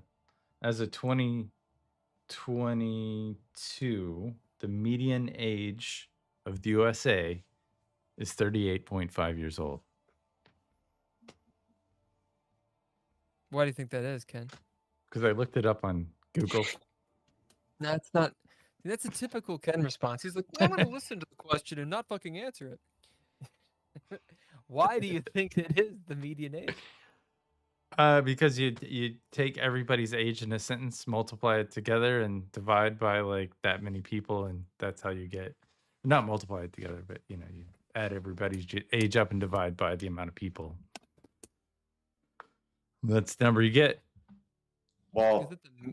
As of 2022, the median age of the USA is 38.5 years old. Why do you think that is, Ken? Because I looked it up on Google. That's not. That's a typical Ken response. He's like, I'm going to listen to the question and not fucking answer it. Why do you think it is the median age? Because you take everybody's age in a sentence, multiply it together, and divide by like that many people, and that's how you get. Not multiply it together, but you add everybody's age up and divide by the amount of people. That's the number you get. Well,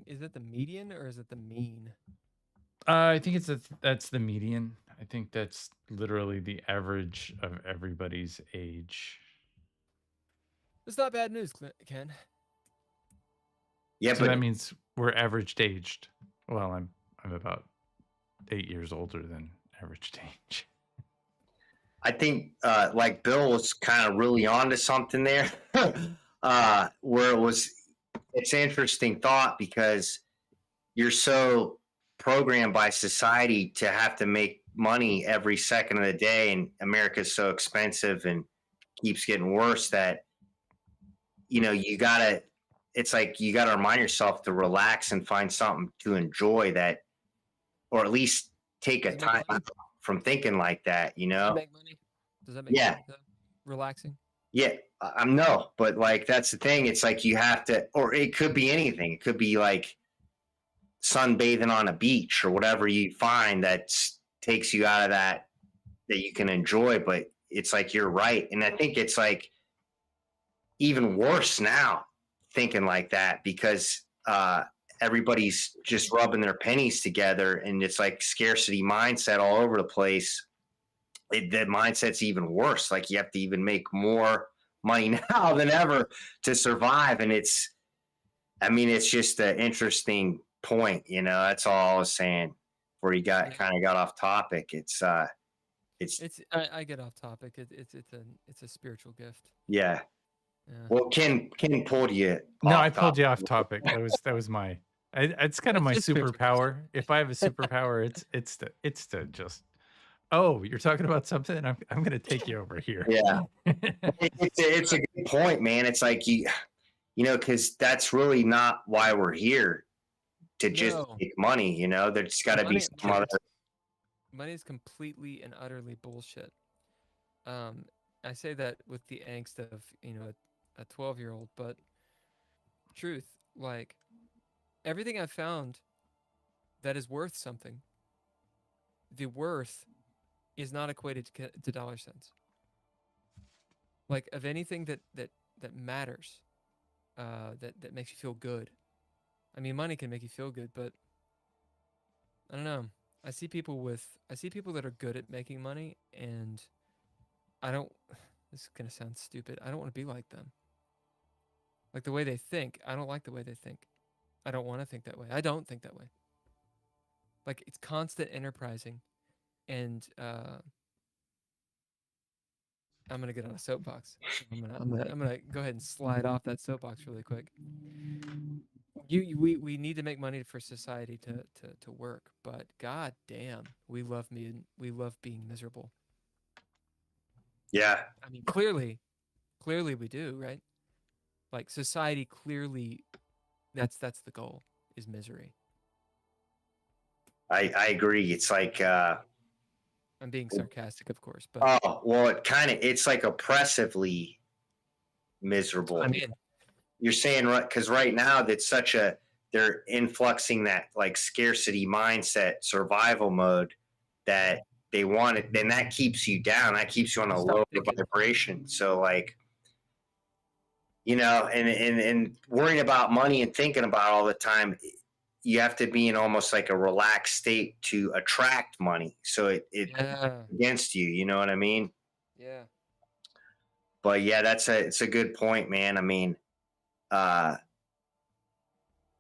is it the median or is it the mean? I think that's the median. I think that's literally the average of everybody's age. It's not bad news, Ken. Yeah, so that means we're averaged aged. Well, I'm about 8 years older than average age. I think like Bill was kind of really onto something there, where it's an interesting thought because you're so programmed by society to have to make money every second of the day, and America's so expensive and keeps getting worse that it's like you gotta remind yourself to relax and find something to enjoy, that, or at least take a time from thinking like that. Does that make money? Does that make money, relaxing? Yeah, no, but like that's the thing. It's like you have to, or it could be anything. It could be like sunbathing on a beach or whatever you find that takes you out of that you can enjoy. But it's like you're right, and I think it's like even worse now thinking like that because everybody's just rubbing their pennies together, and it's like scarcity mindset all over the place. The mindset's even worse. Like you have to even make more money now than ever to survive. And it's just an interesting point, that's all I was saying before you kind of got off topic. I get off topic. It's a spiritual gift. Yeah. Well, Ken pulled you. No, I pulled you off topic. That was my It's kind of That's my just pictures. superpower. If I have a superpower, it's to just. Oh, you're talking about something. I'm gonna take you over here. Yeah, it's a good point, man. It's like you know, because that's really not why we're here to just No. make money. You know, there's got to be some other. Money is completely and utterly bullshit. I say that with the angst of a 12-year-old, but truth, like everything I've found that is worth something, the worth is not equated to dollar cents. Like of anything that matters, that makes you feel good. I mean, money can make you feel good, but I don't know. I see people that are good at making money, and I don't. This is gonna sound stupid. I don't want to be like them. Like the way they think, I don't like the way they think. I don't want to think that way. I don't think that way. Like it's constant enterprising, and I'm gonna get on a soapbox. I'm gonna go ahead and slide off that soapbox really quick. We need to make money for society to work, but god damn, we love being miserable. Yeah, I mean, clearly we do, right? Like society clearly, that's the goal, is misery. I agree. It's like I'm being sarcastic, of course, but oh well, it's like oppressively miserable. I mean, you're saying right because right now they're influxing that like scarcity mindset, survival mode that they want it. Then that keeps you down. That keeps you on a lower vibration. So like, you know, and worrying about money and thinking about all the time, you have to be in almost like a relaxed state to attract money. So it's against you. You know what I mean? Yeah. But yeah, it's a good point, man. I mean, I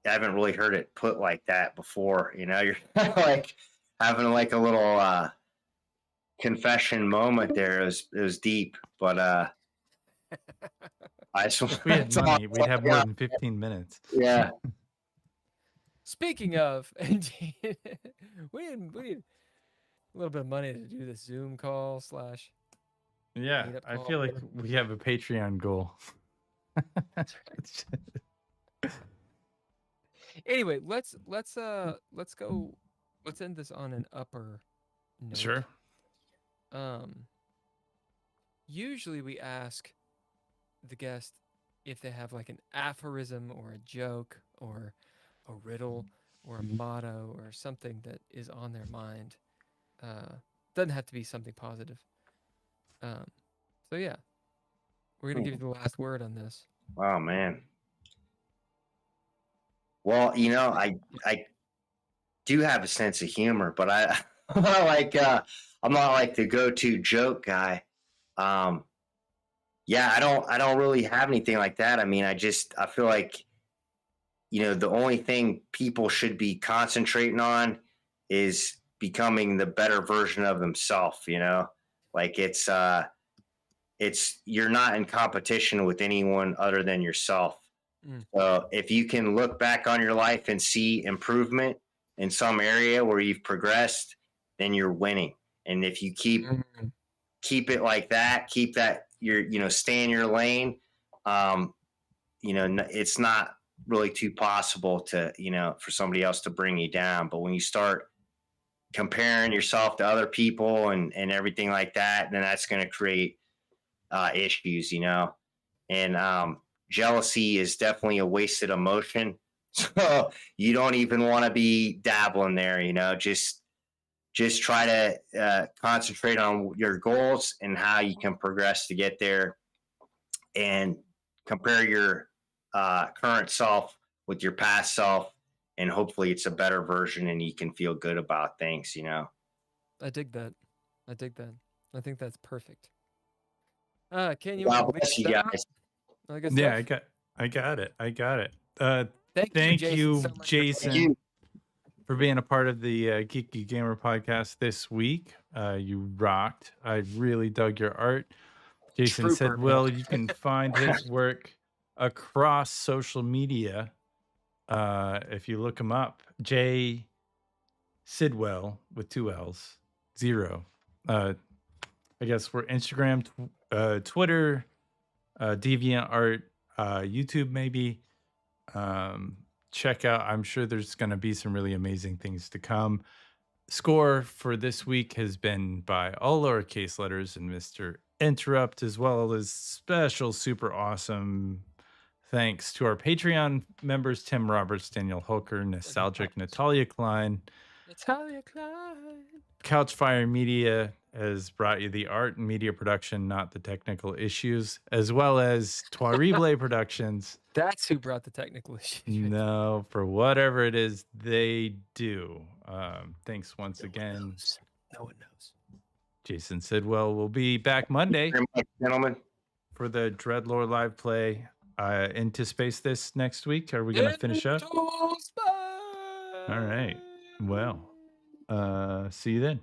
haven't really heard it put like that before. You know, you're like having like a little confession moment there. It was deep, but I just if we had money, we'd have more than 15 minutes. Yeah. Speaking of, we need a little bit of money to do the Zoom call / Yeah, I feel like we have a Patreon goal. That's right. Anyway, let's go. Let's end this on an upper note. Sure. Usually we ask the guest if they have like an aphorism or a joke or a riddle or a motto or something that is on their mind. Doesn't have to be something positive. So yeah, we're gonna give you the last word on this. Oh man. Well, you know, I do have a sense of humor, but I'm not like the go-to joke guy. Yeah, I don't really have anything like that. I mean, I feel like, you know, the only thing people should be concentrating on is becoming the better version of themselves, you know? Like it's you're not in competition with anyone other than yourself. So if you can look back on your life and see improvement in some area where you've progressed, then you're winning. And if you keep it like that, keep that, stay in your lane. It's not really too possible to, for somebody else to bring you down. But when you start comparing yourself to other people and everything like that, then that's going to create issues, and jealousy is definitely a wasted emotion. So you don't even want to be dabbling there, just try to concentrate on your goals and how you can progress to get there, and compare your current self with your past self, and hopefully it's a better version and you can feel good about things, I dig that. I think that's perfect. Can you? God bless you guys. Yeah, I got it. Thank you, Jason, for being a part of the Geeky Gamer podcast this week. You rocked. I really dug your art. Jason Sidwell, you can find his work across social media. If you look him up, J Sidwell with 2 L's, 0. I guess we're Instagram, Twitter, DeviantArt, YouTube maybe. Check out. I'm sure there's going to be some really amazing things to come. Score for this week has been by all lowercase letters and Mr. Interrupt, as well as special super awesome thanks to our Patreon members, Tim Roberts, Daniel Holker, Nostalgic, Natalia Cline. Natalia Cline. Couchfire Media has brought you the art and media production, not the technical issues, as well as Trois Productions. That's who brought the technical issues. No, for whatever it is they do. Thanks once again. No one knows. Jason Sidwell will be back Monday, gentlemen, for the DreadLore live play. Into Space this next week. Are we going to finish up? All right. Well, see you then.